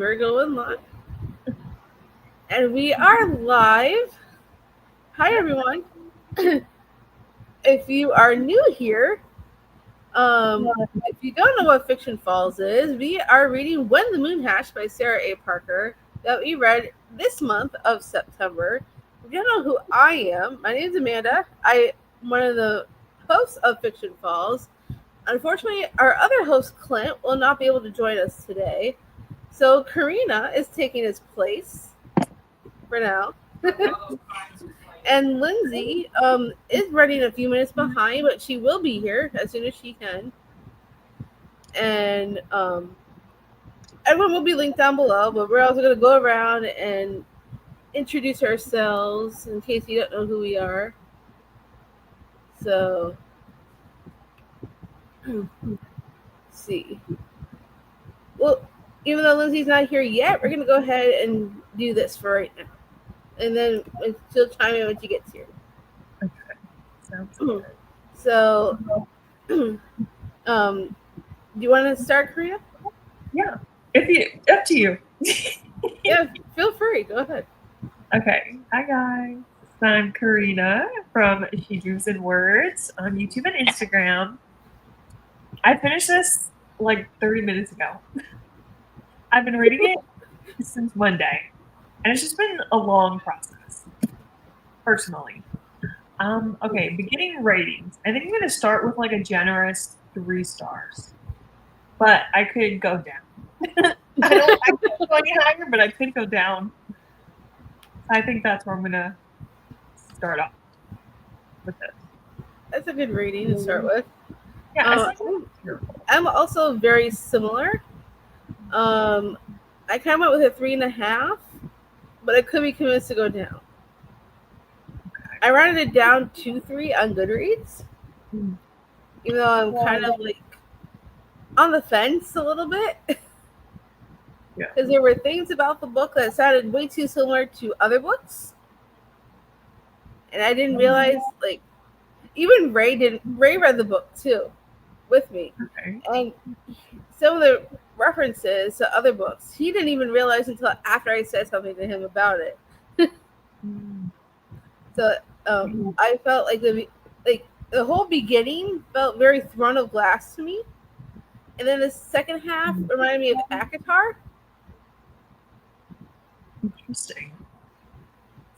we're going live. And we are live. Hi, everyone. If you are new here, if you don't know what Fiction Falls is, we are reading When the Moon Hatched by Sarah A. Parker that we read this month of September. If you don't know who I am, my name is Amanda. I'm one of the hosts of Fiction Falls. Unfortunately, our other host, Clint, will not be able to join us today. So Karina is taking his place for now. And Lyndsay is running a few minutes behind, but she will be here as soon as she can. And everyone will be linked down below, but we're also going to go around and introduce ourselves in case you don't know who we are. So, let's see. Well, even though Lindsay's not here yet, we're going to go ahead and do this for right now. And then she'll chime in when she gets here. Okay. Sounds good. So, do you want to start, Karina? Yeah. Up to you. Yeah, feel free. Go ahead. Okay. Hi guys. I'm Karina from She Dreams in Words on YouTube and Instagram. I finished this like 30 minutes ago. I've been reading it since Monday, and it's just been a long process, personally. Okay, beginning ratings. I think I'm going to start with like a generous 3 stars, but I could go down. I can't go any higher, but I could go down. I think that's where I'm going to start off with this. That's a good rating to start with. Yeah, I'm also very similar. I kind of went with a 3.5, but I could be convinced to go down. Okay. I rounded it down to 3 on Goodreads, even though I'm kind of like on the fence a little bit. Because there were things about the book that sounded way too similar to other books, and I didn't realize, like, even Ray read the book too with me. Okay. And some of the references to other books he didn't even realize until after I said something to him about it. So I felt like the whole beginning felt very Throne of Glass to me, and then the second half reminded me of ACOTAR. Interesting.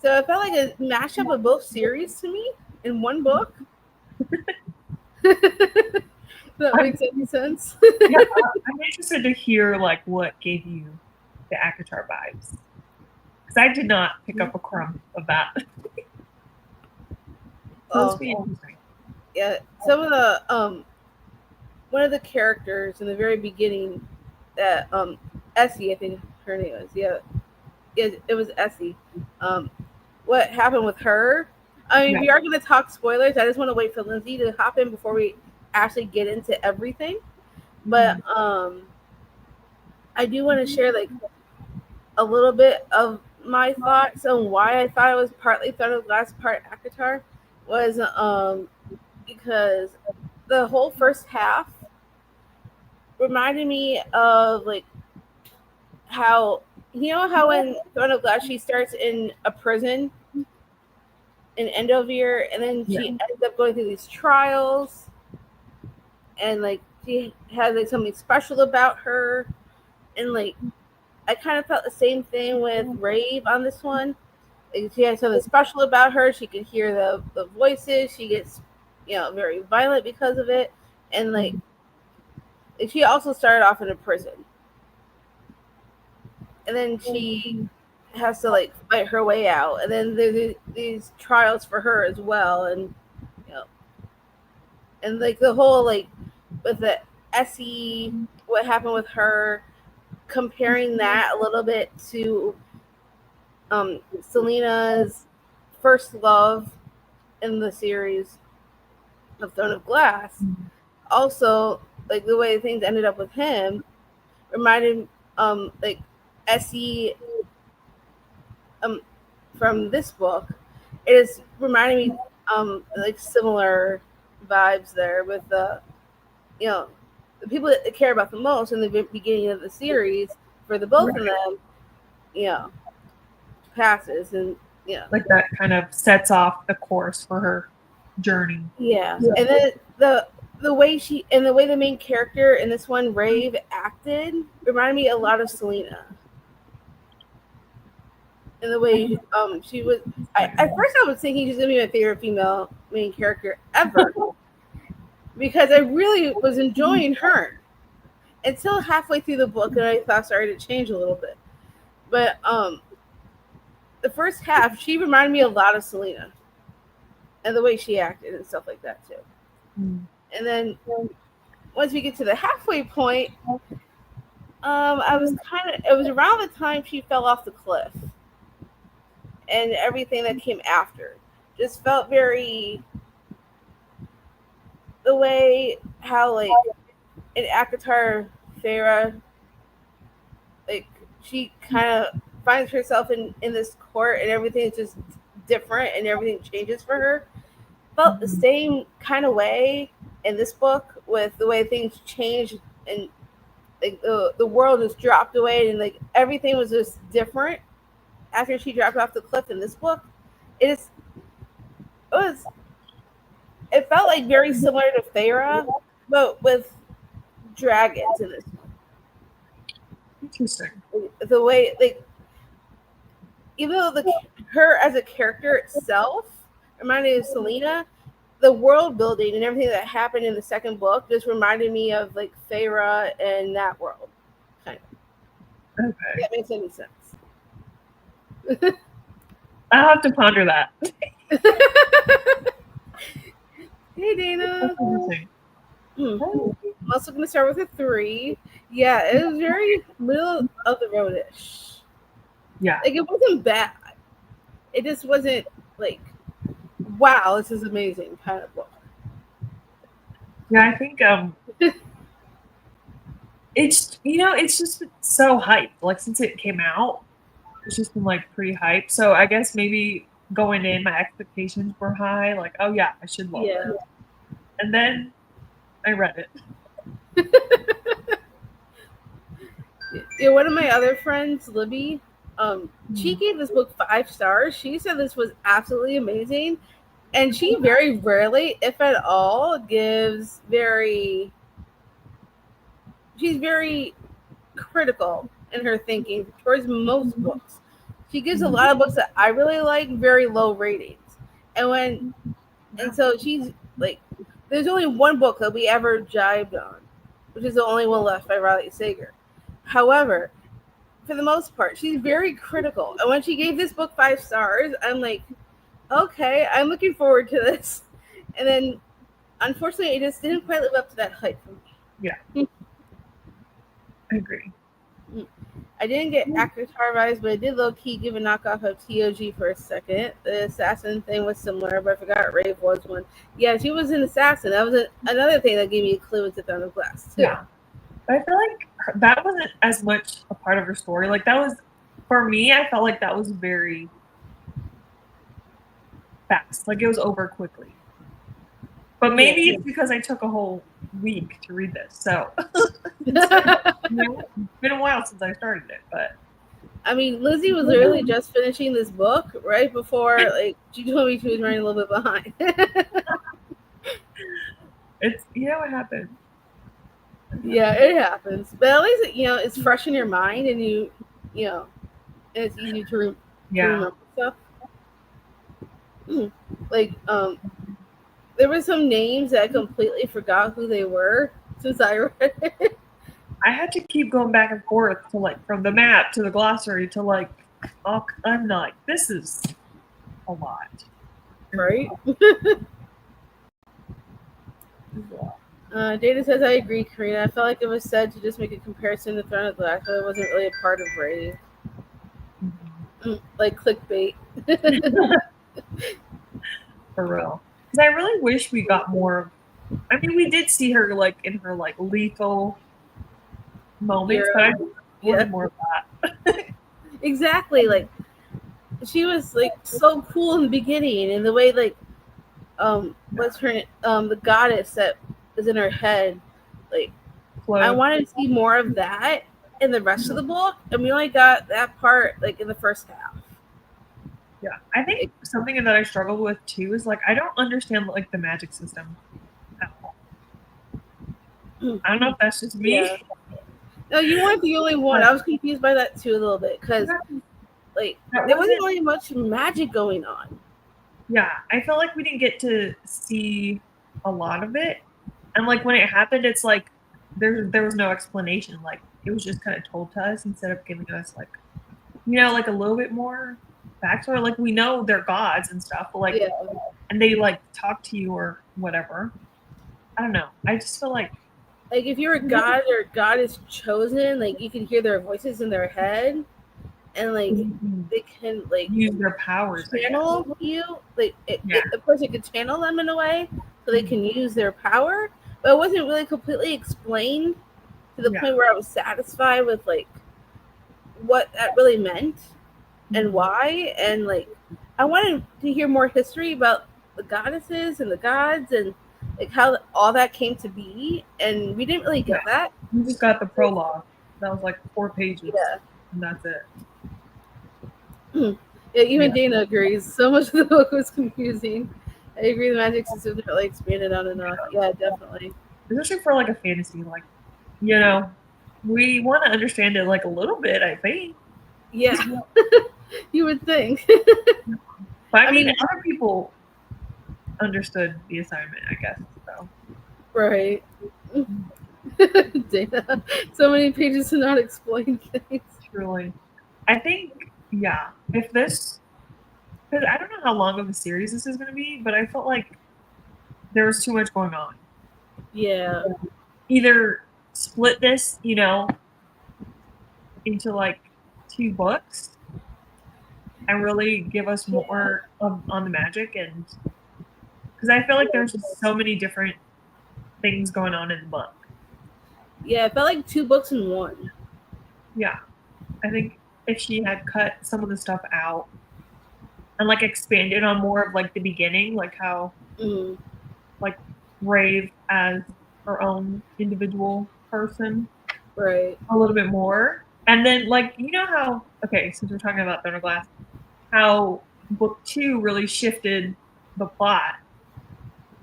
So it felt like a mashup of both series to me in one book. That makes any sense. Yeah, I'm interested to hear like what gave you the ACOTAR vibes, because I did not pick up a crumb of that. Yeah, some of the one of the characters in the very beginning, that Essie, I think her name was. Yeah, it was Essie. What happened with her? I mean, if we are going to talk spoilers, I just want to wait for Lyndsay to hop in before we actually get into everything. But I do want to share like a little bit of my thoughts on why I thought it was partly Throne of Glass, part ACOTAR, was because the whole first half reminded me of like how, you know how in Throne of Glass she starts in a prison in Endovir, and then she ends up going through these trials, and like she has like something special about her, and like I kind of felt the same thing with Rave on this one. Like, she has something special about her. She can hear the voices. She gets, very violent because of it, and like she also started off in a prison, and then she has to like fight her way out, and then there's these trials for her as well, and and like the whole like with the Essie, what happened with her, comparing that a little bit to Selena's first love in the series of Throne of Glass. Also, like the way things ended up with him reminded like Essie from this book. It is reminding me like similar vibes there with the the people that care about the most in the beginning of the series for the both of Right. them, you know, passes and Like that kind of sets off the course for her journey. yeah. Yeah. And then the way she and the way the main character in this one, Rave, acted reminded me a lot of Selena. And the way she was, at first I was thinking she's gonna be my favorite female main character ever because I really was enjoying her until halfway through the book, and I thought started to change a little bit. But the first half, she reminded me a lot of Selena and the way she acted and stuff like that too. Mm. And then once we get to the halfway point, I was kind of it was around the time she fell off the cliff, and everything that came after just felt very the way how like in Akatar Farah, like she kind of finds herself in this court and everything is just different and everything changes for her. Felt the Mhm. same kind of way in this book with the way things changed and like the world just dropped away and like everything was just different after she dropped off the cliff in this book. It is it was it felt like very similar to Thera, but with dragons in this. Interesting. The way like even though the her as a character itself reminded me of Selena, the world building and everything that happened in the second book just reminded me of like Feyre and that world. Kind of. If Okay. that makes any sense. I'll have to ponder that. Hey That's Dana. interesting. Hmm. I'm also gonna start with a 3. Yeah, it was very middle of the roadish. Yeah. Like it wasn't bad. It just wasn't like wow, this is amazing kind of book. Yeah, I think it's it's just been so hyped. Like since it came out, it's just been like pretty hyped. So I guess maybe going in my expectations were high, like, oh yeah, I should love Yeah. this. And then I read it. Yeah, one of my other friends, Libby, she Mm. gave this book 5 stars. She said this was absolutely amazing, and she very rarely, if at all, gives very. She's very critical in her thinking towards most books. She gives a Mm. lot of books that I really like very low ratings, and when and so she's like, there's only one book that we ever jibed on, which is the only one left by Riley Sager. However, for the most part, she's very critical. And when she gave this book 5 stars, I'm like, okay, I'm looking forward to this. And then, unfortunately, it just didn't quite live up to that hype for Yeah, me. I agree. I didn't get Akatar vibes, but I did low key give a knockoff of TOG for a second. The assassin thing was similar, but I forgot Rave was one. Yeah, she was an assassin. That was another thing that gave me a clue into Throne of Glass, too. Yeah. But I feel like that wasn't as much a part of her story. Like that was for me, I felt like that was very fast. Like it was over quickly. But Yeah. maybe it's because I took a whole week to read this. So it's been a while since I started it, but I mean, Lizzie was literally just finishing this book right before, like, she told me she was running a little bit behind. it's it happens. Yeah, it happens. But at least, it's fresh in your mind and you know, and it's easy to Yeah. remember stuff. Like, there were some names that I completely forgot who they were since I read it. I had to keep going back and forth to like from the map to the glossary to like I'm like, this is a lot. Right? Data says I agree, Karina. I felt like it was said to just make a comparison to Throne of Glass, but it wasn't really a part of Brave. Like clickbait. For real. Because I really wish we got more. I mean, we did see her like in her like lethal moments, but I wanted more of that. Exactly. Like she was like so cool in the beginning, and the way like what's her the goddess that is in her head, like I wanted to see more of that, in the rest of the book, and we only got that part like in the first half. Yeah, I think Like, something that I struggle with too is like I don't understand like the magic system at all. I don't know if that's just me. yeah. No, you weren't the only one. But I was confused by that too a little bit because like that there wasn't wasn't. really much magic going on. Yeah, I felt like we didn't get to see a lot of it, and like when it happened, it's like there was no explanation. Like it was just kind of told to us instead of giving us like like a little bit more backstory. Like we know they're gods and stuff, but like Yeah. and they like talk to you or whatever. I don't know. I just feel like Like if you're a god or God is chosen, like you can hear their voices in their head, and like they can like use their powers, I guess. channel you. Like Yeah. a person could channel them in a way so they Mhm. can use their power, but it wasn't really completely explained to the Yeah. point where I was satisfied with like what that really meant and Mhm. why, and like I wanted to hear more history about the goddesses and the gods and like how all that came to be, and we didn't really Yeah. get that. You just got the prologue. That was like 4 pages, Yeah. and that's it. Yeah, even Yeah. Dana agrees. So much of the book was confusing. I agree the magic system didn't really expanded on enough. Yeah, definitely. Especially for like a fantasy, like you know, we want to understand it like a little bit, I think. Yeah, you would think. But I I mean, mean, other people understood the assignment, I guess. So right. Dana. So many pages to not explain things. truly, I think yeah. If this, because I don't know how long of a series this is going to be, but I felt like there was too much going on. Yeah. Either split this, into like 2 books and really give us more on the magic, and because I feel like there's just so many different things going on in the book. Yeah, it felt like two books in one. Yeah, I think if she had cut some of the stuff out and like expanded on more of like the beginning, like how Mm, like Rave as her own individual person right. a little bit more. And then like how okay, since we're talking about Throne of Glass, how book 2 really shifted the plot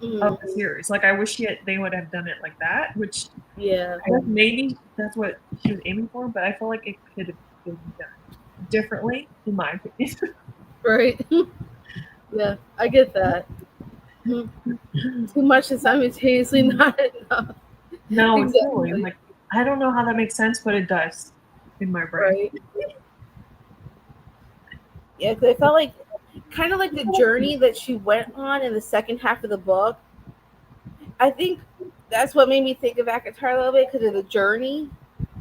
of Mm, the series. Like I wish they would have done it like that, which yeah. I guess maybe that's what she was aiming for, but I feel like it could have been done differently, in my opinion. Right. Yeah, I get that. Mm, too much is simultaneously not enough. No, truly. Exactly. Like I don't know how that makes sense, but it does in my brain. Right. Yeah, because I felt like kind of like the journey that she went on in the second half of the book. I think that's what made me think of Akatar a little bit because of the journey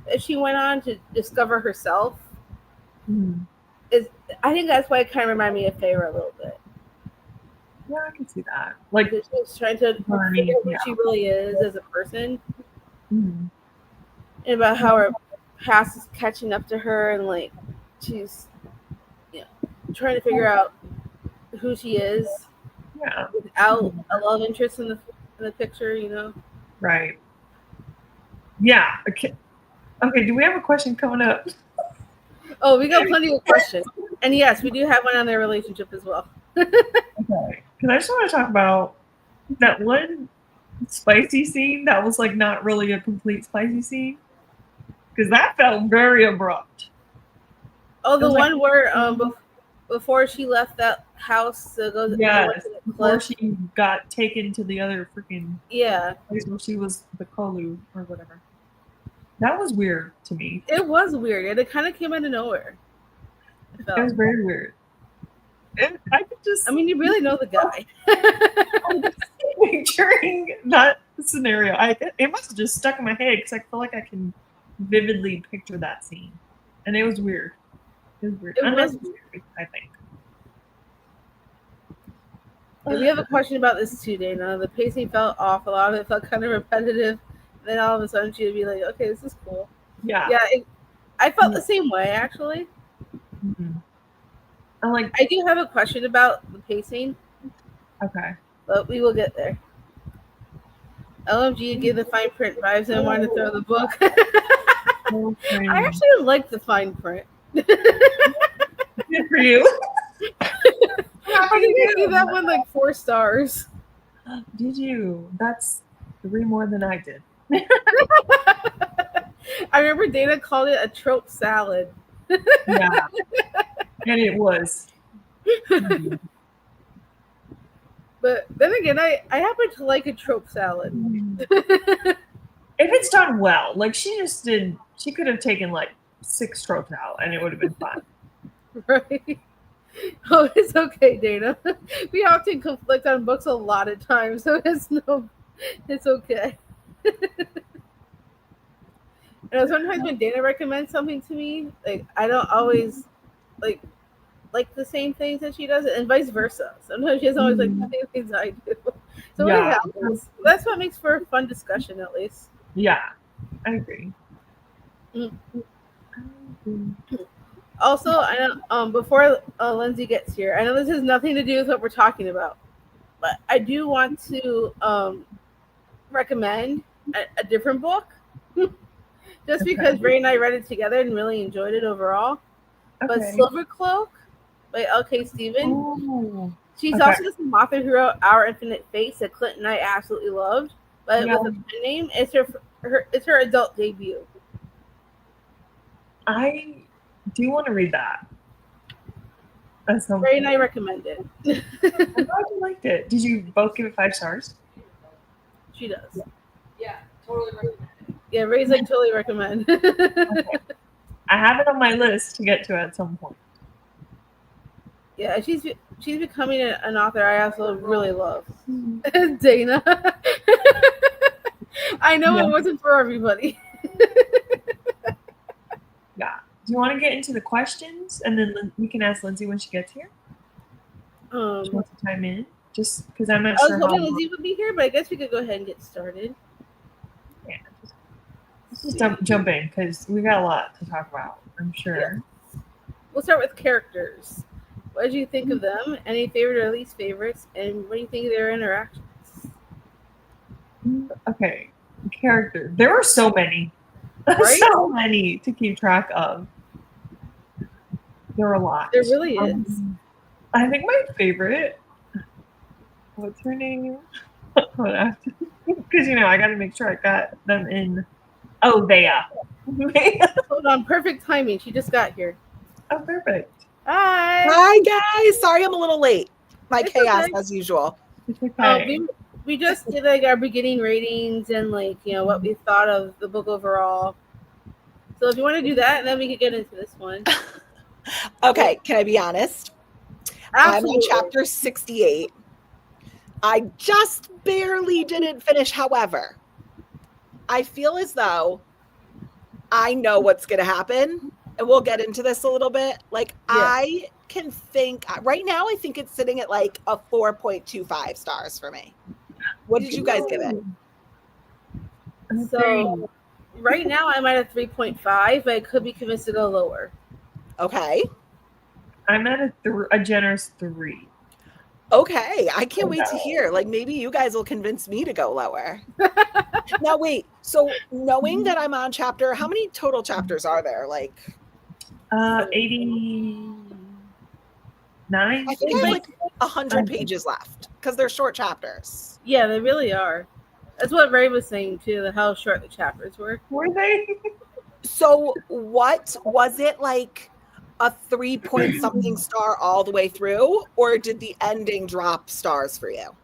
that she went on to discover herself. Mhm. Is I think that's why it kind of reminded me of Feyre a little bit Yeah, I can see that. Like because she was trying to figure journey, out who yeah. she really is as a person Mhm. and about how her past is catching up to her and like she's you know trying to figure out who she is Yeah. without a love interest in the picture. Right. Yeah. Okay. Okay. Do we have a question coming up? Oh, we got plenty of questions, and yes, we do have one on their relationship as well. Okay. Because I just want to talk about that one spicy scene that was like not really a complete spicy scene because that felt very abrupt. Oh, It the was like, one where before she left that house to go and went yes, to the before cliff. she got taken to the other freaking Yeah, place where she was the Kolu or whatever. That was weird to me. it was weird, and it kind of came out of nowhere. I It felt. was very weird. And I could I just, mean, you really know the guy. I'm just picturing that scenario. It must have just stuck in my head because I feel like I can vividly picture that scene, and it was weird. It was weird, It was. unnecessary. I think. Yeah, we have a question about this too, Dana. The pacing felt off. A lot of it felt kind of repetitive. Then all of a sudden, she would be like, "Okay, this is cool." Yeah. Yeah, I felt the same way actually. Mhm. I'm like, I do have a question about the pacing, okay. but we will get there. LMG give the fine print vibes and wanted to throw the book. I actually like the fine print. Good for you. I think I gave that one like 4 stars. Did you? That's 3 more than I did. I remember Dana called it a trope salad. Yeah, and it was. But then again, I happen to like a trope salad. If it's done well, like she just did, she could have taken like 6 tropes out and it would have been fun. Right? Oh, it's okay, Dana. We often conflict on books a lot of times, so it's okay. Sometimes when Dana recommends something to me, like I don't always like the same things that she does, and vice versa. Sometimes she doesn't always like the Mm, same things I do. So it yeah, happens. That's what makes for a fun discussion, at least. yeah, I agree. Mm. I agree. Also, I know before Lindsay gets here, I know this has nothing to do with what we're talking about, but I do want to recommend a different book, just because Okay. Ray and I read it together and really enjoyed it overall. But Okay. Silver Cloak by L.K. Stephen. Oh, She's okay. also the same author who wrote Our Infinite Face that Clint and I absolutely loved. But Yeah, with a pen name, it's her adult debut. I do want to read that at some Ray and point. I recommend it. I'm glad you liked it. Did you both give it 5 stars? She does. Yeah, totally recommend it. Yeah, Ray's like totally recommend. Okay. I have it on my list to get to at some point. Yeah, she's becoming an author I also really love. Mm. Dana. I know Yeah. it wasn't for everybody. Yeah. Do you want to get into the questions and then we can ask Lindsay when she gets here? She Um, wants to chime in, just because I'm not I was sure how hoping long. Lindsay would be here, but I guess we could go ahead and get started. Yeah, just jump in because we got a lot to talk about. I'm sure. We'll start with characters. What did you think of them? Any favorite or least favorites? And what do you think of their interactions? Okay, character. There were so many, Right? so many to keep track of. There were a lot. There really is. I think my favorite. What's her name? Because I got to make sure I got them in. Oh, Bea. Bea. Hold on, perfect timing. She just got here. Oh, perfect. Hi. Hi guys, sorry I'm a little late. My It's chaos okay. as usual. It's okay. We just did like our beginning ratings and like what we thought of the book overall. So if you want to do that, then we could get into this one. Okay, can I be honest? Absolutely. I'm on chapter 68. I just barely didn't finish. However, I feel as though I know what's going to happen. And we'll get into this a little bit. Like, I can think right now, I think it's sitting at like a 4.25 stars for me. What did you guys give it? So right now I'm at a 3.5, but I could be convinced to go lower. Okay. I'm at a generous 3. Okay, I can't wait to hear. Like, maybe you guys will convince me to go lower. Now, wait. So, knowing that I'm on chapter, how many total chapters are there? Like, 89. I think I have like 100 pages left because they're short chapters. Yeah, they really are. That's what Ray was saying too, how short the chapters were. Were they? So, what was it like? A 3-point-something star all the way through, or did the ending drop stars for you?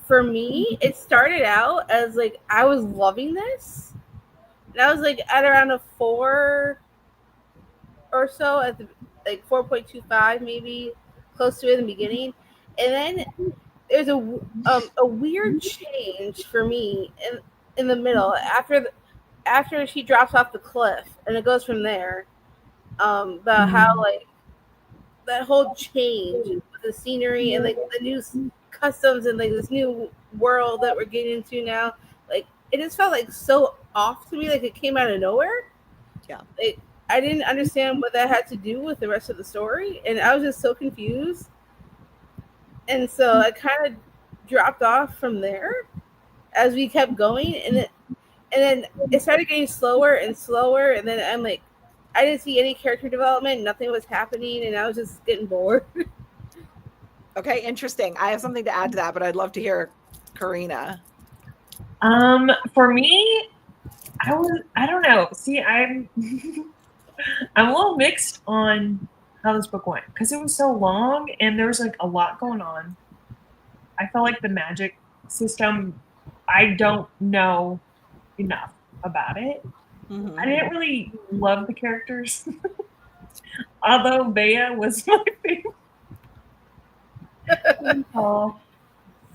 For me, it started out as like I was loving this, and I was like at around a 4 or so at the like 4.25 maybe, close to it in the beginning, and then there's a weird change for me in the middle after she drops off the cliff, and it goes from there. About how like that whole change with the scenery and like the new customs and like this new world that we're getting into now, like it just felt like so off to me, like it came out of nowhere. Yeah, like I didn't understand what that had to do with the rest of the story, and I was just so confused, and so I kind of dropped off from there as we kept going, and then it started getting slower and slower, and then I'm like, I didn't see any character development, nothing was happening, and I was just getting bored. Okay, interesting. I have something to add to that, but I'd love to hear Karina. For me, I don't know. See, I'm I'm a little mixed on how this book went because it was so long and there was like a lot going on. I felt like the magic system, I don't know enough about it. Mhm. I didn't really love the characters, although Bea was my favorite. Oh,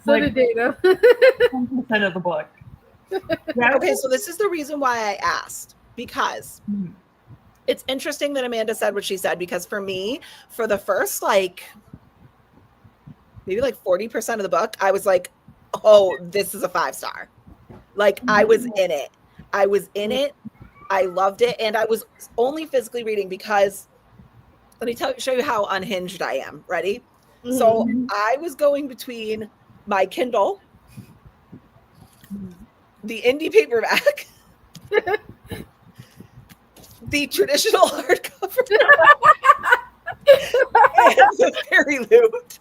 So like did Dana. 10% of the book. Yeah, Okay, so this is the reason why I asked, because Mhm. it's interesting that Amanda said what she said, because for me, for the first like maybe like 40% of the book, I was like, oh, this is a 5-star. Like I was in it. I was in it. I loved it. And I was only physically reading because let me show you how unhinged I am. Ready? So I was going between my Kindle, the indie paperback, the traditional hardcover, and the fairy loot.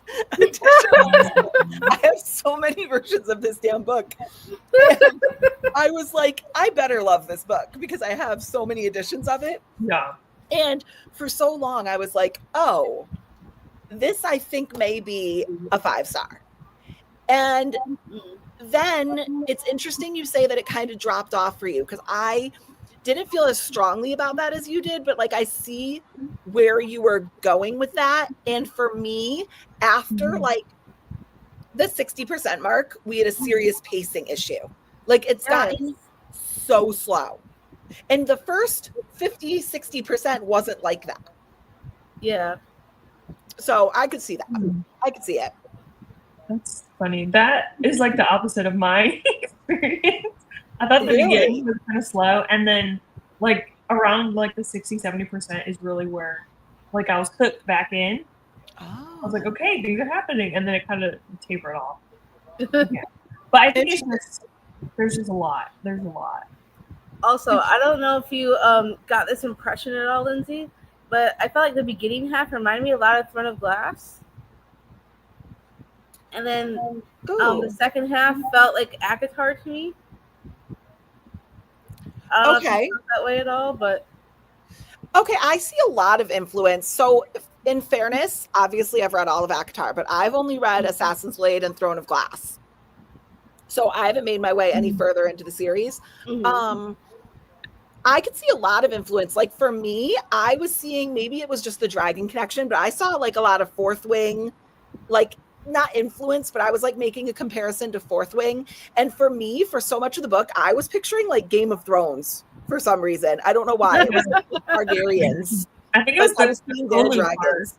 I have so many versions of this damn book. And I was like, I better love this book because I have so many editions of it. Yeah. And for so long, I was like, oh, this I think may be a 5-star. And then it's interesting you say that it kind of dropped off for you, because I didn't feel as strongly about that as you did, but like I see where you were going with that. And for me, after like the 60% mark, we had a serious pacing issue. Like it's gotten so slow. And the first 50-60% wasn't like that. Yeah. So I could see that. I could see it. That's funny. That is like the opposite of my experience. I thought the beginning was kind of slow, and then like around like the 60-70% is really where like I was hooked back in. I was like, okay, things are happening, and then it kind of tapered off. Yeah. But I think it's just there's just a lot. There's a lot. Also, I don't know if you got this impression at all, Lyndsay, but I felt like the beginning half reminded me a lot of Throne of Glass. And then the second half felt like ACOTAR to me. I don't know if you felt that way at all, but okay, I see a lot of influence. So in fairness, obviously I've read all of ACOTAR, but I've only read Assassin's Blade and Throne of Glass. So I haven't made my way any further into the series. I could see a lot of influence. Like for me, I was seeing, maybe it was just the dragon connection, but I saw like a lot of Fourth Wing, like not influence, but I was like making a comparison to Fourth Wing. And for me, for so much of the book, I was picturing like Game of Thrones for some reason. I don't know why. It was like Targaryens. I think it was I was seeing their dragons.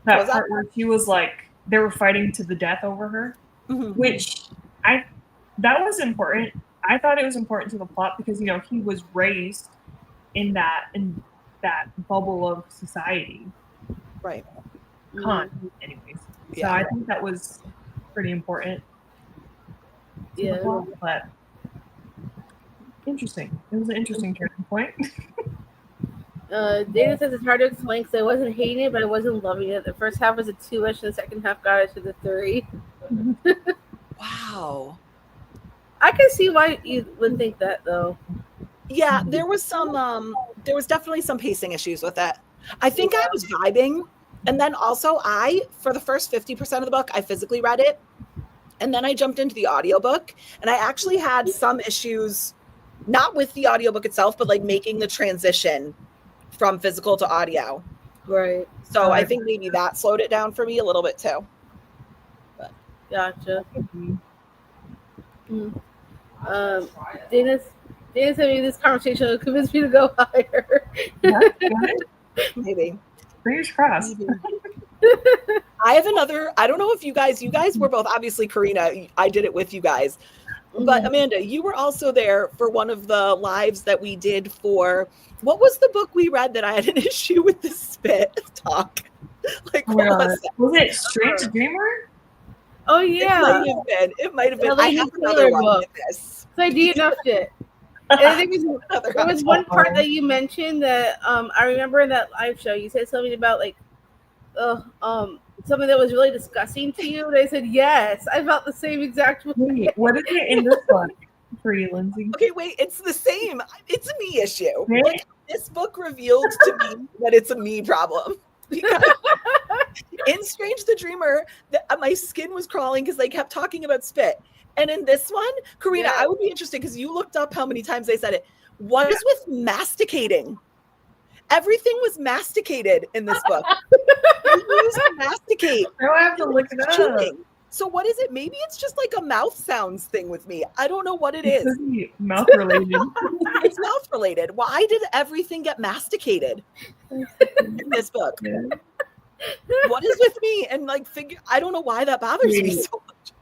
That part where she was like, they were fighting to the death over her, which that was important. I thought it was important to the plot because, you know, he was raised in that bubble of society. Right. Anyways. So I think that was pretty important. Yeah. But interesting. It was an interesting turning point. Dana says it's hard to explain because I wasn't hating it, but I wasn't loving it. The first half was a 2-ish, and the second half got it to the 3. Wow. I can see why you would think that, though. Yeah, there was definitely some pacing issues with it. I think I was vibing. And then also for the first 50% of the book, I physically read it. And then I jumped into the audiobook, and I actually had some issues, not with the audiobook itself, but like making the transition from physical to audio. Right. So I think maybe that slowed it down for me a little bit too. But. Gotcha. Dana said maybe this conversation will convince me to go higher. Maybe. Fingers crossed. I have another, I don't know if you guys were both, obviously Karina, I did it with you guys. But Amanda, you were also there for one of the lives that we did for, what was the book we read that I had an issue with the spit talk? Like, what was that? Was it Strange Dreamer? Oh, yeah. It might have been. I have another one with this. So I DNF'd it. And I think there was one part Uh-oh. that you mentioned that I remember in that live show. You said something about like something that was really disgusting to you, and I said yes. I felt the same exact way. Wait, what is it in this book for you, Lyndsay? Okay, wait, it's the same. It's a me issue. Really? Like, this book revealed to me that it's a me problem. Because in Strange the Dreamer, my skin was crawling because they kept talking about spit. And in this one, Karina, Yeah. I would be interested because you looked up how many times they said it. What is with masticating? Everything was masticated in this book. You used to masticate. Now I have to look it up. Chewing. So what is it? Maybe it's just like a mouth sounds thing with me. I don't know what it is. Mouth related. It's mouth related. Why did everything get masticated in this book? Yeah. What is with me? And like, I don't know why that bothers me so much.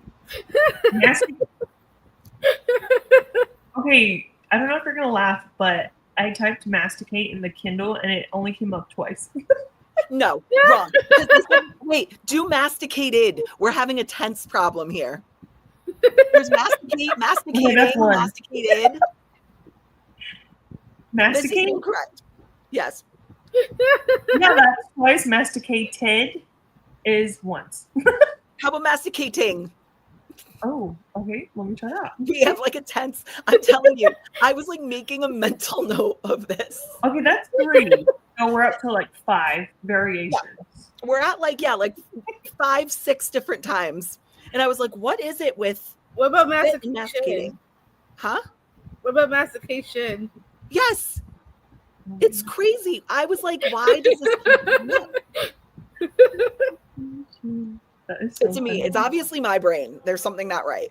Okay, I don't know if you're gonna laugh, but I typed masticate in the Kindle and it only came up twice. No, wrong. Because they said, wait, do masticated. We're having a tense problem here. There's masticate, masticating, one. masticated. This is Masticate? incorrect. Yes. Yeah, that's twice. Masticated is once. How about masticating? Oh, okay. Let me try that. We have like a tense. I'm telling you, I was like making a mental note of this. Okay, that's 3. So we're up to like 5 variations. We're at like 5, 6 different times. And I was like, what is it with What about spit and mastication? masticating? Huh? What about mastication? Yes. It's crazy. I was like, why does this keep coming up? That is so It's me. funny. It's obviously my brain. There's something not right.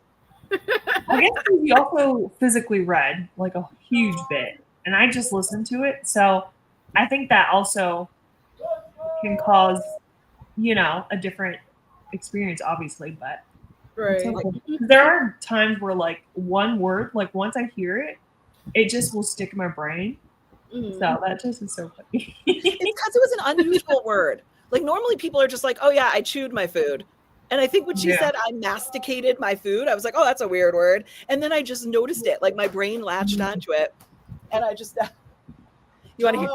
I guess we also physically read like a huge bit, and I just listened to it. So I think that also can cause, a different experience, obviously. But Right. it's okay. There are times where like one word, like once I hear it, it just will stick in my brain. Mhm. So that just is so funny. It's because it was an unusual word. Like normally people are just like, oh yeah, I chewed my food. And I think when she said I masticated my food, I was like, oh, that's a weird word. And then I just noticed it. Like my brain latched onto it. And I just you want to hear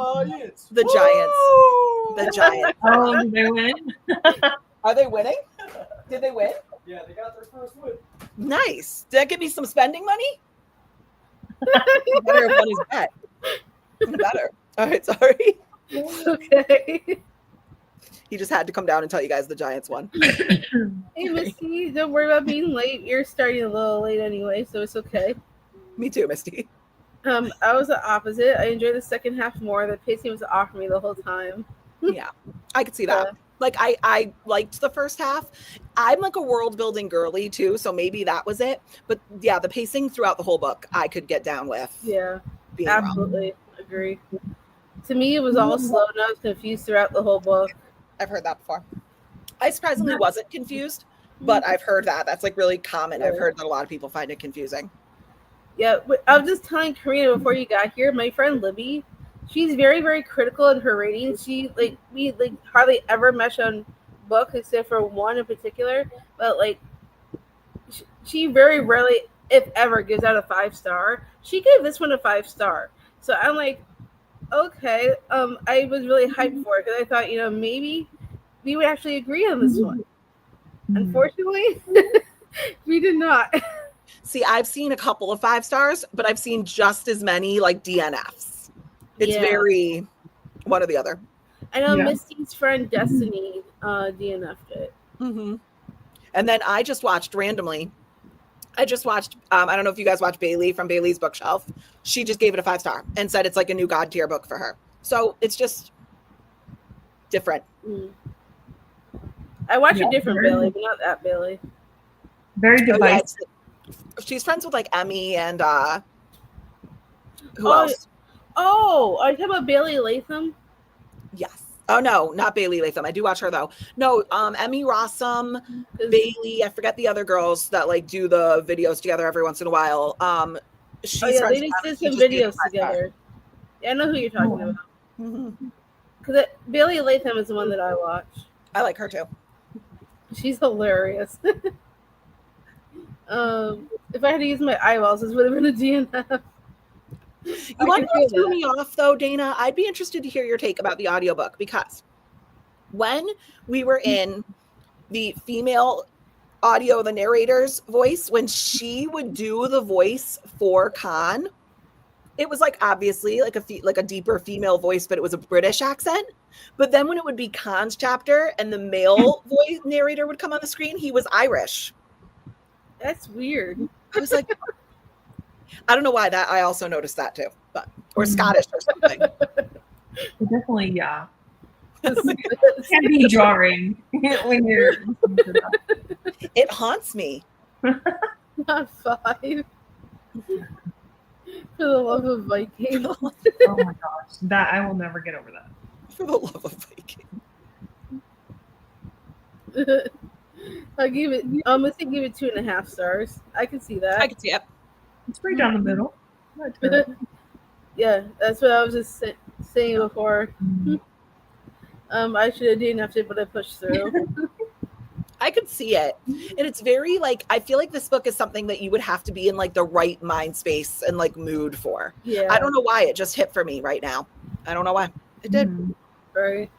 the Giants. The Giants. Oh, did they win? Are they winning? Did they win? Yeah, they got their first win. Nice. Did that give me some spending money? Better if one is bet. Better. All right, sorry. Okay. He just had to come down and tell you guys the Giants won. Hey, Misty, don't worry about being late. You're starting a little late anyway, so it's okay. Me too, Misty. I was the opposite. I enjoyed the second half more. The pacing was off for me the whole time. Yeah, I could see that. Like I liked the first half. I'm like a world building girly too, so maybe that was it. But yeah, the pacing throughout the whole book I could get down with. Yeah, being wrong. absolutely agree. To me, it was all slow and I was confused throughout the whole book. I've heard that before. I surprisingly wasn't confused, but I've heard that. That's like really common. I've heard that a lot of people find it confusing. Yeah, I was just telling Karina before you got here, my friend Libby, she's very, very critical in her ratings. We hardly ever mesh on books except for one in particular, but like she very rarely, if ever, gives out a 5-star. She gave this one a 5-star. So I'm like, okay. I was really hyped for it because I thought, maybe we would actually agree on this one. Unfortunately, we did not. See, I've seen a couple of 5 stars, but I've seen just as many like DNFs. It's very one or the other. I know Misty's friend Destiny DNF'd it. Mm-hmm. And then I just watched randomly. I don't know if you guys watch Bailey from Bailey's Bookshelf. She just gave it a 5-star and said it's like a new God tier book for her. So it's just different. I watch a different Bailey, but not that Bailey. Very divisive. She's friends with like Emmy and who else? Oh, are you talking about Bailey Latham? Yes. Oh no, not Bailey Latham. I do watch her though. No, Emmy Rossum, Bailey. I forget the other girls that like do the videos together every once in a while. She's they just did some videos together. Yeah, I know who you're talking about. Because Bailey Latham is the one that I watch. I like her too. She's hilarious. If I had to use my eyeballs, this would have been a DNF. You want to know what threw me off, though, Dana? I'd be interested to hear your take about the audiobook, because when we were in the female audio, the narrator's voice, when she would do the voice for Khan, it was like obviously like a deeper female voice, but it was a British accent. But then when it would be Khan's chapter and the male voice narrator would come on the screen, he was Irish. That's weird. I was like, I don't know why that. I also noticed that too, but or Scottish or something. Definitely, yeah. It can be jarring when you're listening to that. It haunts me. Not 5. For the love of Viking. Oh my gosh, that I will never get over that. For the love of Viking. I'll give it. I'm gonna give it 2.5 stars. I can see that. I can see it. It's right down the middle. Yeah, that's what I was just saying before. I should have DNF'd it, but I pushed through. I could see it. And it's very like, I feel like this book is something that you would have to be in like the right mind space and like mood for. Yeah. I don't know why it just hit for me right now. I don't know why. It did. Right.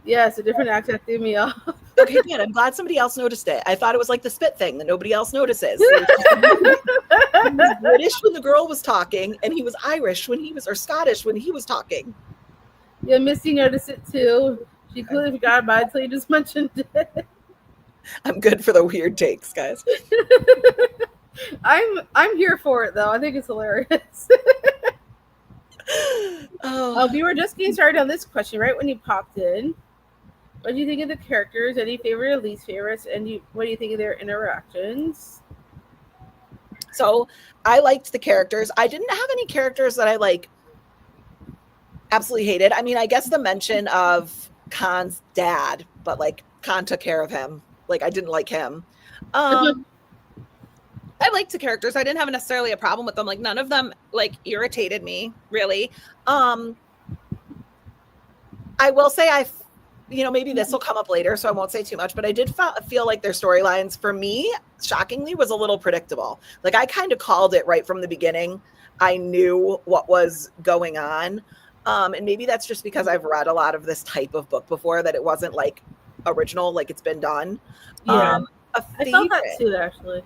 Yeah, it's a different accent threw me off. Okay, good. I'm glad somebody else noticed it. I thought it was like the spit thing that nobody else notices. He was British when the girl was talking, and he was Irish when he was, or Scottish when he was talking. Yeah, Misty noticed it too. She clearly forgot about it until you just mentioned it. I'm good for the weird takes, guys. I'm here for it though. I think it's hilarious. We were just getting started on this question right when you popped in. What do you think of the characters? Any favorite or least favorites? And what do you think of their interactions? So I liked the characters. I didn't have any characters that I like absolutely hated. I mean, I guess the mention of Khan's dad, but like Khan took care of him. Like I didn't like him. I liked the characters. I didn't have necessarily a problem with them. Like none of them like irritated me really. I will say maybe this will come up later, so I won't say too much, but I did feel like their storylines for me, shockingly, was a little predictable. Like I kind of called it right from the beginning. I knew what was going on. And maybe that's just because I've read a lot of this type of book before, that it wasn't like original, like it's been done. Yeah. I felt that too, actually.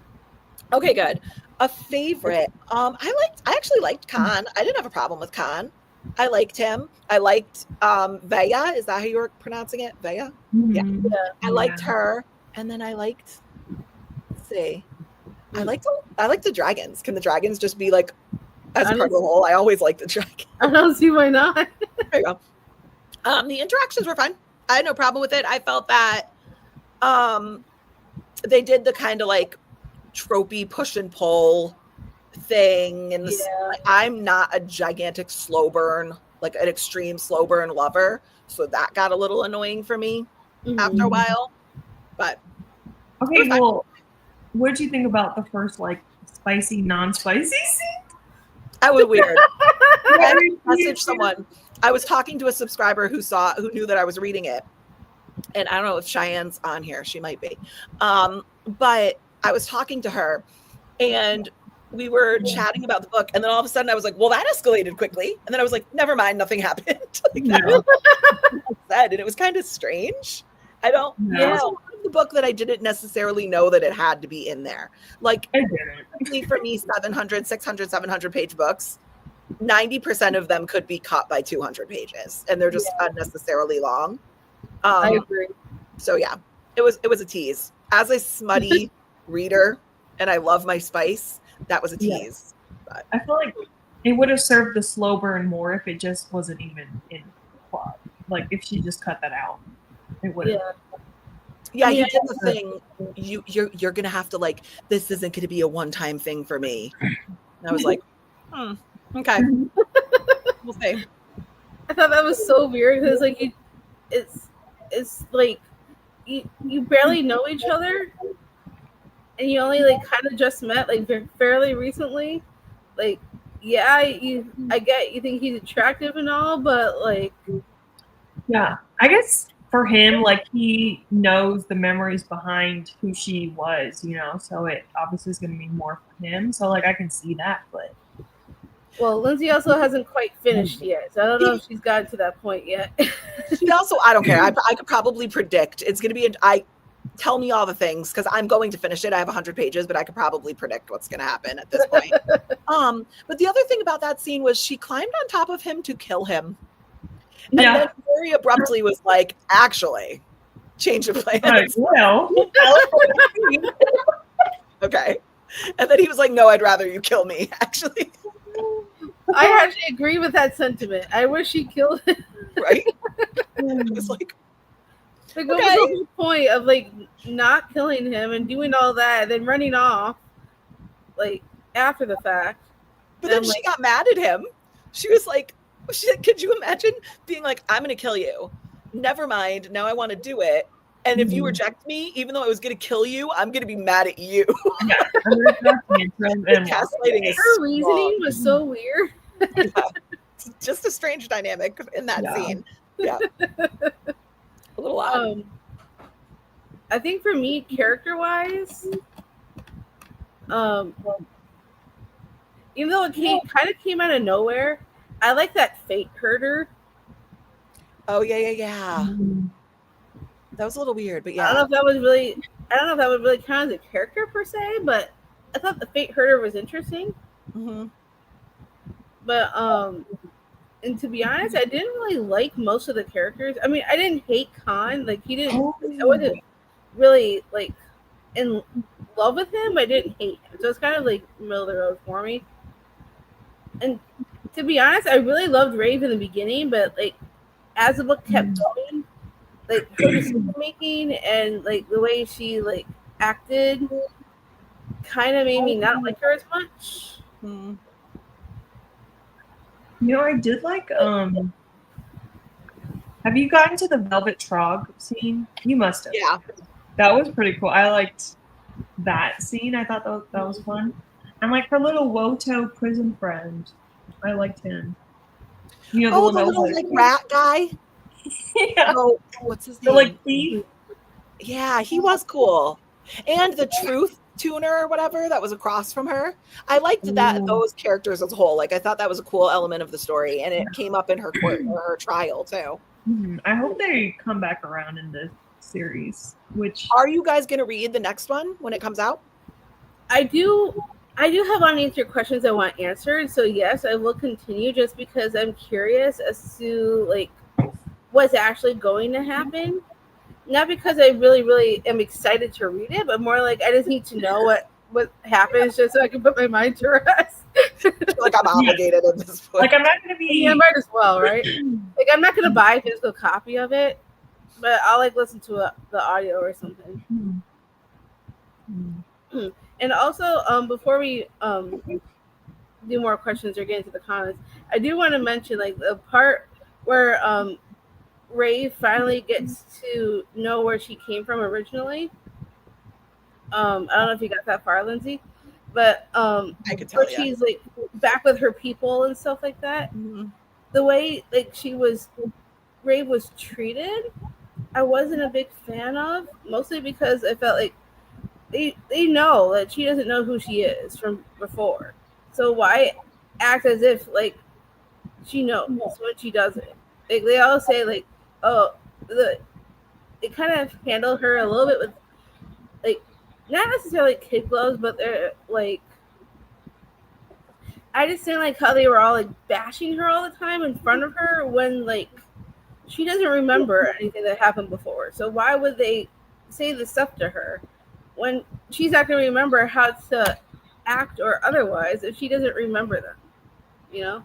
Okay, good. A favorite. I actually liked Khan. I didn't have a problem with Khan. I liked him. I liked Vaya. Is that how you were pronouncing it? Vaya? Yeah. I liked her. And then I liked, let's see. I liked the dragons. Can the dragons just be like as part of the whole? I always like the dragon. I don't see why not. There you go. The interactions were fun. I had no problem with it. I felt that they did the kind of like tropey push and pull thing, and I'm not a gigantic slow burn, like an extreme slow burn lover, so that got a little annoying for me after a while. But okay, well, what did you think about the first like spicy, non-spicy scene? That was weird. I messaged someone. I was talking to a subscriber who knew that I was reading it, and I don't know if Cheyenne's on here. She might be, but I was talking to her, and we were chatting about the book, and then all of a sudden I was like, well, that escalated quickly. And then I was like, never mind, nothing happened. Like that was what I said, and it was kind of strange. It was a lot of the book that I didn't necessarily know that it had to be in there. Like, for me, 700, 600, 700 page books, 90% of them could be cut by 200 pages, and they're just unnecessarily long. I agree. So yeah, it was a tease. As a smutty reader, and I love my spice, that was a tease. But I feel like it would have served the slow burn more if it just wasn't even in the plot. Like if she just cut that out, it would have. Yeah, you did the thing. You're gonna have to like, this isn't gonna be a one-time thing for me. And I was like, okay. We'll see. I thought that was so weird because like it's like you barely know each other, and you only like kind of just met like fairly recently. Like, I get you think he's attractive and all, but like, yeah, I guess for him, like he knows the memories behind who she was, you know, so it obviously is going to mean more for him. So like I can see that, but Well, Lyndsay also hasn't quite finished yet, so I don't know if she's gotten to that point yet. She also, I don't care. I could probably predict it's going to be. Tell me all the things because I'm going to finish it. I have 100 pages, but I could probably predict what's going to happen at this point. But the other thing about that scene was she climbed on top of him to kill him, and then very abruptly was like, "Actually, change of plans." Well, okay, and then he was like, "No, I'd rather you kill me." Actually, I actually agree with that sentiment. I wish he killed him. Right? It was like. Like, what was the whole point of like not killing him and doing all that and then running off like after the fact? But then she got mad at him. She was like, could you imagine being like, I'm going to kill you. Never mind. Now I want to do it. And if you reject me, even though I was going to kill you, I'm going to be mad at you. Yeah. Gaslighting is her reasoning was so weird. Yeah. It's just a strange dynamic in that scene. Yeah. A little odd. I think for me, character-wise, even though it kind of came out of nowhere, I like that fate herder. Oh yeah. That was a little weird, but yeah. I don't know if that would really count as a character per se, but I thought the fate herder was interesting. Mm-hmm. But and to be honest, I didn't really like most of the characters. I mean, I didn't hate Khan. Like I wasn't really like in love with him. I didn't hate him, so it's kind of like middle of the road for me. And to be honest, I really loved Rave in the beginning, but like as the book kept going, like her decision making and like the way she like acted kind of made me not like her as much. Mm-hmm. You know, I did like have you gotten to the Velvet Trog scene? You must have. Yeah. That was pretty cool. I liked that scene. I thought that was fun. And like her little Woto prison friend. I liked him. You know, the little like rat guy? Yeah. Oh, what's his name? The like thief. Yeah, he was cool. And the truth tuner or whatever that was across from her. I liked those characters as a whole. Like I thought that was a cool element of the story, and it came up in her court or her trial too. I hope they come back around in the series. Which are you guys going to read the next one when it comes out? I do have unanswered questions I want answered. So yes, I will continue just because I'm curious as to like what's actually going to happen. Not because I really, really am excited to read it, but more like I just need to know what happens just so I can put my mind to rest. Like I'm obligated at this point. Like I'm not going to be. Yeah, might as well, right? Like I'm not going to buy a physical copy of it, but I'll like listen to the audio or something. And also, before we do more questions or get into the comments, I do want to mention like the part where Ray finally gets to know where she came from originally. I don't know if you got that far, Lyndsay, but I could tell you. She's like back with her people and stuff like that. Mm-hmm. The way like Ray was treated, I wasn't a big fan of, mostly because I felt like they know that she doesn't know who she is from before. So why act as if like she knows when she doesn't? Like they all say like, oh, they kind of handle her a little bit with like not necessarily kid gloves, but they're like I just didn't like how they were all like bashing her all the time in front of her when like she doesn't remember anything that happened before. So why would they say this stuff to her when she's not going to remember how to act or otherwise if she doesn't remember them, you know?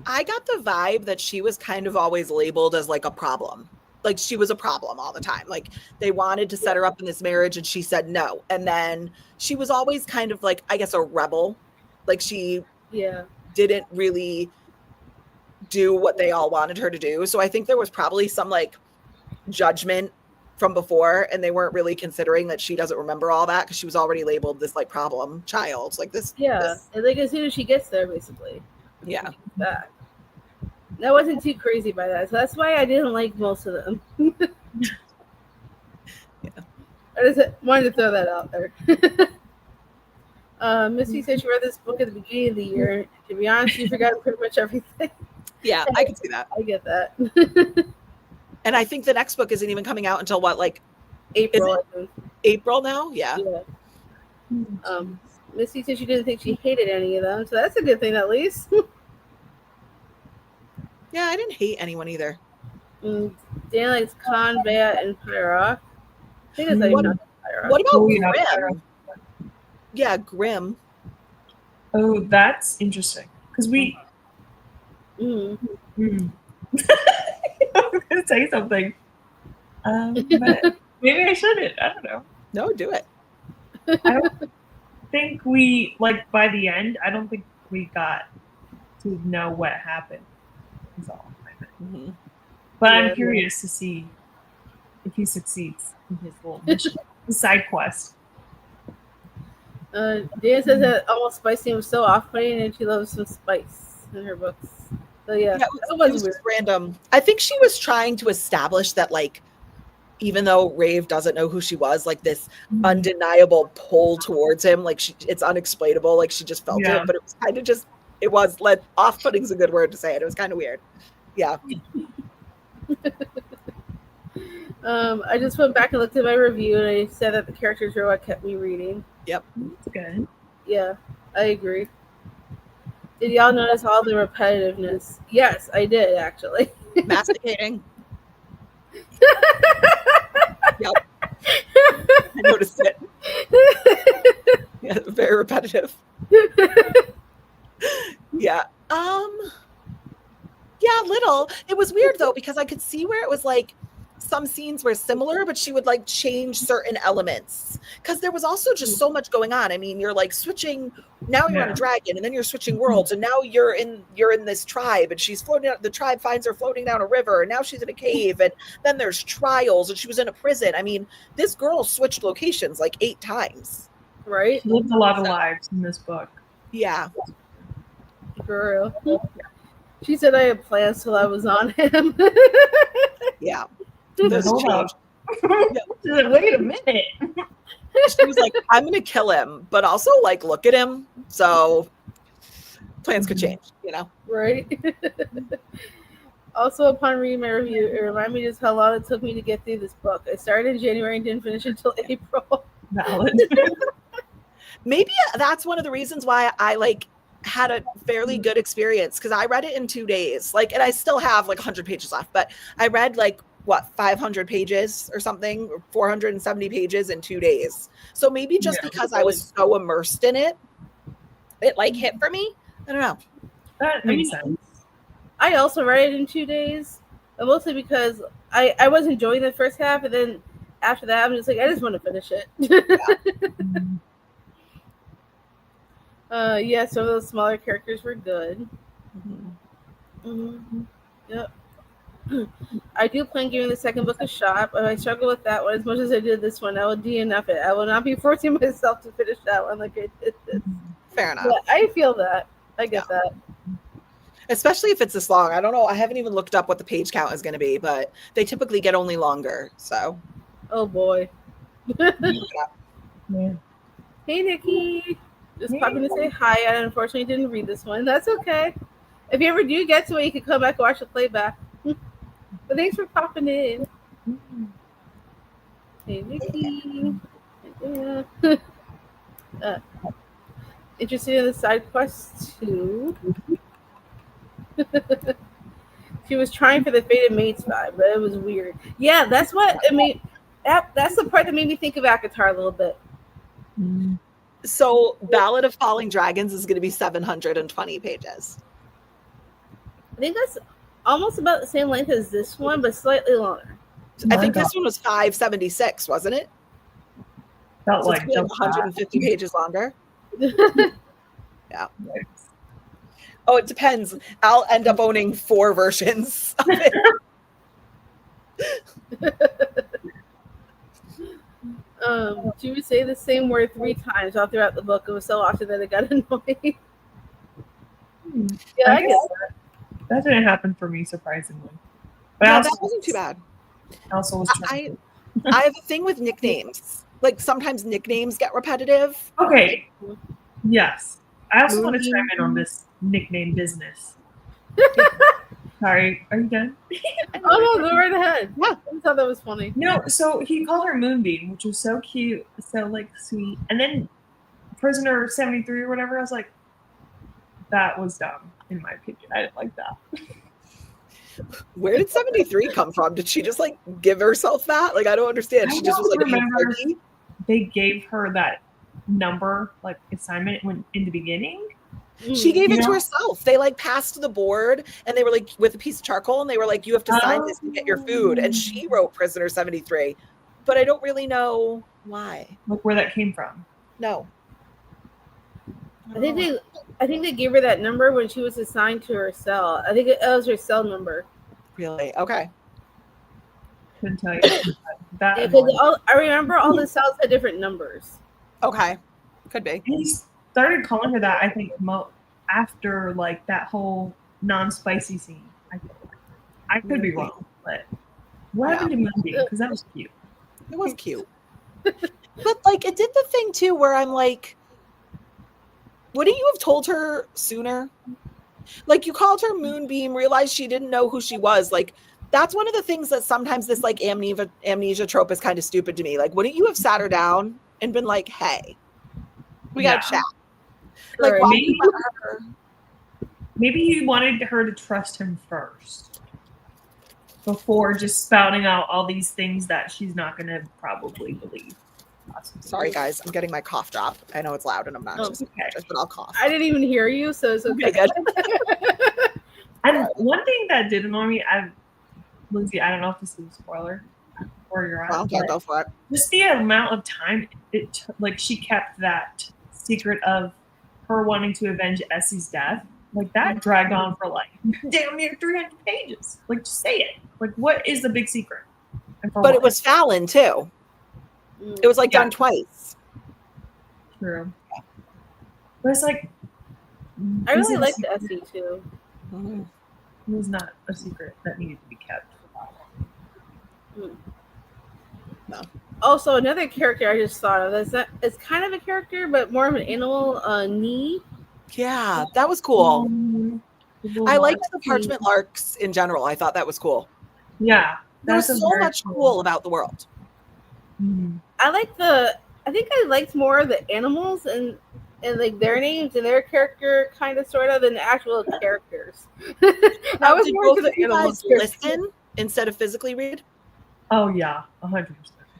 I got the vibe that she was kind of always labeled as like a problem. Like she was a problem all the time. Like they wanted to set her up in this marriage and she said no. And then she was always kind of like, I guess, a rebel. Like she didn't really do what they all wanted her to do. So I think there was probably some like judgment from before, and they weren't really considering that she doesn't remember all that because she was already labeled this like problem child, like this. And like as soon as she gets there, basically. Yeah. Back. I wasn't too crazy by that, so that's why I didn't like most of them. I just wanted to throw that out there. Missy said she read this book at the beginning of the year. To be honest, she forgot pretty much everything. Yeah, I can see that. I get that. And I think the next book isn't even coming out until what, like April. April now? Yeah. Missy said she didn't think she hated any of them, so that's a good thing at least. Yeah, I didn't hate anyone either. Dan likes Convat and Pyrock. I think that's how you pronounce Pyrock. What about Oh, yeah. Grimm? Yeah, Grimm. Oh, that's interesting. Because we. Mm. I was going to say something. But maybe I shouldn't. I don't know. No, do it. I don't think we, like, by the end, I don't think we got to know what happened. Is all. Mm-hmm. But I'm curious to see if he succeeds in his little mission, his side quest. Dan says that almost spicy was so off-putting, and she loves some spice in her books. So yeah, it was just random. I think she was trying to establish that, like, even though Rave doesn't know who she was, like this undeniable pull towards him, like it's unexplainable, like she just felt it, but it was kind of just, it was like off-putting is a good word to say it. It was kind of weird. Yeah. I just went back and looked at my review, and I said that the characters were what kept me reading. Yep. That's good. Yeah, I agree. Did y'all notice all the repetitiveness? Yes, I did, actually. Masticating. Yep. I noticed it. Yeah, very repetitive. Yeah. Yeah, little. It was weird though, because I could see where it was like some scenes were similar, but she would like change certain elements. Because there was also just so much going on. I mean, you're like switching, now you're on a dragon, and then you're switching worlds, and now you're in this tribe, and she's floating out, the tribe finds her floating down a river, and now she's in a cave, and then there's trials, and she was in a prison. I mean, this girl switched locations like 8 times. Right? She lived a lot of lives in this book. Yeah. For real. She said I had plans till I was on him. Yeah. Hold up. She's like, wait a minute. She was like, I'm going to kill him, but also like look at him. So plans could change, you know? Right. Also, upon reading my review, it reminded me just how long it took me to get through this book. I started in January and didn't finish until April. Valid. Maybe that's one of the reasons why I like had a fairly good experience, because I read it in 2 days, like, and I still have like 100 pages left, but I read like 500 pages or something, or 470 pages in 2 days. So maybe just because I was so immersed in it, it like hit for me. I don't know. That makes sense. I also read it in 2 days, but mostly because I was enjoying the first half, and then after that, I'm just like, I just want to finish it. Yeah, some of those smaller characters were good. Yep. I do plan giving the second book a shot, but I struggle with that one as much as I did this one. I will DNF it. I will not be forcing myself to finish that one like I did this. Fair enough. But I feel that. I get that. Especially if it's this long. I don't know. I haven't even looked up what the page count is going to be, but they typically get only longer. So. Oh boy. Yeah. Hey Nikki. Just popping to say hi. I unfortunately didn't read this one. That's okay. If you ever do get to it, you can come back and watch the playback. But thanks for popping in. Hey Nikki. Yeah. Interested in the side quest too. She was trying for the fated mates vibe, but it was weird. Yeah, that's what I mean. That's the part that made me think of Akatar a little bit. So Ballad of Falling Dragons is going to be 720 pages. I think that's almost about the same length as this one, but slightly longer. I think this one was 576, wasn't it? Felt So like it's 150 pages longer. Yeah. Oh, it depends. I'll end up owning 4 versions of it. She would say the same word 3 times all throughout the book. It was so often that it got annoying. Yeah, I get that. That didn't happen for me, surprisingly. But Yeah, that wasn't too bad. I also was I trying. I have a thing with nicknames. Like sometimes nicknames get repetitive. Okay. Yes. I also want to Moonbeam. chime in on this nickname business. Sorry, are you done? Oh no, go right ahead. Yeah. I thought that was funny. No, so he called her Moonbeam, which was so cute, so like sweet. And then Prisoner 73 or whatever, I was like, that was dumb, in my opinion. I didn't like that. Where did 73 come from? Did she just like give herself that? Like I don't understand. She just was like remember they gave her that number, like assignment when in the beginning. She gave it to herself. They like passed the board and they were like with a piece of charcoal and they were like, you have to sign this to get your food. And she wrote Prisoner 73. But I don't really know why. Like where that came from. No. I think they gave her that number when she was assigned to her cell. I think it was her cell number. Really? Okay. Couldn't tell you. I remember all the cells had different numbers. Okay. Could be. He started calling her that, I think, after like that whole non-spicy scene. I could be wrong, but what happened to Moonbeam? Because that was cute. It was cute. But like it did the thing too where I'm like, wouldn't you have told her sooner? Like you called her Moonbeam, realized she didn't know who she was. Like that's one of the things that sometimes this like amnesia trope is kind of stupid to me. Like, wouldn't you have sat her down and been like, hey, we got to chat? Like, maybe he wanted her to trust him first before just spouting out all these things that she's not going to probably believe. Sorry, guys. I'm getting my cough drop. I know it's loud and I'm not just but I'll cough. I didn't even hear you, so it's okay. Good. And one thing that did annoy me, Lyndsay, I don't know if this is a spoiler or you're on. Well, go for it. Just the amount of time like she kept that secret of her wanting to avenge Essie's death. Like that dragged on for like damn near 300 pages. Like just say it. Like what is the big secret? But it was Fallon too. It was like done twice. True. But it's like I really liked Essie too. It was not a secret that needed to be kept. No. Also, another character I just thought of it's kind of a character, but more of an animal. Nee. Yeah, that was cool. I liked the parchment larks in general. I thought that was cool. Yeah, there was so much cool about the world. I think I liked more of the animals and like their names and their character kind of sort of than the actual characters. I was more to the animals. Listen instead of physically read. Oh yeah, 100%.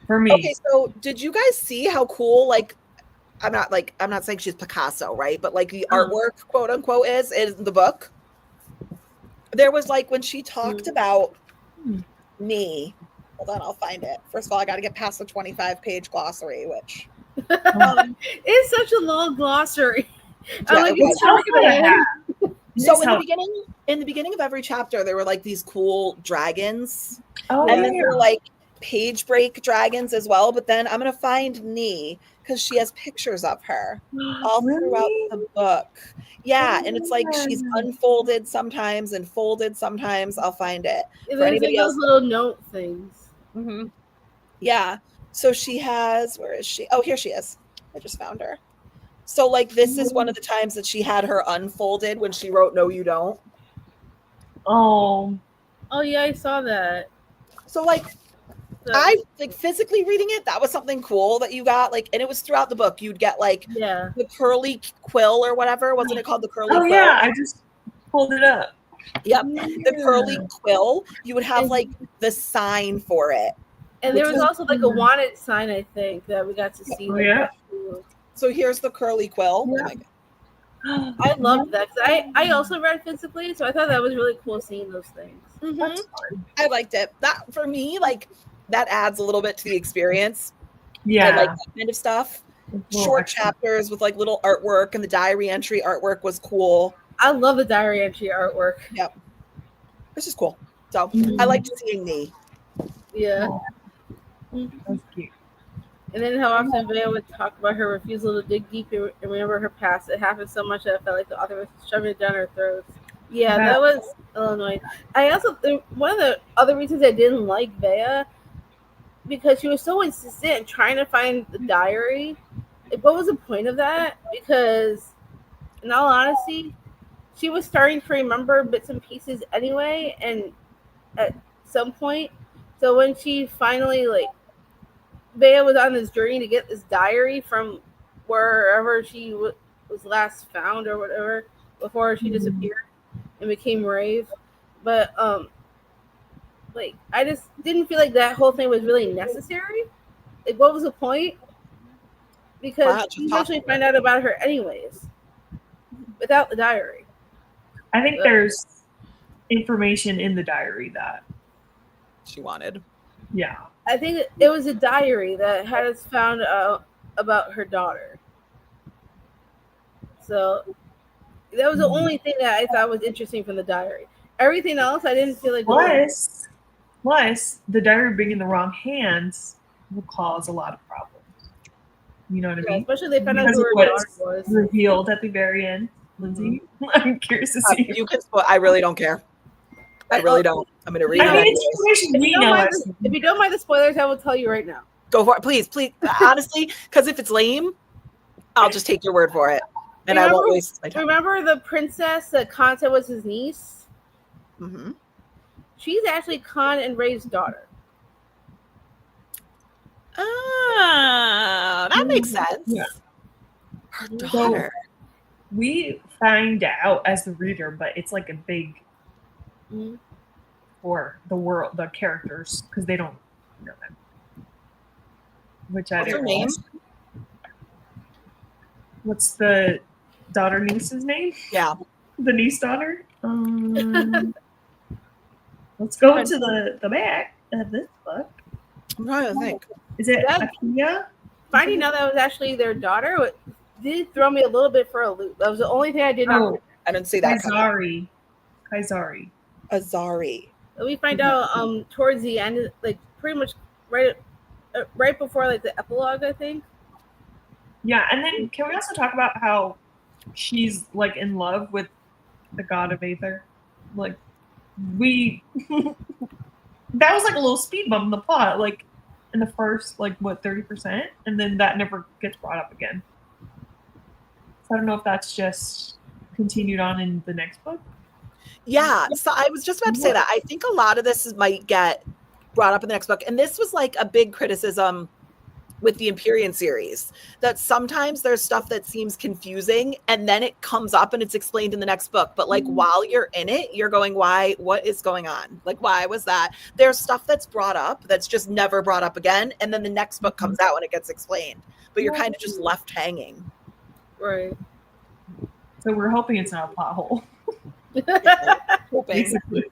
For me. Okay, so did you guys see how cool? Like, I'm not saying she's Picasso, right? But like the artwork, quote unquote, is in the book. There was like when she talked about me. Hold on, I'll find it. First of all, I got to get past the 25-page glossary, which it's such a long glossary. Yeah, so in the beginning of every chapter, there were like these cool dragons, and then there were like page break dragons as well. But then I'm gonna find Nee because she has pictures of her all throughout the book. Yeah, and it's like she's unfolded sometimes and folded sometimes. I'll find it. For anybody else, those little note things. Yeah. So she has. Where is she? Oh, here she is. I just found her. So like this is one of the times that she had her unfolded when she wrote "No, you don't." Oh yeah, I saw that. So like. I like physically reading it. That was something cool that you got, like, and it was throughout the book. You'd get like the curly quill or whatever. Wasn't it called the curly quill? Oh yeah, I just pulled it up. Yep, the curly quill. You would have like the sign for it, and there was also like a wanted sign. I think that we got to see. So here's the curly quill. Yeah. Oh my God. I loved that. I also read physically, so I thought that was really cool seeing those things. I liked it. That for me, like. That adds a little bit to the experience. Yeah. I like that kind of stuff. Short chapters with like little artwork, and the diary entry artwork was cool. I love the diary entry artwork. Yep. This is cool. So I liked seeing Nee. Yeah. That's cute. And then how often Vaya would talk about her refusal to dig deep and remember her past. It happened so much that I felt like the author was shoving it down her throat. Yeah, that was Illinois. I also one of the other reasons I didn't like Bea because she was so insistent in trying to find the diary. Like, what was the point of that? Because, in all honesty, she was starting to remember bits and pieces anyway, and at some point, so when she finally like Bea was on this journey to get this diary from wherever she was last found or whatever before she disappeared and became Rave, but like I just didn't feel like that whole thing was really necessary. Like, what was the point? Because you eventually find out about her anyways, without the diary. I think there's information in the diary that she wanted. Yeah. I think it was a diary that had us found out about her daughter. So that was the only thing that I thought was interesting from the diary. Everything else, I didn't feel like. Plus, the diary being in the wrong hands will cause a lot of problems. You know what I mean? Especially they found out who her daughter was. Revealed at the very end. Lyndsay, I'm curious to see. You can. I really don't care. I really don't. I'm going to read. I mean, it's information we know. If you don't mind the spoilers, I will tell you right now. Go for it, please. Honestly, because if it's lame, I'll just take your word for it, and I won't waste my time. Remember the princess that Khan said was his niece? Mm-hmm. She's actually Khan and Ray's daughter. That makes sense. Yeah. Her daughter. So we find out as the reader, but it's like a big for the world, the characters, because they don't know them. Which I What's don't her name? What's the daughter niece's name? Yeah. The niece daughter? Let's go to the back of this book. I'm trying to think. Is it Akia? Finding out that was actually their daughter did throw me a little bit for a loop. That was the only thing I did not. I didn't see that. Kaisari. Azari. We find out towards the end, like pretty much right before like the epilogue, I think. Yeah, and then can we also talk about how she's like in love with the god of Aether? Like that was like a little speed bump in the plot, like in the first 30%, and then that never gets brought up again. So I don't know if that's just continued on in the next book. Yeah, so I was just about to say that. I think a lot of this might get brought up in the next book, and this was like a big criticism with the Empyrean series, that sometimes there's stuff that seems confusing and then it comes up and it's explained in the next book. But like while you're in it, you're going, why? What is going on? Like, why was that? There's stuff that's brought up that's just never brought up again. And then the next book comes out and it gets explained. But you're kind of just left hanging. Right. So we're hoping it's not a plot hole. Basically.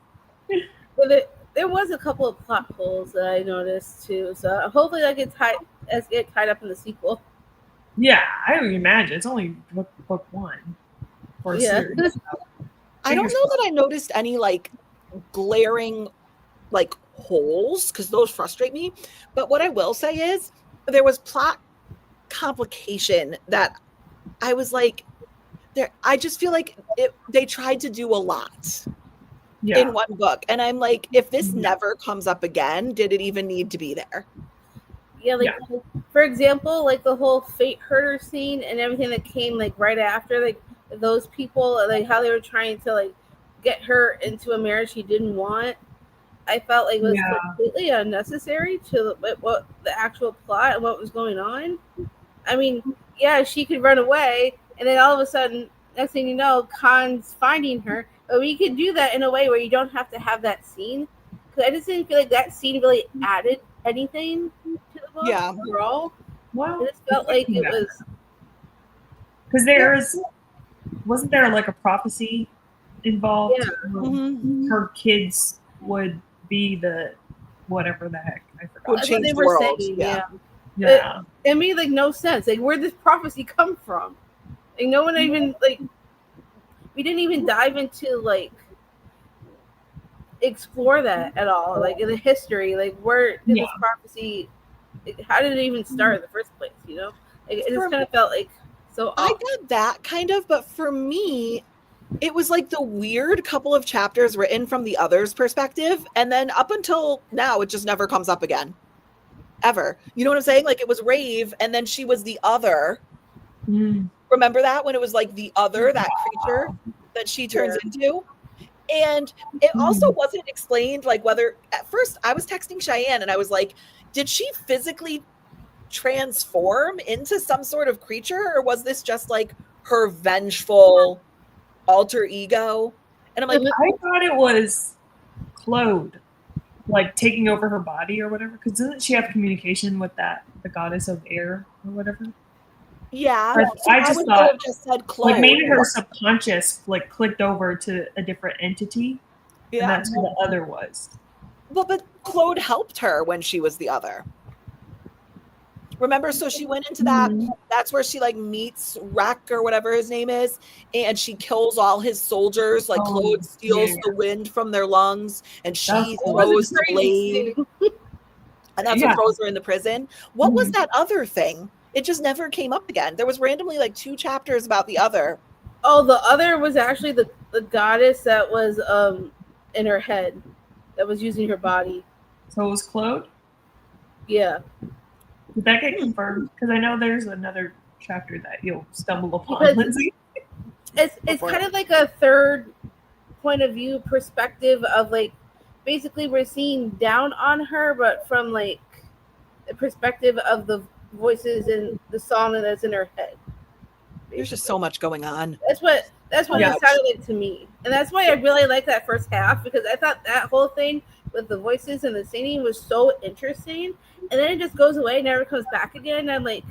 But there was a couple of plot holes that I noticed too. So hopefully that get tied up in the sequel. Yeah, I would imagine. It's only book one for a series. I don't know that I noticed any like glaring like holes, because those frustrate me. But what I will say is there was plot complication that I was like, I just feel like they tried to do a lot. In one book, and I'm like, if this never comes up again, did it even need to be there? Yeah, for example, like the whole fate herder scene and everything that came like right after, like those people, like how they were trying to like get her into a marriage she didn't want. I felt like it was completely unnecessary to what the actual plot and what was going on. I mean, yeah, she could run away, and then all of a sudden, next thing you know, Khan's finding her. But we could do that in a way where you don't have to have that scene. Because I just didn't feel like that scene really added anything to the book overall. Well, it just felt like it was... Because wasn't there like a prophecy involved? Yeah. Her kids would be the whatever the heck. I forgot. That's what they were saying. Yeah. It made like no sense. Like, where did this prophecy come from? Like, no one even like... We didn't even dive into like explore that at all, like in the history, like where did this prophecy, how did it even start in the first place? You know, like, it just kind of felt like so. I got that kind of, but for me, it was like the weird couple of chapters written from the other's perspective, and then up until now it just never comes up again, ever. You know what I'm saying? Like it was Rave and then she was the other. Remember that when it was like the other, that creature that she turns into? And it also wasn't explained, like whether at first I was texting Cheyenne and I was like, did she physically transform into some sort of creature, or was this just like her vengeful alter ego? And I'm like, I thought it was Claude, like taking over her body or whatever. Because doesn't she have communication with the goddess of air or whatever? yeah. So I just thought have just said Claude. like maybe her subconscious like clicked over to a different entity, and that's who the other was. Well, but Claude helped her when she was the other. Remember, so she went into that. That's where she like meets Wreck or whatever his name is, and she kills all his soldiers. Like Claude steals the wind from their lungs, and she throws the blade, and that's what throws her in the prison. What was that other thing? It just never came up again. There was randomly like 2 chapters about the other. Oh, the other was actually the goddess that was in her head, that was using her body. So it was Claude? Yeah. Did that get confirmed? Because I know there's another chapter that you'll stumble upon, Lyndsay. It's kind of like a third point of view perspective of like, basically we're seeing down on her, but from like the perspective of the voices in the song that's in her head. Basically. There's just so much going on. That's what it sounded like to me, and that's why I really like that first half, because I thought that whole thing with the voices and the singing was so interesting, and then it just goes away, never comes back again. I'm like,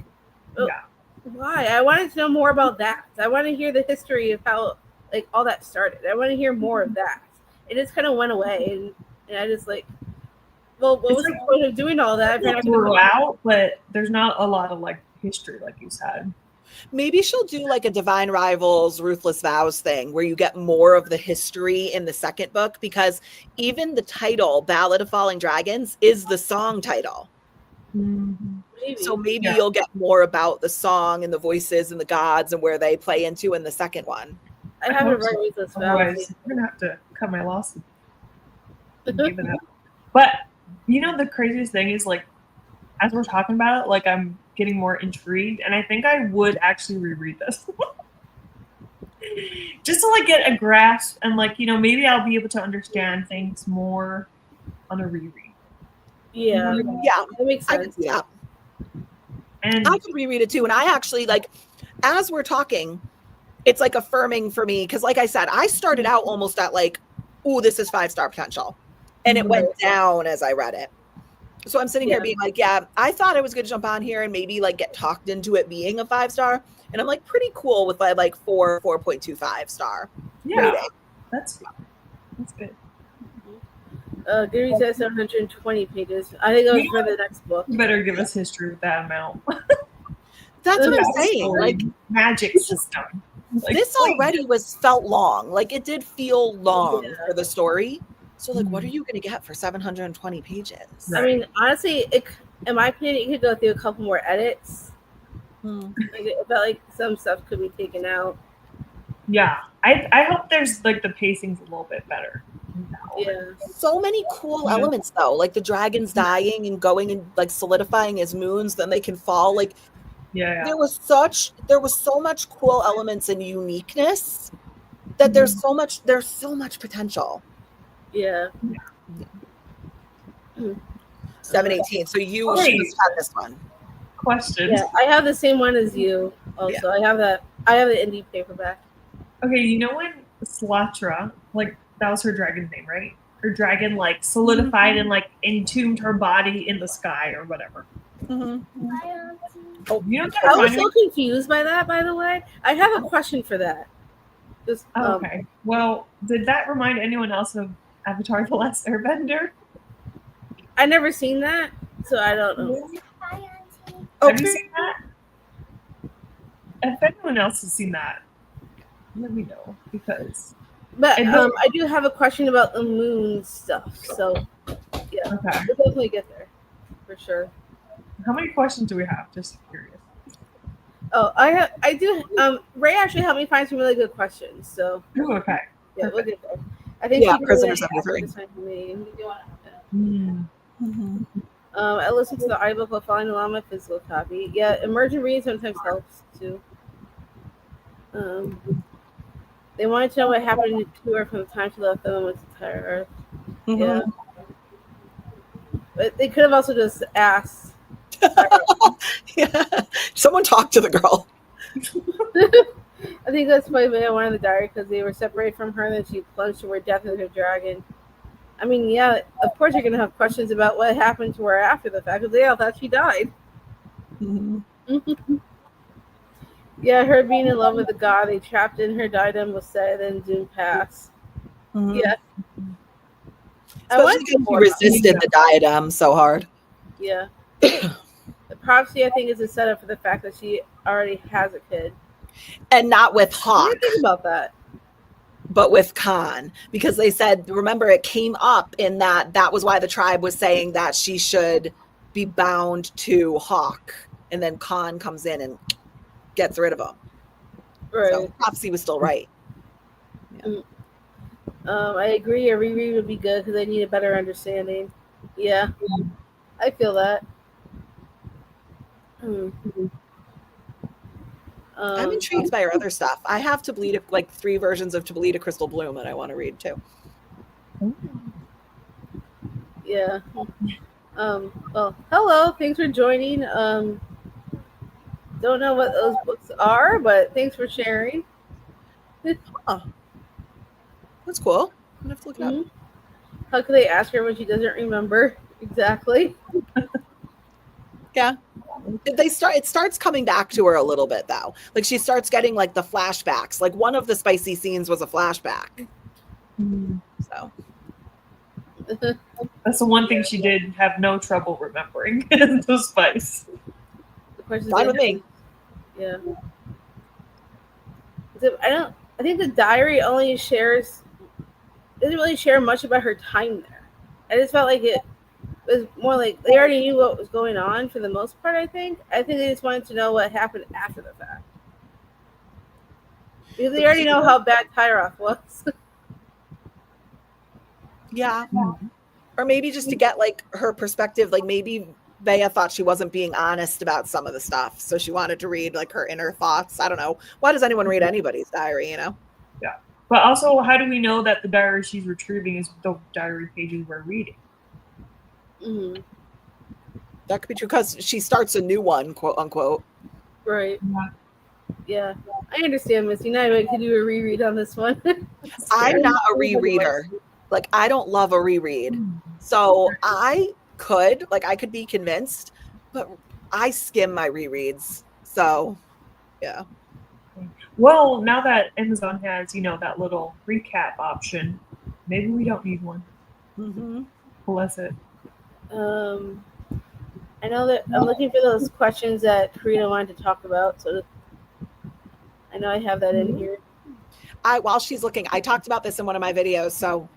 why? I wanted to know more about that. I want to hear the history of how like all that started. I want to hear more of that. It just kind of went away, and I just like, well, what was the point of doing all that? Throughout, but there's not a lot of like history, like you said. Maybe she'll do like a Divine Rivals, Ruthless Vows thing where you get more of the history in the second book, because even the title, Ballad of Falling Dragons, is the song title. Maybe. So maybe you'll get more about the song and the voices and the gods and where they play into in the second one. I haven't read Ruthless Vows. Otherwise, I'm gonna have to cut my losses. Give it up. But you know, the craziest thing is like, as we're talking about it, like I'm getting more intrigued, and I think I would actually reread this just to like get a grasp, and like, you know, maybe I'll be able to understand things more on a reread. Yeah, that makes sense. I can see that. And I could reread it too. And I actually, like, as we're talking, it's like affirming for me, because like I said, I started out almost at like, oh, this is 5-star potential, and it went down as I read it. So I'm sitting here being like, I thought I was going to jump on here and maybe like get talked into it being a 5-star. And I'm like pretty cool with like 4.25 star. Yeah, that's good. Goodreads says 720 pages. I think it was for the next book. You better give us history with that amount. That's what I'm saying. Like magic system. Like, this already felt long. Like it did feel long for the story. So, like, what are you going to get for 720 pages? I mean, honestly, in my opinion, it could go through a couple more edits. Like, it felt like some stuff could be taken out. Yeah, I hope there's like the pacing's a little bit better. Yeah, so many cool elements though, like the dragons dying and going and like solidifying as moons, then they can fall. Like, there was so much cool elements and uniqueness that there's so much potential. Yeah. 718. So you should just have this one. Question. Yeah, I have the same one as you. Also, I have the indie paperback. Okay, you know when Slatra, like that was her dragon's name, right? Her dragon like solidified and like entombed her body in the sky or whatever. Oh, you know, I was so confused by that. By the way, I have a question for that. Just, okay. Well, did that remind anyone else of Avatar: The Last Airbender? I never seen that, so I don't know. Have you seen that? If anyone else has seen that, let me know, because. But I do have a question about the moon stuff. So yeah, we'll definitely get there for sure. How many questions do we have? Just curious. Oh, I do. Ray actually helped me find some really good questions. So Ooh, okay. yeah, we'll Perfect. get there. I think she Prisoner really 73. asked this for me. Mm. I listened to the audiobook while following along my physical copy. Yeah, immersion reading sometimes helps too. They wanted to know what happened to her from the time she left them with the entire Earth. Yeah, but they could have also just asked. Yeah. Someone talk to the girl. I think that's why they wanted the diary, because they were separated from her and then she plunged to her death as a dragon. I mean, yeah, of course you're gonna have questions about what happened to her after the fact, because they all thought she died. Yeah, her being in love with the god they trapped in her diadem was said and doomed pass. Yeah, I Especially want to because she more. resisted the diadem so hard. Yeah, the prophecy I think is a setup for the fact that she already has a kid. And not with What do Hawk, you think about that? but with Khan. Because they said, remember, it came up in that was why the tribe was saying that she should be bound to Hawk. And then Khan comes in and gets rid of him. Right. So prophecy was still right. Yeah. I agree. A reread would be good because I need a better understanding. Yeah, I feel that. I'm intrigued by her other stuff. I have like 3 versions of To Bleed a Crystal Bloom that I want to read too. Yeah. Well, hello. Thanks for joining. Don't know what those books are, but thanks for sharing. Oh, that's cool. I'm gonna have to look it up. How could they ask her when she doesn't remember exactly? Yeah. It starts coming back to her a little bit though. Like she starts getting like the flashbacks. Like one of the spicy scenes was a flashback. So That's the one thing she did have no trouble remembering. The spice. The question's fine with me. Yeah. I think the diary only doesn't really share much about her time there. I just felt like it was more like they already knew what was going on for the most part. I think they just wanted to know what happened after the fact, because they already know how bad Tyroth was. Yeah. Or maybe just to get like her perspective, like maybe Bea thought she wasn't being honest about some of the stuff, so she wanted to read like her inner thoughts. I don't know. Why does anyone read anybody's diary, you know? Yeah. But also, how do we know that the diary she's retrieving is the diary pages we're reading? That could be true because she starts a new one, quote unquote. Right. Yeah. I understand, Missy. Now I could do a reread on this one. I'm not a rereader. Like I don't love a reread. So I could be convinced, but I skim my rereads. So yeah. Well, now that Amazon has, that little recap option, maybe we don't need one. Bless it. I know that I'm looking for those questions that Karina wanted to talk about, so I know I have that in here. While she's looking, I talked about this in one of my videos. So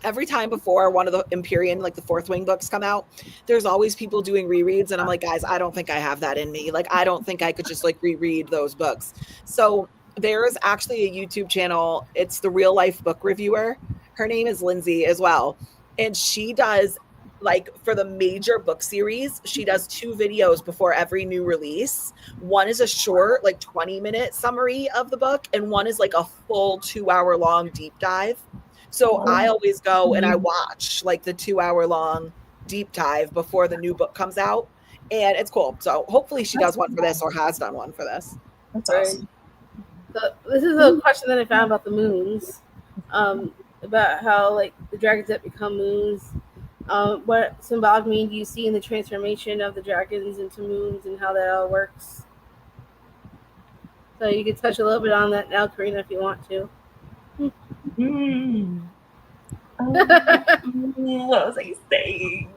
every time before one of the Empyrean, like the Fourth Wing books come out, there's always people doing rereads. And I'm like, guys, I don't think I have that in me. Like, I don't think I could just like reread those books. So there is actually a YouTube channel. It's the Real Life Book Reviewer. Her name is Lyndsay as well. And she does like for the major book series, she does 2 videos before every new release. One is a short, like 20-minute summary of the book, and one is like a full 2-hour long deep dive. So I always go and I watch like the 2-hour long deep dive before the new book comes out. And it's cool. So hopefully she does one for this or has done one for this. That's awesome. So this is a question that I found about the moons. About how like the dragons that become moons. What symbolic meaning do you see in the transformation of the dragons into moons and how that all works? So you can touch a little bit on that now, Karina, if you want to. What was I saying?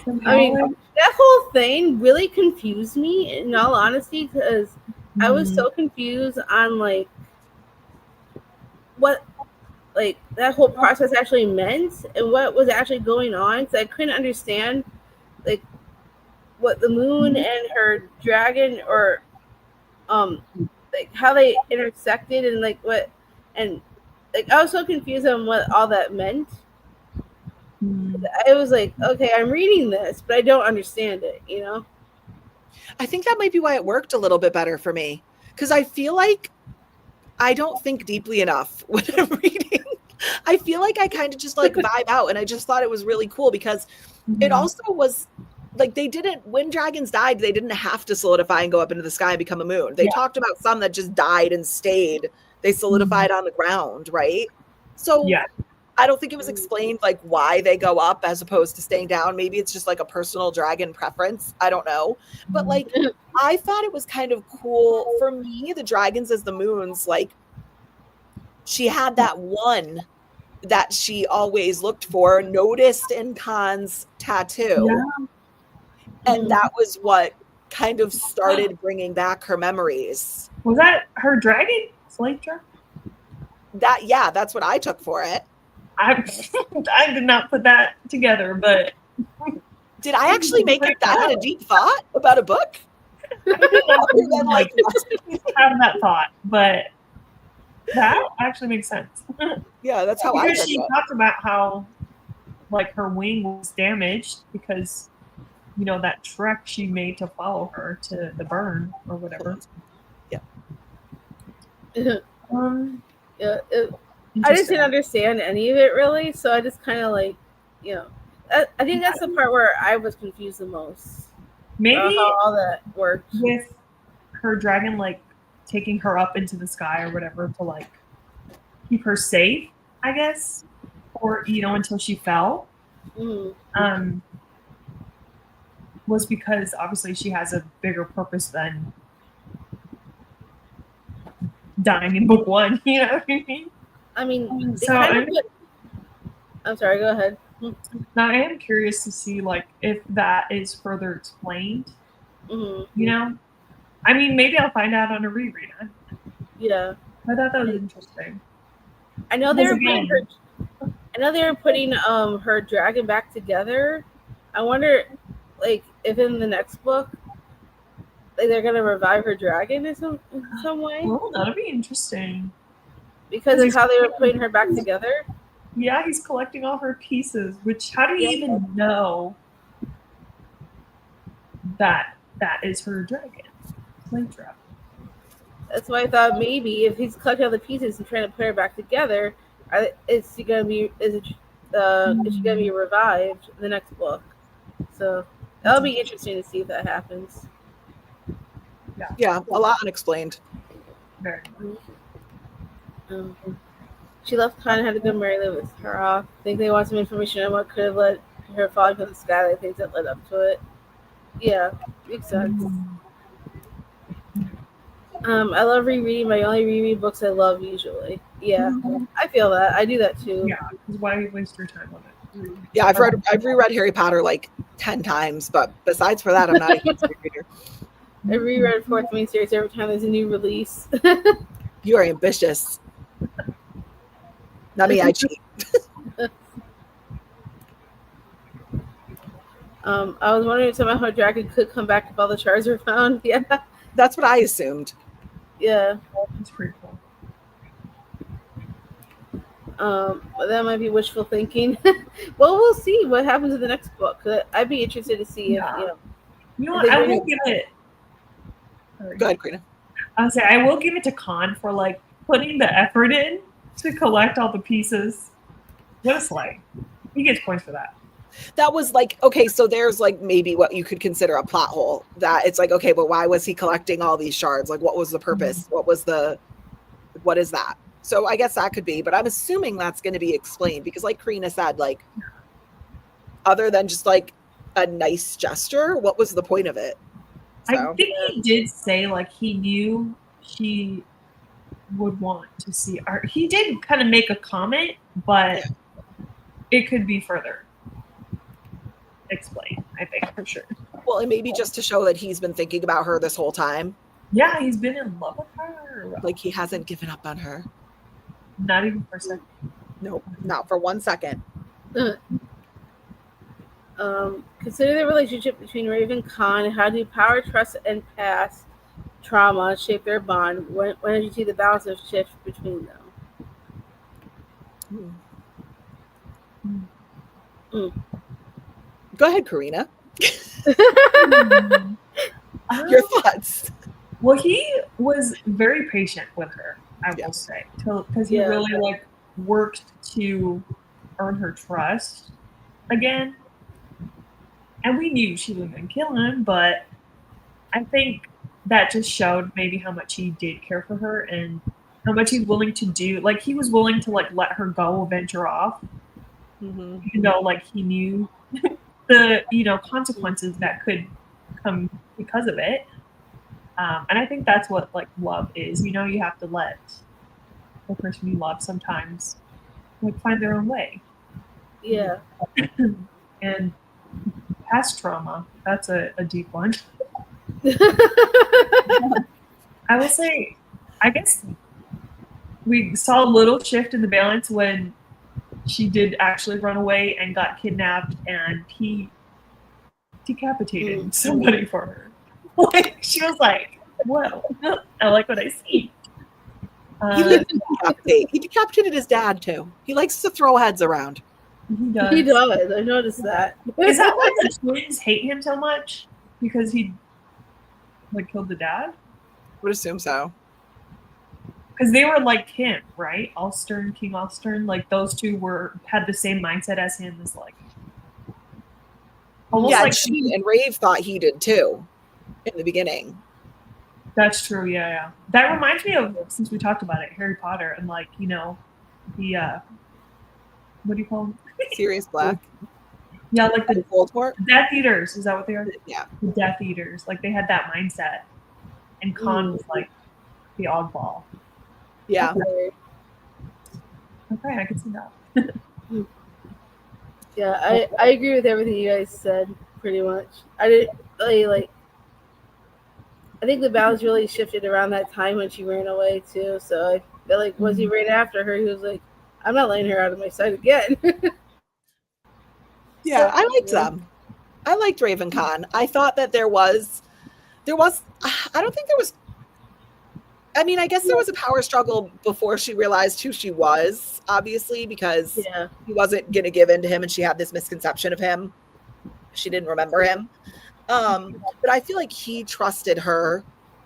I mean, that whole thing really confused me, in all honesty, because I was so confused on like what like that whole process actually meant and what was actually going on. So I couldn't understand like what the moon and her dragon, or um like how they intersected, and like what, and like I was so confused on what all that meant. Mm. I was like, okay, I'm reading this, but I don't understand it, you know? I think that might be why it worked a little bit better for me. Because I feel like I don't think deeply enough when I'm reading. I feel like I kind of just like vibe out. And I just thought it was really cool because it also was like they didn't, when dragons died, they didn't have to solidify and go up into the sky and become a moon. They Yeah. talked about some that just died and stayed. They solidified on the ground, right? So Yeah. I don't think it was explained like why they go up as opposed to staying down. Maybe it's just like a personal dragon preference. I don't know. But like I thought it was kind of cool. For me, the dragons as the moons, like she had that one that she always looked for, noticed in Khan's tattoo. Yeah. And that was what kind of started bringing back her memories. Was that her dragon? Slave dragon? That, yeah, that's what I took for it. I did not put that together, but did I actually make it that had a deep thought about a book? I did not even like having that thought, but that actually makes sense. Yeah, that's how I because she it. talked about how like her wing was damaged because that trek she made to follow her to the burn or whatever. Yeah. Yeah, I just didn't understand any of it really, so I just kind of like, I think that's the part where I was confused the most. Maybe how all that worked with her dragon, like taking her up into the sky or whatever to like keep her safe, I guess, or until she fell. Was because obviously she has a bigger purpose than dying in book one. You know what I mean? I mean, so I'm sorry. Go ahead. Now I am curious to see like if that is further explained. I mean, maybe I'll find out on a reread. Yeah, I thought that was interesting. I know they were putting her dragon back together. I wonder, like, if in the next book, like, they're gonna revive her dragon in some way. Oh, that'll be interesting. Because of how they were putting her back together. Yeah, he's collecting all her pieces. Which, how do you even know that is her dragon? Slave dragon. That's why I thought maybe if he's collecting all the pieces and trying to put her back together, is she gonna be revived in the next book? So that'll be interesting to see if that happens. Yeah, a lot unexplained. Very much. She left Khan and had to go marry live with her off. I think they want some information on what could have led her falling from the sky, like things that led up to it. Yeah, makes sense. I love rereading, but I only reread books I love usually. Yeah, I feel that. I do that too. Yeah, because why waste your time on it? Yeah, I've reread Harry Potter like 10 times, but besides for that, I'm not a huge reader. I reread fourth main series every time there's a new release. You are ambitious. Not me, I cheat. I was wondering if somehow a dragon could come back if all the shards were found. Yeah. That's what I assumed. Yeah. That's pretty cool. But that might be wishful thinking. Well, we'll see what happens in the next book. I'd be interested to see if, what? I will give it. Go ahead, Karina. I'll say I will give it to Khan for like putting the effort in to collect all the pieces. What a slay. He gets points for that. That was like, okay, so there's like maybe what you could consider a plot hole, that it's like, okay, but why was he collecting all these shards? Like, what was the purpose? What is that? So I guess that could be, but I'm assuming that's going to be explained because like Karina said, like, other than just like a nice gesture, what was the point of it? So. I think he did say like he knew she would want to see art. He did kind of make a comment, but it could be further explained, I think, for sure. Well, and maybe just to show that he's been thinking about her this whole time. Yeah, he's been in love with her. Like he hasn't given up on her. Not even for a second. Nope, not for 1 second. Consider the relationship between Raven Khan and how do power, trust, and past trauma shape their bond. When did you see the balance of shift between them? Go ahead, Karina. Um, Your thoughts. Well, he was very patient with her, I Yeah. will say, because he Yeah. really like worked to earn her trust again. And we knew she wasn't going to kill him, but I think that just showed maybe how much he did care for her and how much he's willing to do. Like he was willing to like let her go, venture off, Mm-hmm. even though like he knew the consequences that could come because of it. And I think that's what like love is. You have to let the person you love sometimes like find their own way. Yeah. And past trauma, that's a deep one. I will say, I guess we saw a little shift in the balance when she did actually run away and got kidnapped, and he decapitated somebody for her. Like she was like, "Whoa, I like what I see." He likes to decapitate. He decapitated his dad too. He likes to throw heads around. He does. He does. I noticed that. Is that why the twins hate him so much? Because he like killed the dad? Would assume so. Because they were like him, right? Alstern, King Alstern, like those two had the same mindset as him. As like almost Yeah, like she and Rave thought he did too in the beginning. That's true. Yeah. That reminds me of, since we talked about it, Harry Potter and like the what do you call them? Sirius Black. Yeah, like the Voldemort. Death Eaters. Is that what they are? Yeah. The Death Eaters. Like they had that mindset, and Khan was like the oddball. Yeah. Okay, I can see that. Yeah, I agree with everything you guys said, pretty much. I didn't really like. I think the balance really shifted around that time when she ran away too. So I feel like was he right after her? He was like, "I'm not letting her out of my sight again." Yeah, I liked them. I liked Raven Khan. I thought that there was. I don't think there was. I mean, I guess there was a power struggle before she realized who she was, obviously, because he wasn't going to give in to him and she had this misconception of him. She didn't remember him. But I feel like he trusted her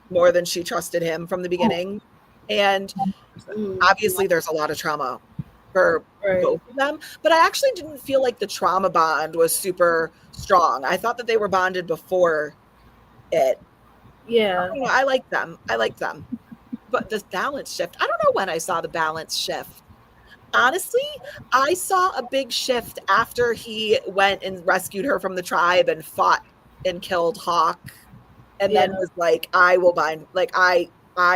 more than she trusted him from the beginning. And obviously there's a lot of trauma for both of them. But I actually didn't feel like the trauma bond was super strong. I thought that they were bonded before it. Yeah. I liked them. But the balance shift, I don't know when I saw the balance shift. Honestly, I saw a big shift after he went and rescued her from the tribe and fought and killed Hawk, and then was like, I will bind, like I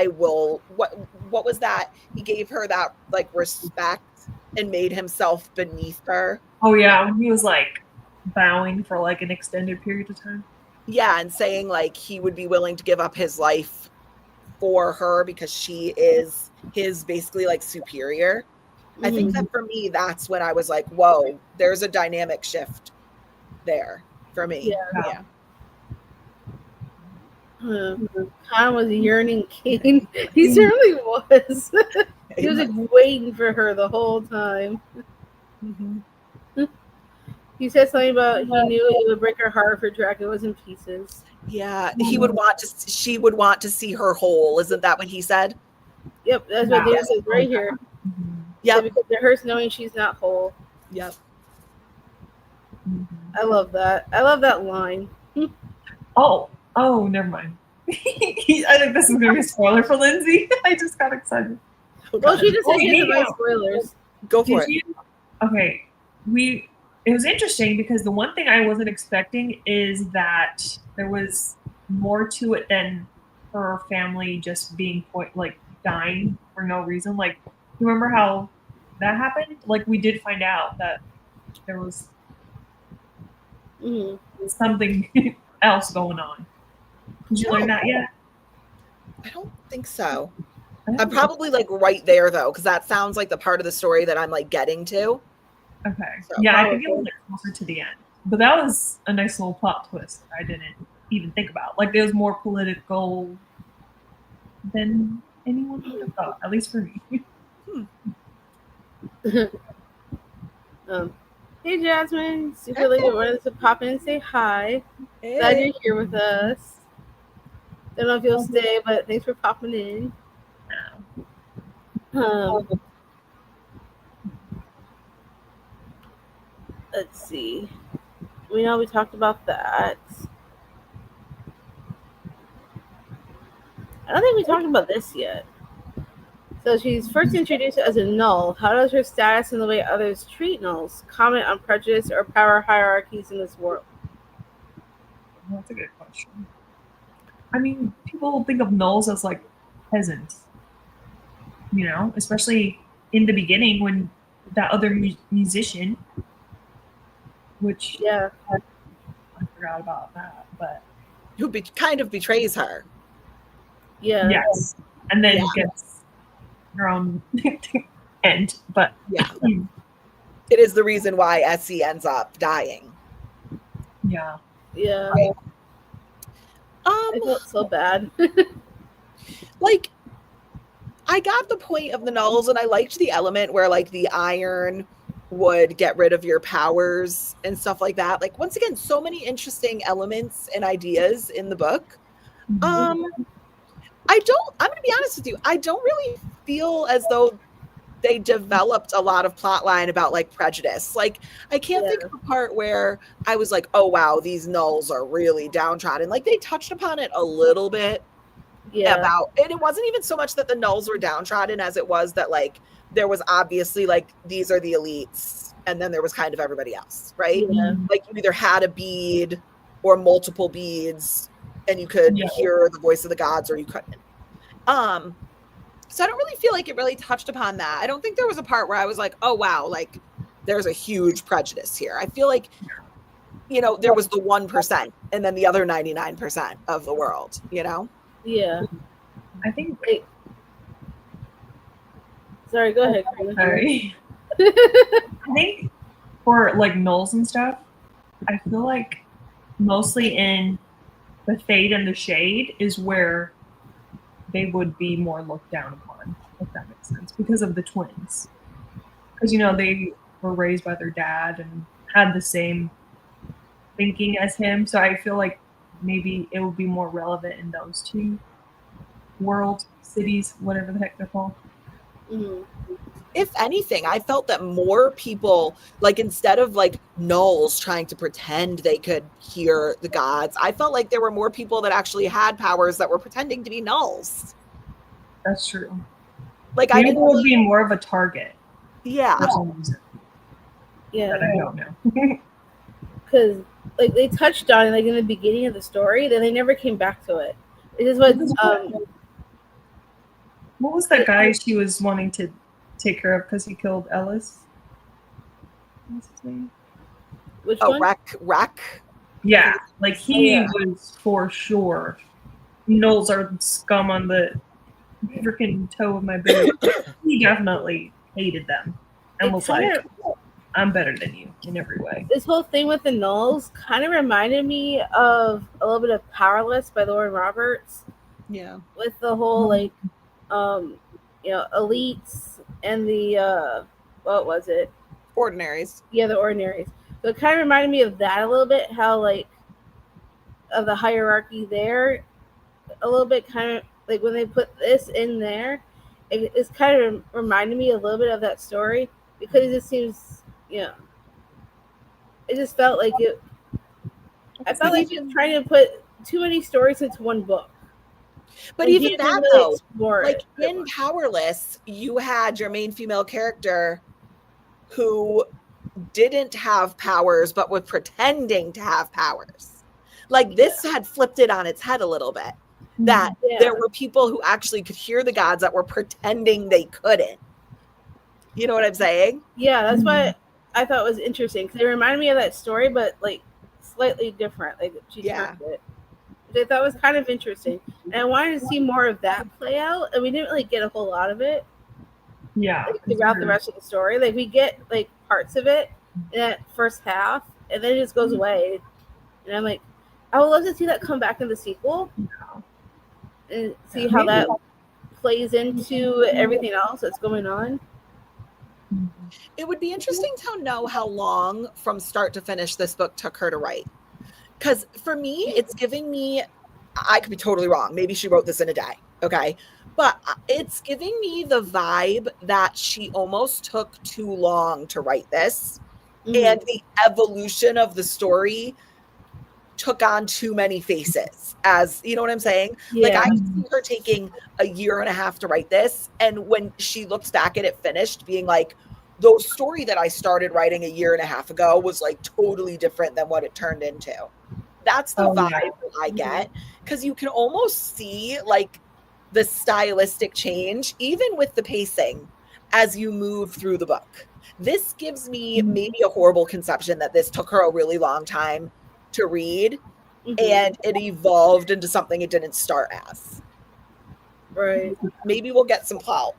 will, what was that? He gave her that like respect and made himself beneath her. Oh yeah, he was like bowing for like an extended period of time. Yeah, and saying like he would be willing to give up his life for her because she is his basically like superior. I think that for me, that's when I was like, whoa, there's a dynamic shift there for me. Yeah. Khan was a yearning king. He certainly was. He was like waiting for her the whole time. He said something about he knew it would break her heart if her dragon was in pieces. Yeah, she would want to see her whole. Isn't that what he said? Yep, that's what David says right here. Yeah, because it hurts knowing she's not whole. Yep. I love that. I love that line. Oh, never mind. I think this is going to be a spoiler for Lyndsay. I just got excited. Well, she just said she has my spoilers. Go for it. Okay, it was interesting because the one thing I wasn't expecting is that there was more to it than her family just being like dying for no reason. Like, you remember how that happened? Like, we did find out that there was something else going on. Did you learn that yet? I don't think so. I'm probably like right there though, because that sounds like the part of the story that I'm like getting to. Okay. So, yeah, I think it was like closer to the end. But that was a nice little plot twist that I didn't even think about. Like, there was more political than anyone would have thought, at least for me. Hey Jasmine, super late. Wanted to pop in and say hi. Glad you're here with us. Don't know if you'll stay, but thanks for popping in. Let's see. We know we talked about that. I don't think we talked about this yet. So she's first introduced as a null. How does her status and the way others treat nulls comment on prejudice or power hierarchies in this world? That's a good question. I mean, people think of nulls as like peasants, you know, especially in the beginning when that other musician, which Yeah, I forgot about that, but Who kind of betrays her. yeah, yes, and then gets her own end. But yeah, it is the reason why Essie ends up dying. Yeah. Right. I felt so bad. Like, I got the point of the nulls, and I liked the element where like the iron would get rid of your powers and stuff like that. Like, once again, so many interesting elements and ideas in the book. I'm gonna be honest with you, I don't really feel as though they developed a lot of plot line about like prejudice. Like, I can't think of a part where I was like, oh wow, these nulls are really downtrodden. Like, they touched upon it a little bit about, and it wasn't even so much that the nulls were downtrodden as it was that like there was obviously like these are the elites and then there was kind of everybody else, right? Like, you either had a bead or multiple beads and you could hear the voice of the gods or you couldn't. So I don't really feel like it really touched upon that. I don't think there was a part where I was like, oh wow, like there's a huge prejudice here. I feel like, you know, there was the 1% and then the other 99% of the world, you know? Yeah. I think. Sorry, go ahead. Sorry. I think for like nulls and stuff, I feel like mostly in the Fade and the Shade is where they would be more looked down upon, if that makes sense, because of the twins. Because, you know, they were raised by their dad and had the same thinking as him. So I feel like maybe it would be more relevant in those two world cities, whatever the heck they're called. If anything, I felt that more people, like, instead of like nulls trying to pretend they could hear the gods, I felt like there were more people that actually had powers that were pretending to be nulls. That's true. Like, maybe there would be more of a target. Yeah. For some reason. Yeah. But I don't know. Because like they touched on it like in the beginning of the story, then they never came back to it. It is what was that guy she was wanting to take care of because he killed Ellis? What's his name? Which one? Rack. Yeah, like he was for sure. Nulls are scum on the freaking toe of my boot. He definitely hated them and was like, I'm better than you in every way. This whole thing with the nulls kind of reminded me of a little bit of Powerless by Lauren Roberts. Yeah. With the whole like you know, elites and the what was it? Ordinaries. Yeah, the ordinaries. So it kind of reminded me of that a little bit, how like of the hierarchy there a little bit, kind of like when they put this in there, it's kind of reminded me a little bit of that story because it just seems, you know, it just felt like it. I felt like he was trying to put too many stories into one book. But even that though, like in Powerless, you had your main female character who didn't have powers but was pretending to have powers. Like this had flipped it on its head a little bit. That there were people who actually could hear the gods that were pretending they couldn't. You know what I'm saying? Yeah, that's what I thought was interesting because it reminded me of that story, but like slightly different. Like she turned it, which I thought was kind of interesting. And I wanted to see more of that play out, and we didn't really get a whole lot of it. Yeah, like, throughout the rest of the story, like we get like parts of it, in that first half, and then it just goes away. And I'm like, I would love to see that come back in the sequel and see how that plays into everything else that's going on. It would be interesting to know how long from start to finish this book took her to write. Because for me, it's giving me, I could be totally wrong. Maybe she wrote this in a day. Okay. But it's giving me the vibe that she almost took too long to write this. And the evolution of the story took on too many faces, as you know what I'm saying? Yeah. Like I see her taking a year and a half to write this. And when she looks back at it finished, being like, the story that I started writing a year and a half ago was like totally different than what it turned into. That's the vibe that I get, because you can almost see like the stylistic change, even with the pacing, as you move through the book. This gives me maybe a horrible conception that this took her a really long time to read, and it evolved into something it didn't start as. Right. Maybe we'll get some plot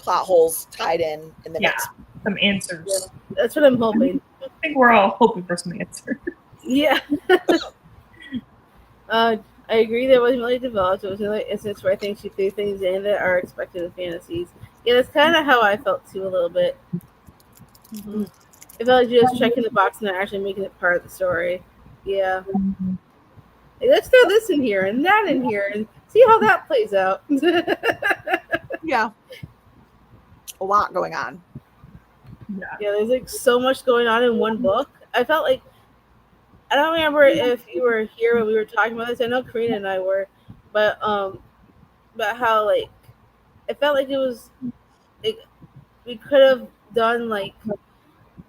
holes tied in the next. Some answers. Yeah, that's what I'm hoping. I think we're all hoping for some answers. Yeah. I agree that it wasn't really developed. It was another instance where I think she threw things in that are expected in fantasies. Yeah, that's kind of how I felt too a little bit. It felt like just checking the box and not actually making it part of the story. Yeah. Like, let's throw this in here and that in here and see how that plays out. Yeah. A lot going on. Yeah, there's like so much going on in one book. I felt like, I don't remember if you were here when we were talking about this. I know Karina and I were, but how like it felt like it was like we could have done like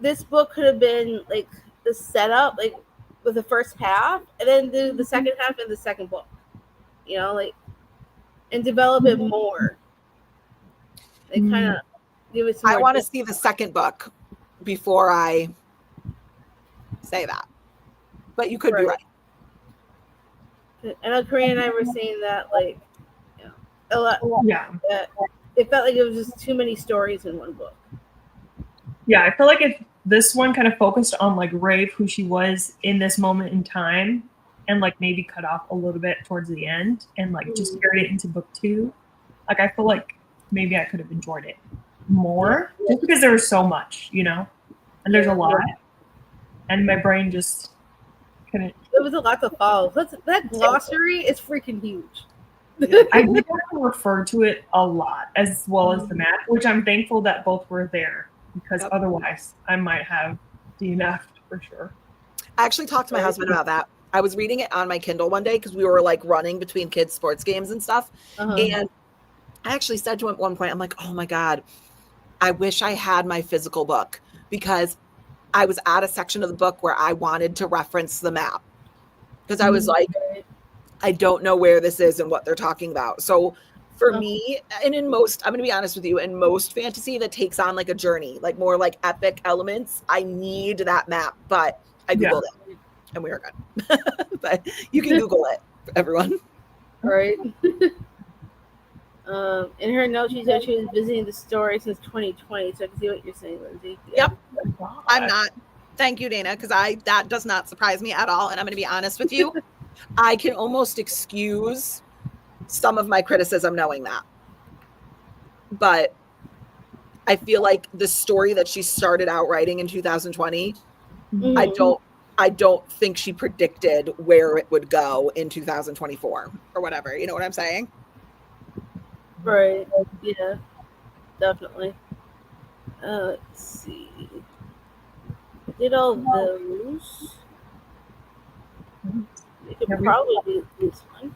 this book could have been like the setup like with the first half and then do the second half in the second book, you know, like and develop it more. They kind of give it some. I want to see the second book before I say that. But you could be right. I know Karina and I were saying that, like, you know, a lot. Yeah. It felt like it was just too many stories in one book. Yeah, I feel like if this one kind of focused on like Rafe, who she was in this moment in time, and like maybe cut off a little bit towards the end, and like just carried it into book 2, like I feel like maybe I could have enjoyed it more, just because there was so much, you know, and there's a lot, and my brain just. It was a lot to follow. That glossary is freaking huge. I did have to refer to it a lot, as well as the map, which I'm thankful that both were there, because otherwise I might have DNF'd for sure. I actually talked to my husband about that. I was reading it on my Kindle one day because we were like running between kids' sports games and stuff. And I actually said to him at one point, I'm like, oh my God, I wish I had my physical book, because I was at a section of the book where I wanted to reference the map, because I was like, I don't know where this is and what they're talking about. So for me, and in most, I'm going to be honest with you, in most fantasy that takes on like a journey, like more like epic elements, I need that map. But I Googled it and we were good. But you can Google it, everyone. Right. In her note, she said she was visiting the story since 2020. So I can see what you're saying, Lyndsay. Yeah. Yep. I'm not. Thank you, Dana, because that does not surprise me at all. And I'm going to be honest with you. I can almost excuse some of my criticism knowing that. But I feel like the story that she started out writing in 2020, I don't think she predicted where it would go in 2024 or whatever. You know what I'm saying? Right. Yeah. Definitely. Let's see. Did all those. You could probably do this one.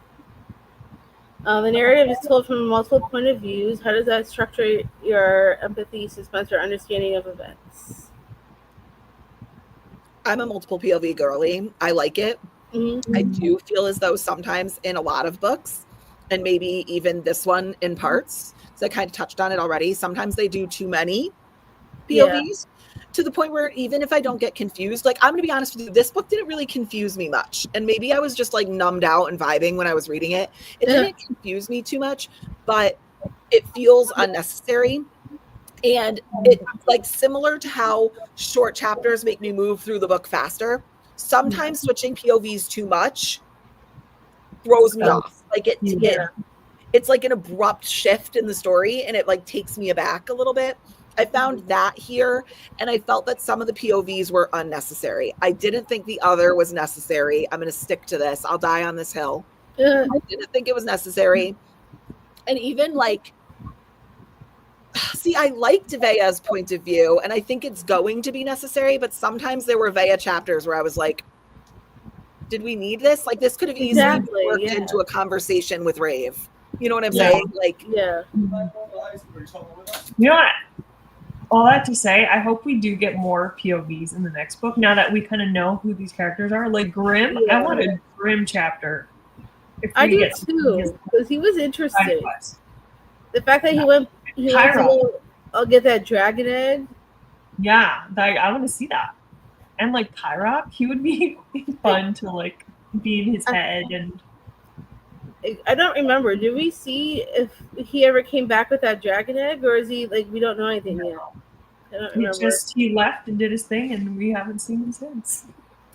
The narrative is told from multiple point of views. How does that structure your empathy, suspense, or understanding of events? I'm a multiple POV girly. I like it. I do feel as though sometimes in a lot of books, and maybe even this one in parts, so I kind of touched on it already, sometimes they do too many POVs to the point where even if I don't get confused, like I'm going to be honest with you, this book didn't really confuse me much. And maybe I was just like numbed out and vibing when I was reading it. It didn't confuse me too much, but it feels unnecessary. And it, like, similar to how short chapters make me move through the book faster, sometimes switching POVs too much throws me off. Like it's like an abrupt shift in the story, and it like takes me aback a little bit. I found that here, and I felt that some of the POVs were unnecessary. I didn't think the other was necessary. I'm going to stick to this. I'll die on this hill. I didn't think it was necessary. And even like, see, I liked Vea's point of view, and I think it's going to be necessary, but sometimes there were Vea chapters where I was like, did we need this? Like, this could have easily been worked into a conversation with Rave. You know what I'm saying? Like, yeah. You know what? All that to say, I hope we do get more POVs in the next book now that we kind of know who these characters are. Like Grimm, I want a Grimm chapter. If I do too, because he was interesting. The fact that he went to I'll get that dragon egg. Yeah, I want to see that. And like Kyrock, he would be fun to like be in his head. And I don't remember. Did we see if he ever came back with that dragon egg, or is he like we don't know anything yet? I don't remember. He left and did his thing, and we haven't seen him since.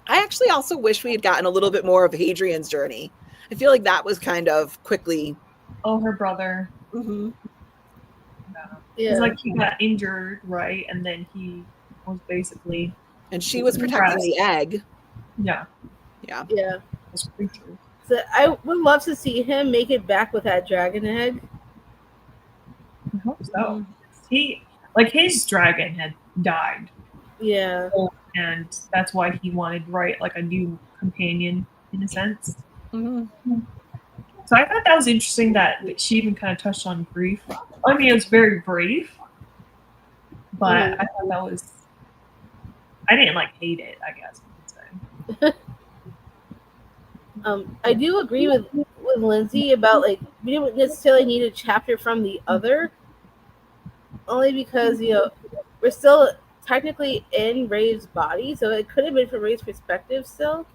I actually also wish we had gotten a little bit more of Hadrian's journey. I feel like that was kind of quickly. Oh, her brother. Mm-hmm. Yeah. It's like he got injured, right? And then he was basically. And she was protecting the egg. Yeah. Yeah. Yeah. So I would love to see him make it back with that dragon egg. I hope so. His dragon had died. Yeah. And that's why he wanted, right, like a new companion in a sense. Mm-hmm. So I thought that was interesting that she even kind of touched on grief. I mean, it was very brief, but I thought that was. I didn't like hate it, I guess you could say. I do agree with Lyndsay about like we didn't necessarily need a chapter from the other, only because we're still technically in Rave's body, so it could have been from Rave's perspective still.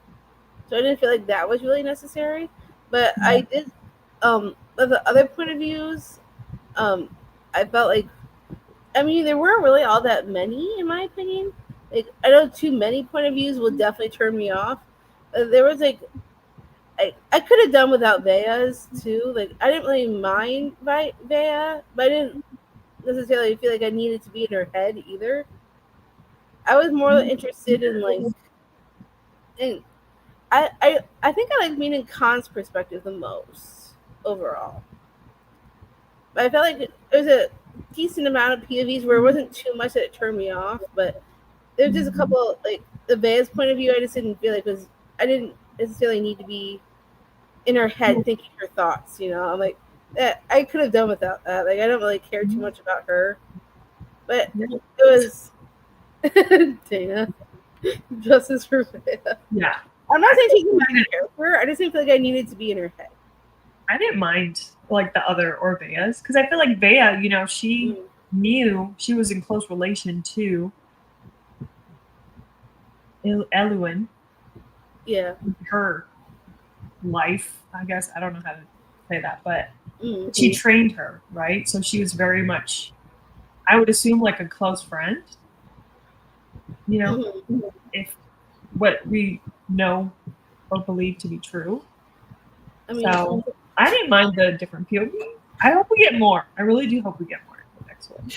So I didn't feel like that was really necessary. But I did, the other point of views, I felt like, I mean, there weren't really all that many, in my opinion. Like, I know too many point of views will definitely turn me off. There was like, I could have done without Vea's too. Like, I didn't really mind Vea, but I didn't necessarily feel like I needed to be in her head either. I was more interested in like, I think I like being in Khan's perspective the most overall. But I felt like there was a decent amount of POVs where it wasn't too much that it turned me off, but there's just a couple like the Vea's point of view I just didn't feel like was I didn't necessarily need to be in her head thinking her thoughts, I'm like I could have done without that. Like I don't really care too much about her. But it was Dana. Justice for Vea. Yeah. I'm not saying taking back a character. I just didn't feel like I needed to be in her head. I didn't mind like the other or Vea's because I feel like Vea, she knew she was in close relation to Eluin. Yeah. Her life, I guess. I don't know how to say that, but she trained her, right? So she was very much, I would assume, like a close friend. If what we know or believe to be true. I mean, so I didn't mind the different POV. I hope we get more. I really do hope we get more in the next one.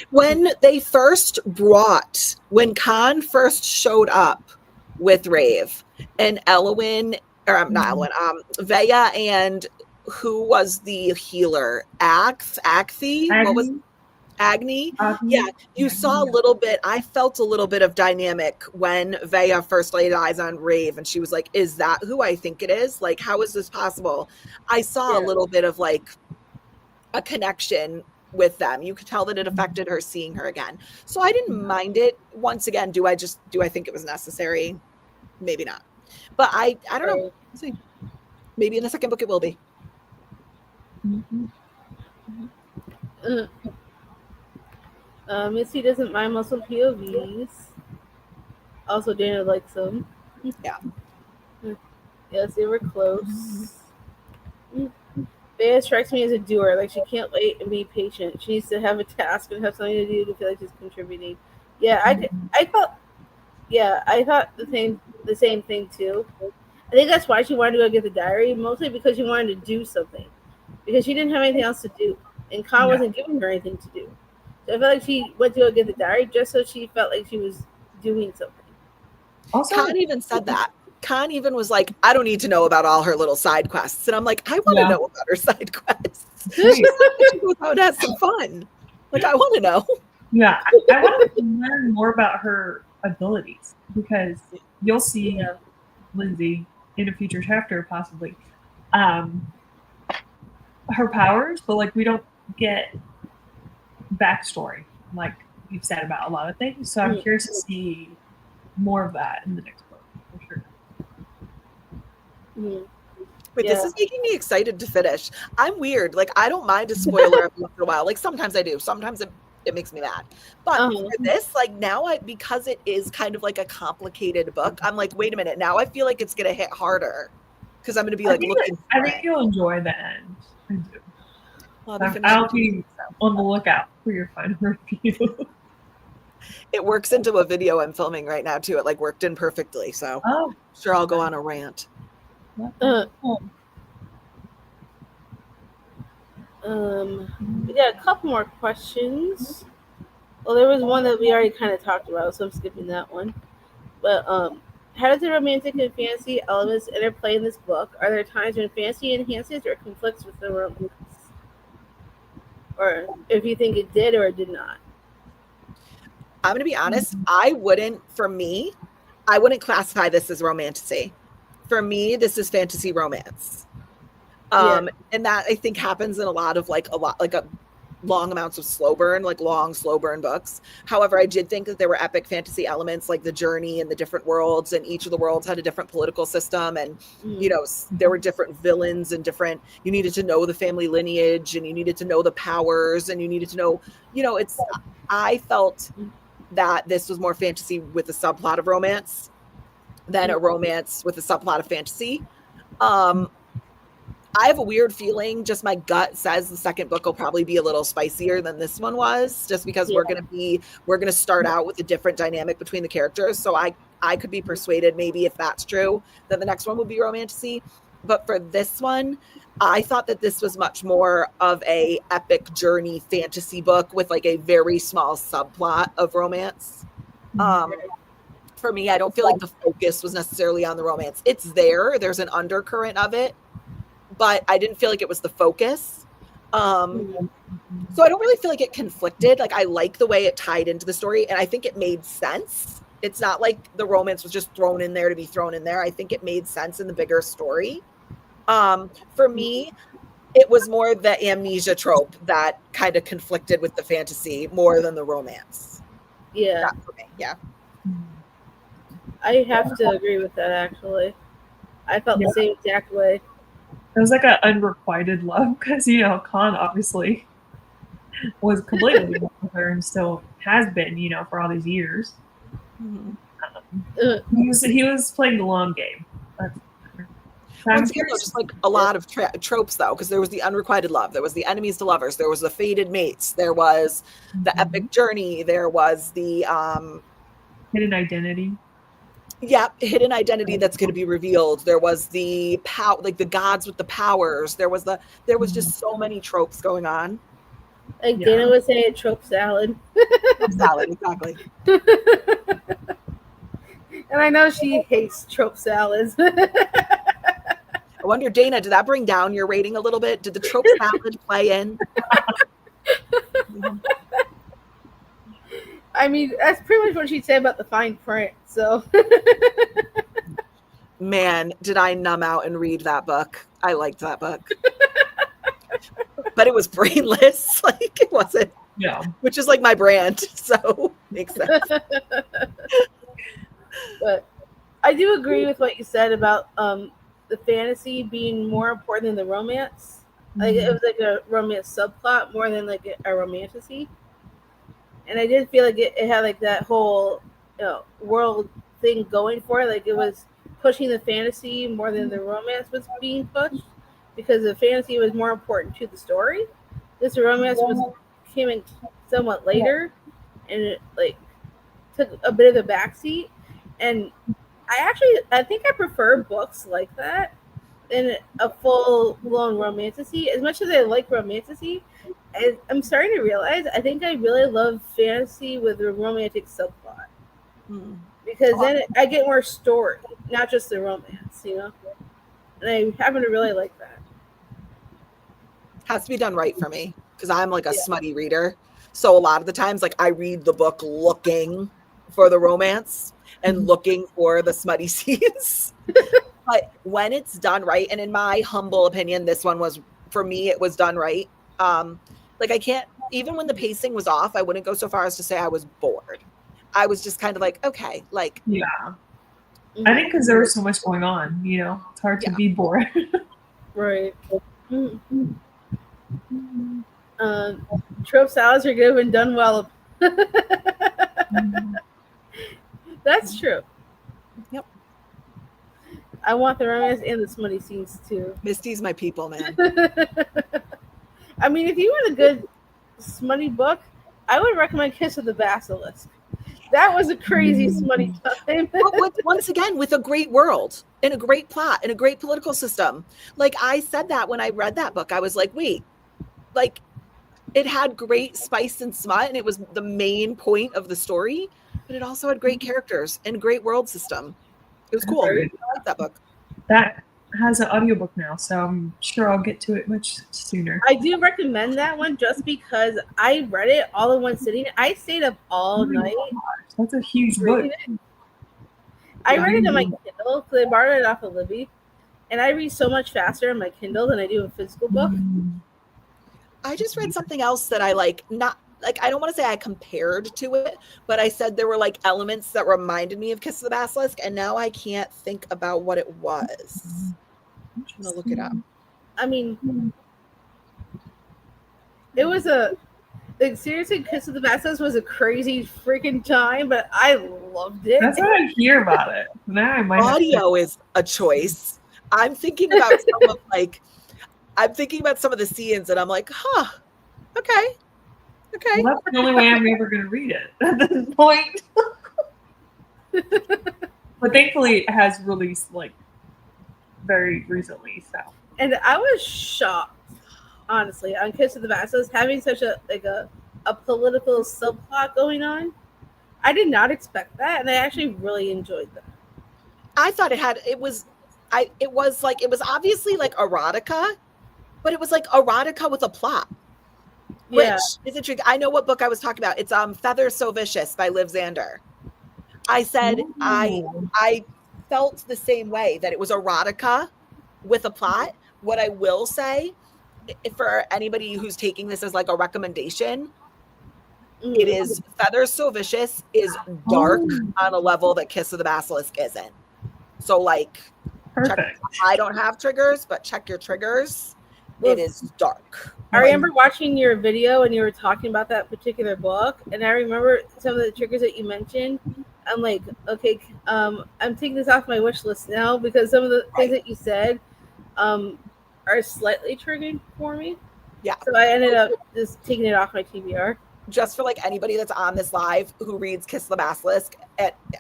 When Khan first showed up with Rave and Eluin, or not Eluin, Vea and who was the healer? Agni? What was Agni? Yeah, you saw a little bit. I felt a little bit of dynamic when Vea first laid eyes on Rave, and she was like, "Is that who I think it is? Like, how is this possible?" I saw a little bit of like a connection with them. You could tell that it affected her seeing her again. So I didn't mind it. Once again, do I think it was necessary? Maybe not. But I don't know. Let's see. Maybe in the second book it will be. Missy doesn't mind muscle POVs. Also, Dana likes them. Yeah. Yes, they were close. Bea strikes me as a doer. Like she can't wait and be patient. She needs to have a task and have something to do to feel like she's contributing. Yeah, I felt yeah, I thought the same thing too. I think that's why she wanted to go get the diary, mostly because she wanted to do something. Because she didn't have anything else to do. And Khan Yeah. wasn't giving her anything to do. So I felt like she went to go get the diary just so she felt like she was doing something. Also, Khan even said that. Khan even was like, I don't need to know about all her little side quests. And I'm like, I want to yeah. know about her side quests. Right. She goes out and has some fun. Like, I want to know. Yeah, I want to learn more about her abilities because you'll see Yeah. Lyndsay in a future chapter, possibly. Um, her powers, but like we don't get backstory like you've said about a lot of things. So I'm curious to see more of that in the next book for sure. Mm-hmm. Wait, Yeah. this is making me excited to finish. I'm weird. Like, I don't mind a spoiler every once in a while. Like, sometimes I do. Sometimes it makes me mad. But Uh-huh. for this, like, now because it is kind of like a complicated book, I'm like, wait a minute. Now I feel like it's going to hit harder because I'm going to be like looking I for think it. you'll enjoy the end. I do. Well, I'll be I'll be on the lookout for your final review. It works into a video I'm filming right now too. It like worked in perfectly. So Oh, sure, I'll go on a rant. We got a couple more questions. Well, there was one that we already kind of talked about, so I'm skipping that one. But how does the romantic and fantasy elements interplay in this book? Are there times when fantasy enhances or conflicts with the romance? Or if you think it did or it did not? I'm going to be honest. For me, I wouldn't classify this as romantasy. For me, this is fantasy romance. And that I think happens in a lot of long amounts of slow burn, like long slow burn books. However, I did think that there were epic fantasy elements like the journey and the different worlds, and each of the worlds had a different political system, and there were different villains and you needed to know the family lineage, and you needed to know the powers, and you needed to know, I felt that this was more fantasy with a subplot of romance than a romance with a subplot of fantasy. I have a weird feeling, just my gut says the second book will probably be a little spicier than this one was, just because we're going to start out with a different dynamic between the characters. So I could be persuaded, maybe if that's true, that the next one will be romantasy. But for this one, I thought that this was much more of a epic journey fantasy book with like a very small subplot of romance. For me, I don't feel like the focus was necessarily on the romance. It's there's an undercurrent of it, but I didn't feel like it was the focus. So I don't really feel like it conflicted. Like, I like the way it tied into the story, and I think it made sense. It's not like the romance was just thrown in there to be thrown in there. I think it made sense in the bigger story. For me, it was more the amnesia trope that kind of conflicted with the fantasy more than the romance. Yeah. For me. Yeah. I have to agree with that, actually. I felt the same exact way. It was like an unrequited love because, Khan obviously was completely in love with her and still has been, for all these years. He was playing the long game. Once again, though, just like a lot of tropes, though, because there was the unrequited love, there was the enemies to lovers, there was the fated mates, there was the epic journey, there was the hidden identity. Yeah, hidden identity that's going to be revealed. There was the like the gods with the powers. There was just so many tropes going on. Like Dana would say, trope salad. Salad, exactly. And I know she hates trope salads. I wonder, Dana, did that bring down your rating a little bit? Did the trope salad play in? I mean, that's pretty much what she'd say about the fine print. So, man, did I numb out and read that book? I liked that book, but it was brainless. Like, it wasn't. Yeah, which is like my brand, so makes sense. But I do agree with what you said about the fantasy being more important than the romance. Like, it was like a romance subplot more than like a romantasy. And I did feel like it had like that whole world thing going for it. Like, it was pushing the fantasy more than the romance was being pushed. because the fantasy was more important to the story. This romance was came in somewhat later, and it like took a bit of a backseat. And I think I prefer books like that than a full blown romantasy. As much as I like romantasy, I'm starting to realize I think I really love fantasy with a romantic subplot, because then I get more story, not just the romance, And I happen to really like that. Has to be done right for me because I'm like a smutty reader. So a lot of the times, like I read the book looking for the romance and looking for the smutty scenes. But when it's done right, and in my humble opinion, this one was, for me, it was done right. Like I can't, even when the pacing was off, I wouldn't go so far as to say I was bored. I was just kind of like, okay, like. Yeah. I think because there was so much going on, it's hard to be bored. Right. Trope salads are good when done well. That's true. Yep. I want the romance and the smutty scenes too. Misty's my people, man. I mean, if you want a good smutty book, I would recommend Kiss of the Basilisk. That was a crazy smutty time. But once again, with a great world and a great plot and a great political system. Like I said that when I read that book, I was like, wait, like it had great spice and smut and it was the main point of the story, but it also had great characters and great world system. It was cool. I like that book. That has an audiobook now, so I'm sure I'll get to it much sooner. I do recommend that one just because I read it all in one sitting. I stayed up all night. Gosh, that's a huge book. I read it on my Kindle because I borrowed it off of Libby, and I read so much faster on my Kindle than I do a physical book. I just read something else that I like, not like, I don't want to say I compared to it, but I said there were like elements that reminded me of Kiss of the Basilisk, and now I can't think about what it was. I'm trying to look it up. I mean, it was seriously, Kiss of the Basilisk was a crazy freaking time, but I loved it. That's what I hear about it. Now I might audio is a choice. I'm thinking about I'm thinking about some of the scenes, and I'm like, huh, okay. Well, that's the only way I'm ever going to read it at this point. But thankfully, it has released like very recently. So, and I was shocked, honestly, on Kiss of the Basilisk having such a political subplot going on. I did not expect that, and I actually really enjoyed that. I thought it was obviously like erotica, but it was like erotica with a plot. Which is intriguing. I know what book I was talking about. It's Feathers So Vicious by Liv Zander. I said I felt the same way, that it was erotica with a plot. What I will say, for anybody who's taking this as like a recommendation, it is Feathers So Vicious is dark on a level that Kiss of the Basilisk isn't. So like, I don't have triggers, but check your triggers. It is dark. I remember watching your video and you were talking about that particular book, and I remember some of the triggers that you mentioned. I'm like, okay, I'm taking this off my wish list now because some of the things that you said are slightly triggering for me. Yeah. So I ended up just taking it off my TBR. Just for like anybody that's on this live who reads Kiss of the Basilisk,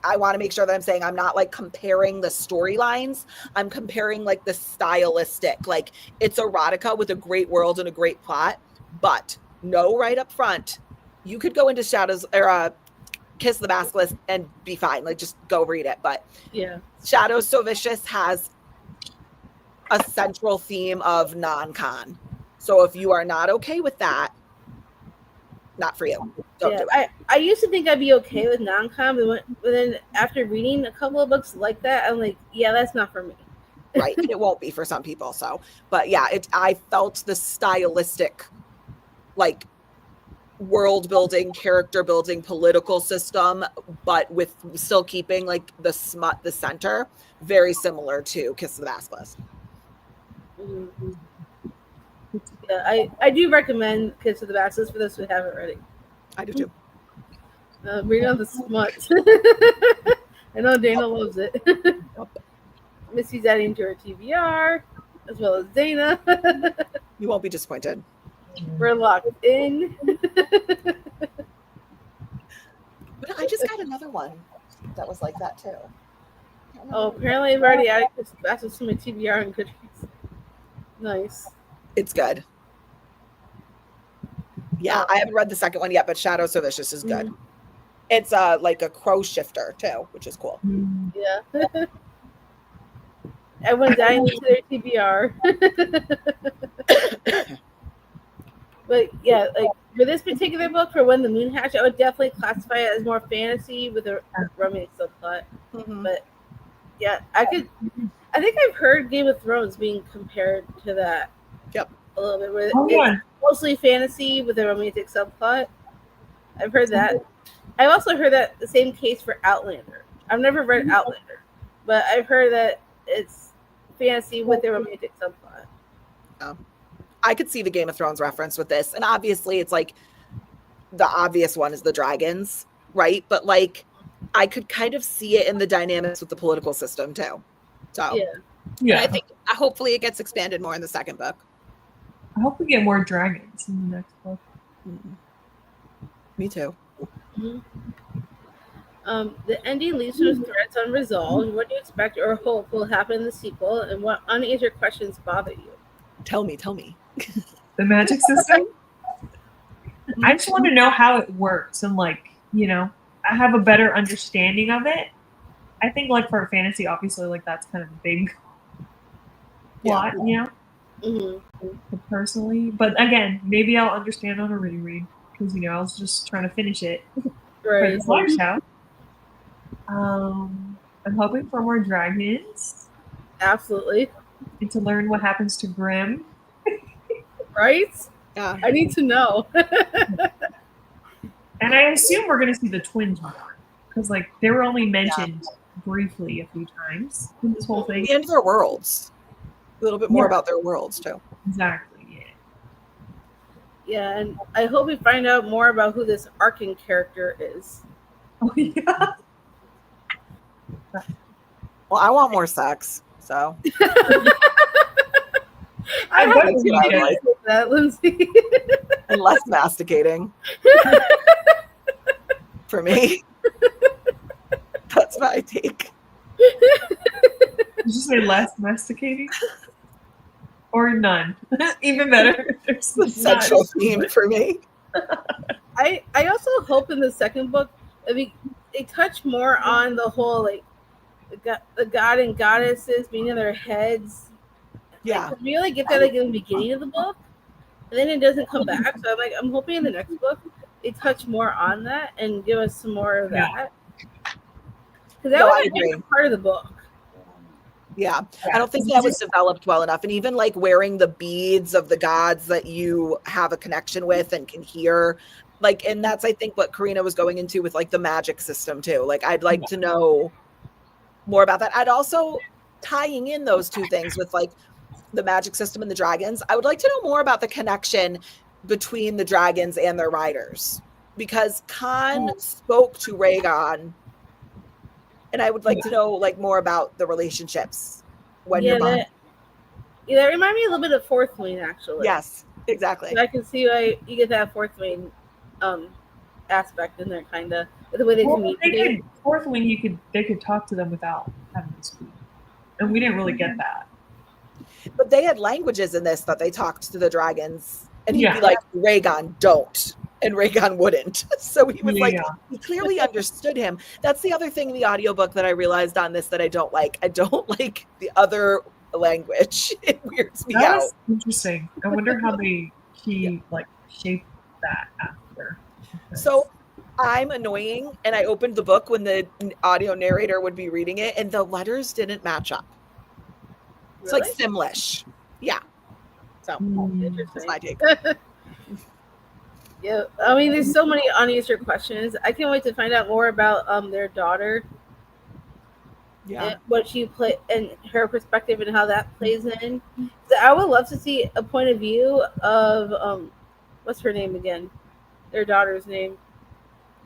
I want to make sure that I'm saying I'm not like comparing the storylines. I'm comparing like the stylistic, like it's erotica with a great world and a great plot, but no, right up front, you could go into Shadows or Kiss of the Basilisk and be fine. Like just go read it. But yeah, Shadows So Vicious has a central theme of non-con. So if you are not okay with that, not for you. Don't do it. I used to think I'd be okay with non-com, but then after reading a couple of books like that, I'm like, yeah, that's not for me. Right. It won't be for some people. So, but yeah, I felt the stylistic, like world building, character building, political system, but with still keeping like the smut, the center, very similar to Kiss of the Basilisk. Mm-hmm. Yeah, I do recommend Kiss of the Basilisk for those who haven't read it. I do too. Read on the smut. I know Dana loves it. Missy's adding to her TBR. as well as Dana. You won't be disappointed. We're locked in. But I just got another one that was like that too. Oh, apparently I've already added access to my TBR and Goodreads. Nice. It's good. Yeah, I haven't read the second one yet, but Shadow So Vicious is good. It's like a crow shifter too, which is cool. Yeah. Everyone's adding to their TBR. But yeah, like for this particular book, for When the Moon Hatched, I would definitely classify it as more fantasy with a romance subplot. But yeah, I think I've heard Game of Thrones being compared to that. Yep. A little bit. Where it's mostly fantasy with a romantic subplot. I've heard that. I've also heard that the same case for Outlander. I've never read Outlander, but I've heard that it's fantasy with a romantic subplot. Oh. I could see the Game of Thrones reference with this. And obviously it's like the obvious one is the dragons, right? But like I could kind of see it in the dynamics with the political system too. So yeah. I think hopefully it gets expanded more in the second book. I hope we get more dragons in the next book. Me too. The ending leaves with threats unresolved. What do you expect or hope will happen in the sequel, and what unanswered questions bother you? Tell me. The magic system? I just want to know how it works and like, you know, I have a better understanding of it. I think like for fantasy, obviously like that's kind of a big plot, you know? Personally. But again, maybe I'll understand on a reread because, you know, I was just trying to finish it for this live show. I'm hoping for more dragons. Absolutely. And to learn what happens to Grimm. Right? Yeah. I need to know. And I assume we're going to see the twins more. Because, like, they were only mentioned briefly a few times in this whole thing. And their worlds. A little bit more about their worlds, too. Exactly, yeah. Yeah, and I hope we find out more about who this Arkin character is. Oh, yeah. Well, I want more sex, so. I hope you like that, Lyndsay. And less masticating. For me. That's my take. Did you say less masticating? Or none? Even better. It's the central theme for me. I also hope in the second book they touch more on the whole like the god and goddesses being in their heads. Yeah. Like, we really get that like in the beginning of the book, and then it doesn't come back. So I'm hoping in the next book they touch more on that and give us some more of that. Because that was a big part of the book. Yeah. I don't think that was developed well enough. And even like wearing the beads of the gods that you have a connection with and can hear. Like, and that's, I think, what Karina was going into with like the magic system too. Like, I'd like to know more about that. I'd also tying in those two things with like the magic system and the dragons. I would like to know more about the connection between the dragons and their riders, because Khan spoke to Rhaegon. And I would like to know like more about the relationships when you're bonding. That reminded me a little bit of Fourth Wing, actually. Yes, exactly. So I can see why you get that Fourth Wing aspect in there, kind of the way they communicate. Fourth Wing, they could talk to them without having to speak, and we didn't really get that. But they had languages in this that they talked to the dragons, and he'd be like, "Rhaegon, don't." And Rhaegon wouldn't. So he was like, he clearly understood him. That's the other thing in the audiobook that I realized on this that I don't like. I don't like the other language. It weirds me out. That's interesting. I wonder how he like shaped that after. So I'm annoying, and I opened the book when the audio narrator would be reading it, and the letters didn't match up. It's like Simlish. Yeah. So that's my take. Yeah, I mean, there's so many unanswered questions. I can't wait to find out more about their daughter. Yeah, and what she play and her perspective and how that plays in. So I would love to see a point of view of what's her name again? Their daughter's name.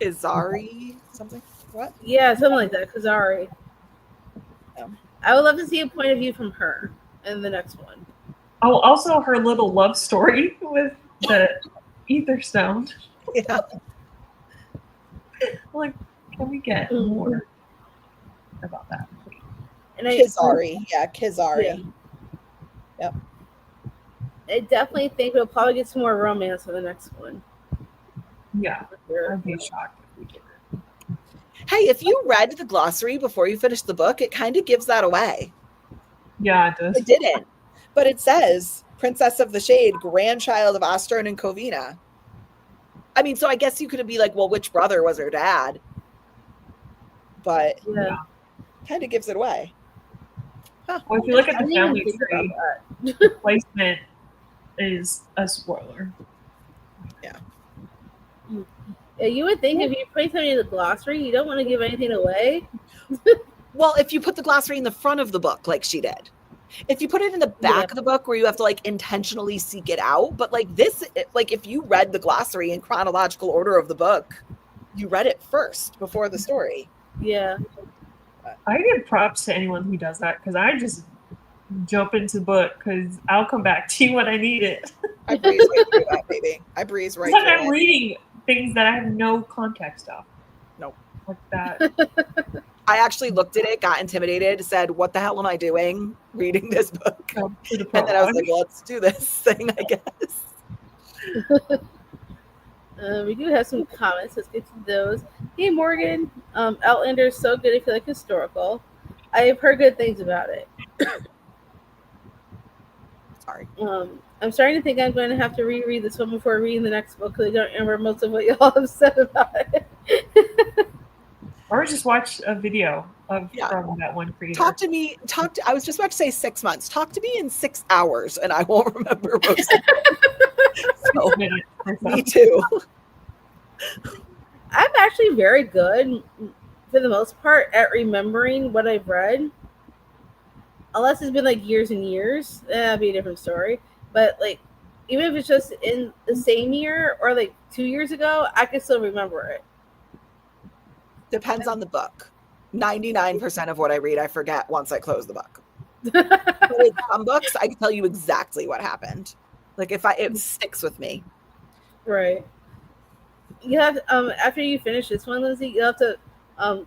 Izari something. What? Yeah, something like that. Kazari. I would love to see a point of view from her in the next one. Oh, also her little love story with the ether stone. Yeah. Like, can we get more about that, please? And Kizari. Yeah, yeah, Kizari. Yep. I definitely think we'll probably get some more romance in the next one. Yeah, For sure. I'd be shocked if we did it. Hey, if you read the glossary before you finish the book, it kind of gives that away. Yeah, it does. It didn't. But it says Princess of the Shade, grandchild of Ostern and Covina. I mean, so I guess you could be like, well, which brother was her dad? But Yeah. kind of gives it away. Huh. Well, if you look at I the didn't even family think tree, about the that. placement is a spoiler. Yeah. Yeah, you would think if you put something in the glossary, you don't want to give anything away. Well, if you put the glossary in the front of the book, like she did. If you put it in the back of the book where you have to like intentionally seek it out, but like this, like if you read the glossary in chronological order of the book, you read it first before the story. Yeah. I give props to anyone who does that because I just jump into the book because I'll come back to you when I need it. I breeze right through that, baby. I breeze right It's like through I'm it. reading things that I have no context of. Nope. Like that. I actually looked at it, got intimidated, said, "What the hell am I doing reading this book?" To the And then I was prologue. like, "Well, let's do this thing, I guess." We do have some comments. Let's get to those. Hey, Morgan. Outlander is so good if you like historical. I have heard good things about it. Sorry. I'm starting to think I'm going to have to reread this one before reading the next book because I don't remember most of what y'all have said about it. Or just watch a video of Yeah. from that one creator. Talk to me. I was just about to say 6 months. Talk to me in 6 hours, and I won't remember most of it. So, Minutes or so. me too. I'm actually very good, for the most part, at remembering what I've read. Unless it's been like years and years, that'd be a different story. But like, even if it's just in the same year or like 2 years ago, I can still remember it. Depends on the book. 99% of what I read, I forget once I close the book. But with some books, I can tell you exactly what happened. Like it sticks with me. Right. You have after you finish this one, Lyndsay, you have to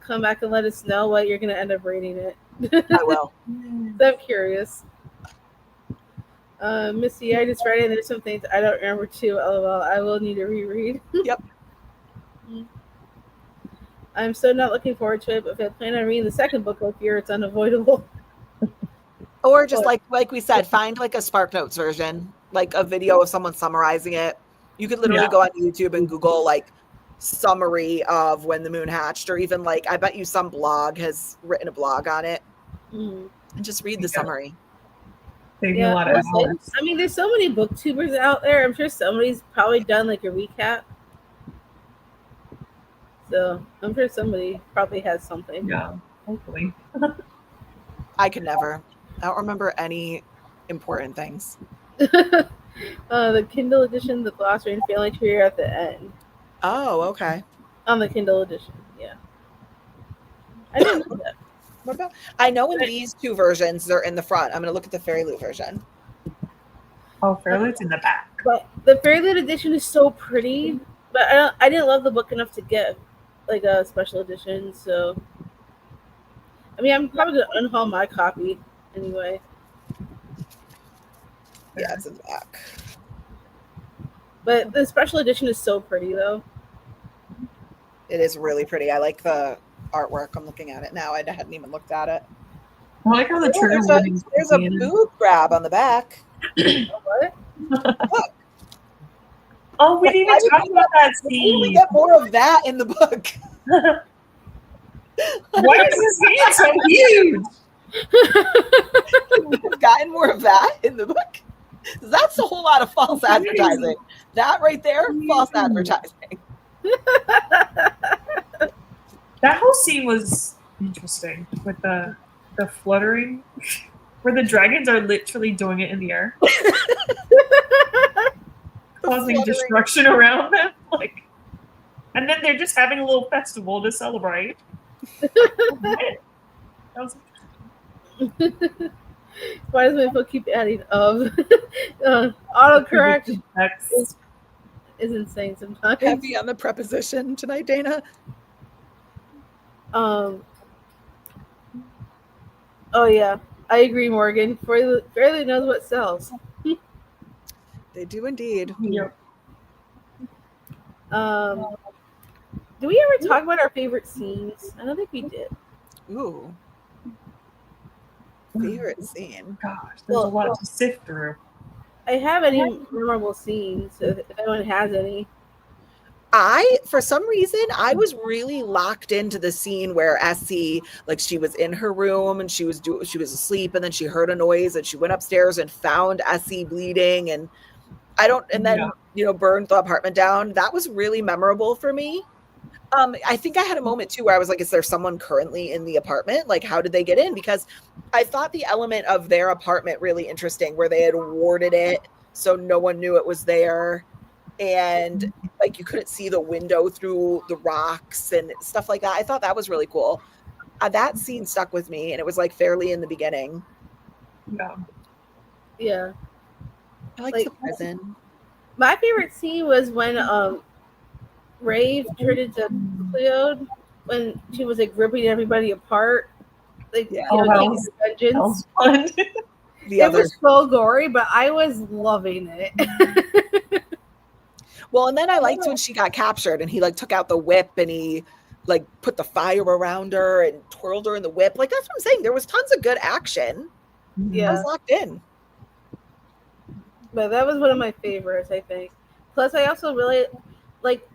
come back and let us know what you're gonna end up rating it. I will. So I'm curious. Missy, I just read it and there's some things I don't remember too. LOL. I will need to reread. Yep. I'm so not looking forward to it, but if I plan on reading the second book, I fear it's unavoidable. Or just like we said, find like a SparkNotes version, like a video of someone summarizing it. You could literally go on YouTube and Google like summary of when the moon hatched, or even like I bet you some blog has written a blog on it, and just read the summary. Save you a lot of hours. I mean, there's so many booktubers out there. I'm sure somebody's probably done like a recap. So I'm sure somebody probably has something. Yeah, hopefully. I could never. I don't remember any important things. The Kindle edition, the glossary, and family tree are at the end. Oh, okay. On the Kindle edition, yeah. I didn't know that. What about? I know in these two versions they're in the front. I'm gonna look at the Fairy Loot version. Oh, Fairlight's in the back. But the Fairy Loot edition is so pretty. But I didn't love the book enough to get like a special edition. So, I mean, I'm probably gonna unhaul my copy anyway. Yeah, it's in the back. But the special edition is so pretty, though. It is really pretty. I like the artwork. I'm looking at it now. I hadn't even looked at it. I like how the trigger warnings. There's a boob grab on the back. What? Look. Oh, we didn't even talk about that scene. We get more of that in the book. Why is his hand so huge? We've gotten more of that in the book. That's a whole lot of false advertising. That right there, false advertising. That whole scene was interesting with the fluttering, where the dragons are literally doing it in the air, causing destruction around them. Like, and then they're just having a little festival to celebrate. That was interesting. Why does my book keep adding of? Autocorrect Text. is insane sometimes. Heavy on the preposition tonight, Dana. Oh yeah, I agree, Morgan. Fairly knows what sells. They do indeed. Yep. Do we ever talk about our favorite scenes? I don't think we did. Ooh. Favorite scene. Gosh, there's a lot to sift through. I have any memorable scenes, if anyone has any. For some reason, I was really locked into the scene where Essie, like, she was in her room and she was asleep, and then she heard a noise and she went upstairs and found Essie bleeding, and then burned the apartment down. That was really memorable for me. I think I had a moment too where I was like, is there someone currently in the apartment? Like, how did they get in? Because I thought the element of their apartment really interesting, where they had warded it so no one knew it was there. And like, you couldn't see the window through the rocks and stuff like that. I thought that was really cool. That scene stuck with me, and it was like fairly in the beginning. Yeah. I liked the prison. My favorite scene was when Rave turned into Cleode, when she was like ripping everybody apart. Like, taking vengeance. Fun. It was so gory, but I was loving it. Well, and then I liked when she got captured and he like took out the whip and he like put the fire around her and twirled her in the whip. Like, that's what I'm saying. There was tons of good action. Yeah. I was locked in. But that was one of my favorites, I think. Plus, I also really like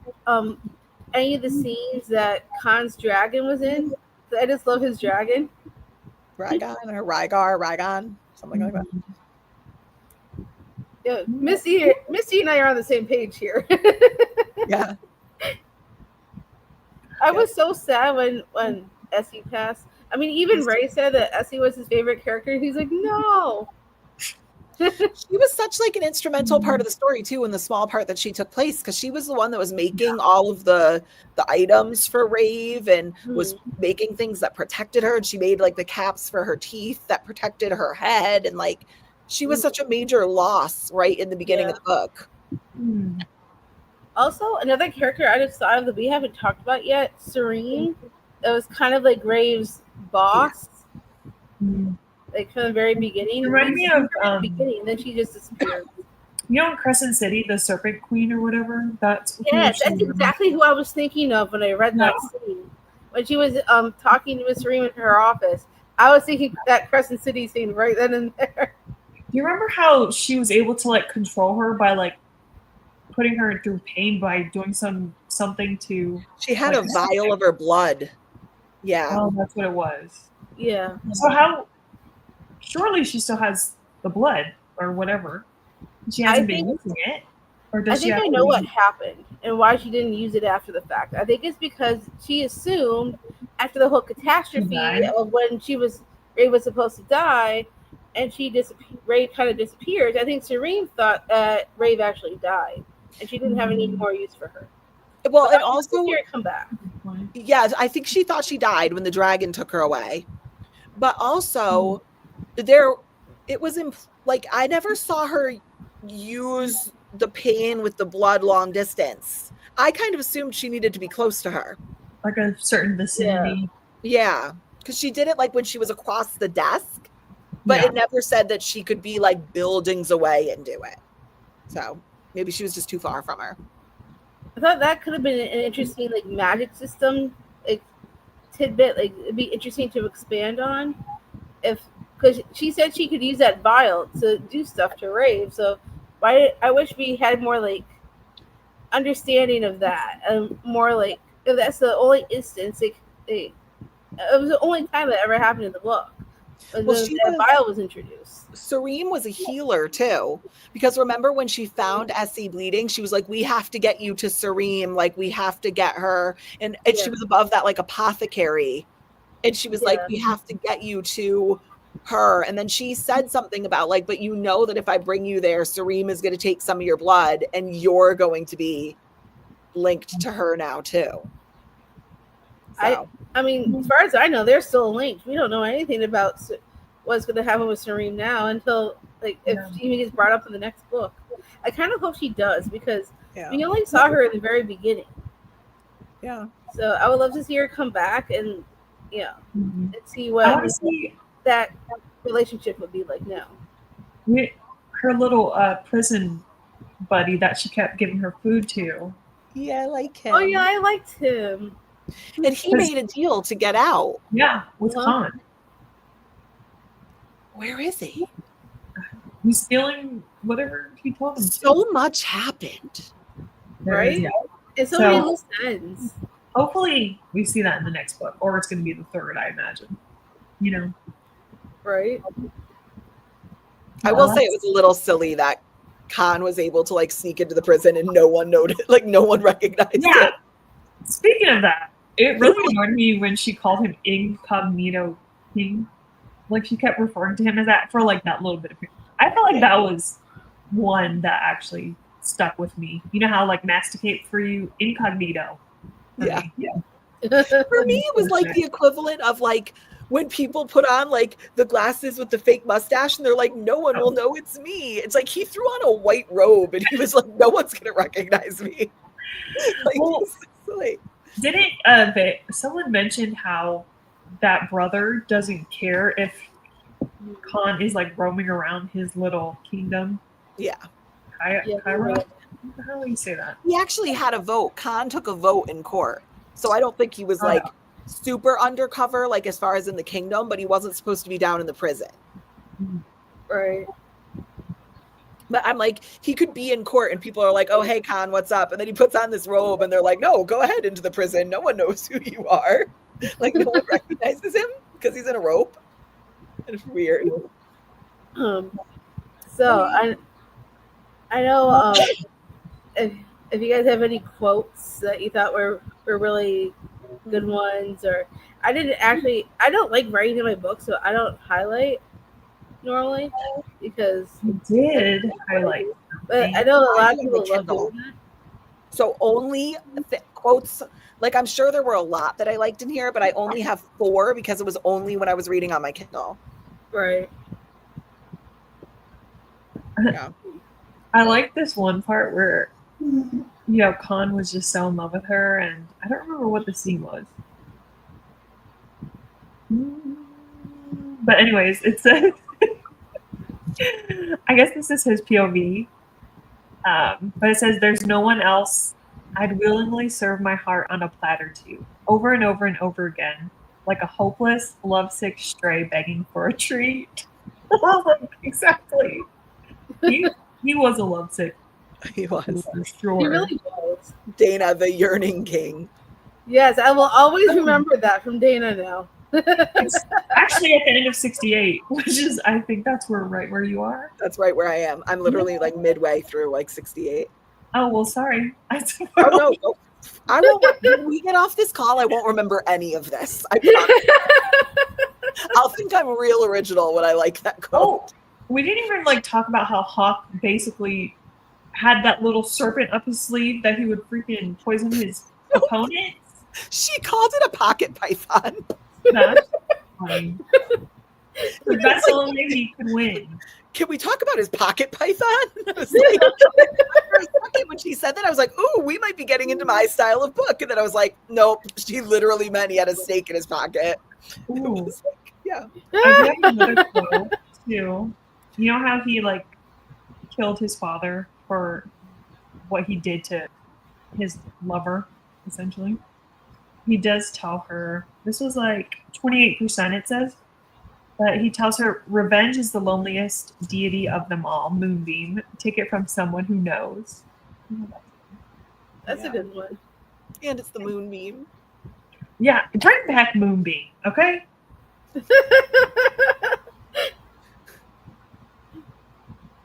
any of the scenes that Khan's dragon was in. I just love his dragon. Rygon or Rygon, something like that. Yeah, Missy and I are on the same page here. Yeah. I was so sad when Essie passed. I mean, even Ray said that Essie was his favorite character. He's like, no. She was such like an instrumental part of the story too, in the small part that she took place, because she was the one that was making all of the items for Rave and was making things that protected her, and she made like the caps for her teeth that protected her head, and like she was such a major loss right in the beginning of the book. Also, another character I just thought of that we haven't talked about yet, Serene. That was kind of like Rave's boss. Like from the very beginning. Remind me of beginning, and then she just disappeared. You know, in Crescent City, the Serpent Queen or whatever. That's exactly who I was thinking of when I read that scene. When she was talking to Miss Serene in her office, I was thinking that Crescent City scene right then and there. Do you remember how she was able to like control her by like putting her through pain by doing something to? She had like, a vial of her blood. Yeah. Oh, that's what it was. Yeah. So how? Surely she still has the blood or whatever. She hasn't been using it. Or does I think I know what happened and why she didn't use it after the fact. I think it's because she assumed after the whole catastrophe of when Ray was supposed to die, and Ray kind of disappears. I think Serene thought that Ray actually died, and she didn't have any more use for her. Well, and also come back. Yeah, I think she thought she died when the dragon took her away, but also it was like I never saw her use the pain with the blood long distance. I kind of assumed she needed to be close to her, like a certain vicinity. Yeah, because she did it like when she was across the desk, but it never said that she could be like buildings away and do it. So maybe she was just too far from her. I thought that could have been an interesting like magic system like tidbit. Like it'd be interesting to expand on because she said she could use that vial to do stuff to Rave. So I wish we had more like understanding of that, and more like if that's the only instance it was the only time that ever happened in the book. That vial was introduced. Serene was a healer too, because remember when she found Essie bleeding, she was like, we have to get you to Serene, like we have to get her, and she was above that like apothecary, and she was like, we have to get you to her. And then she said something about like, but you know that if I bring you there, Serene is going to take some of your blood and you're going to be linked to her now too. So. I mean, as far as I know, they're still linked. We don't know anything about what's going to happen with Serene now until like if Yeah. she even gets brought up in the next book. I kind of hope she does because Yeah. we only saw her in the very beginning. Yeah. So I would love to see her come back and Mhm. and see I what want to see that relationship would be like now. her little prison buddy that she kept giving her food to. Yeah, I like him. Oh yeah, I liked him. And he 'Cause- made a deal to get out. Yeah, with Uh-huh. Khan. Where is he? He's stealing whatever he told him to. So much happened. There Right? is, yeah. It's so So- many loose ends. Hopefully we see that in the next book, or it's going to be the third, I imagine. You know, Right? I will say it was a little silly that Khan was able to like sneak into the prison and no one noticed, like no one recognized Yeah. it. Speaking of that, it really annoyed me when she called him Incognito King. Like she kept referring to him as that for like that little bit of period. I felt like that was one that actually stuck with me. You know how like masticate for you incognito. For Yeah. me. Yeah. For me, it was like the equivalent of like when people put on like the glasses with the fake mustache and they're like, no one will know it's me. It's like he threw on a white robe and he was like, no one's gonna recognize me. Like, Well, it's silly. Didn't someone mentioned how that brother doesn't care if Khan is like roaming around his little kingdom? Yeah. Kyra? How do you say that? He actually had a vote. Khan took a vote in court. So I don't think he was like super undercover, like as far as in the kingdom, but he wasn't supposed to be down in the prison. Right. But I'm like, he could be in court and people are like, oh, hey, Khan, what's up? And then he puts on this robe and they're like, no, go ahead into the prison. No one knows who you are. Like, no one recognizes him because he's in a robe. It's weird. So I know if you guys have any quotes that you thought were really good ones, or I don't like writing in my book, so I don't highlight normally because I did highlight. but I know a lot of I people have a love Kindle. doing that. So only quotes, like I'm sure there were a lot that I liked in here, but I only have 4 because it was only when I was reading on my Kindle. Right. Yeah. I like this one part where Khan was just so in love with her, and I don't remember what the scene was. But anyways, it says I guess this is his POV. But it says there's no one else I'd willingly serve my heart on a platter to, over and over and over again, like a hopeless, lovesick stray begging for a treat. Exactly. He was a lovesick. He was. For sure. He really was. Dana, the yearning king. Yes, I will always remember that from Dana now. It's actually at the end of 68, which is, I think that's right where you are. That's right where I am. I'm literally like midway through like 68. Oh, well, sorry. Oh, no. I won't, when we get off this call, I won't remember any of this. I promise. I'll think I'm real original when I like that quote. Oh, we didn't even like talk about how Hawk basically had that little serpent up his sleeve that he would freaking poison his opponents. She called it a pocket python. That's funny. That's the only way he could win. Can we talk about his pocket python? I was like, for a second when she said that, I was like, ooh, we might be getting into my style of book. And then I was like, nope, she literally meant he had a snake in his pocket. It was like, yeah. I do have another quote too. You know how he like killed his father for what he did to his lover, essentially? He does tell her, this was like 28%, it says, but he tells her, revenge is the loneliest deity of them all, Moonbeam. Take it from someone who knows. That's a good one. And it's the moonbeam. Yeah, bring back Moonbeam, okay?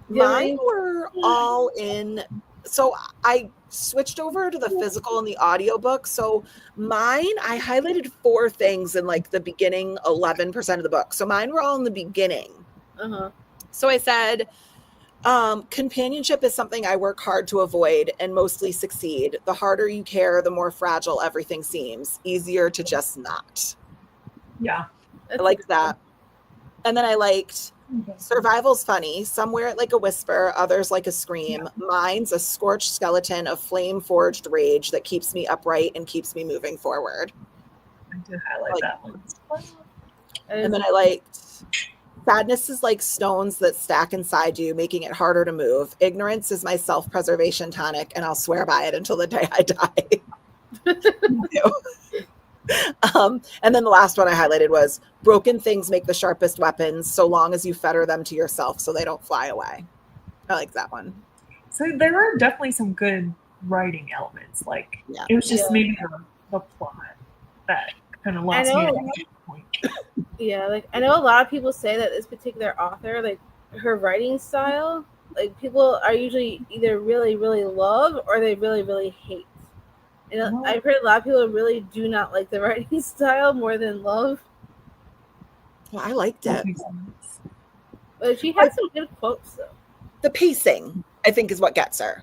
Mine were all in. So I switched over to the physical and the audiobook. So mine, I highlighted 4 things in like the beginning 11% of the book. So mine were all in the beginning. Uh-huh. So I said, companionship is something I work hard to avoid and mostly succeed. The harder you care, the more fragile everything seems. Easier to just not. Yeah. I liked that. And then I liked Survival's funny. Some wear it like a whisper, others like a scream. Mine's a scorched skeleton of flame-forged rage that keeps me upright and keeps me moving forward. I did highlight that one. And then I liked sadness is like stones that stack inside you, making it harder to move. Ignorance is my self-preservation tonic, and I'll swear by it until the day I die. And then the last one I highlighted was broken things make the sharpest weapons so long as you fetter them to yourself so they don't fly away. I like that one. So there were definitely some good writing elements. Like it was just maybe the plot that kind of lost me at that point. Yeah, like I know a lot of people say that this particular author, like her writing style, like people are usually either really, really love or they really, really hate. And I've heard a lot of people really do not like the writing style more than love. Well, I liked it. But she had some good quotes, though. The pacing, I think, is what gets her.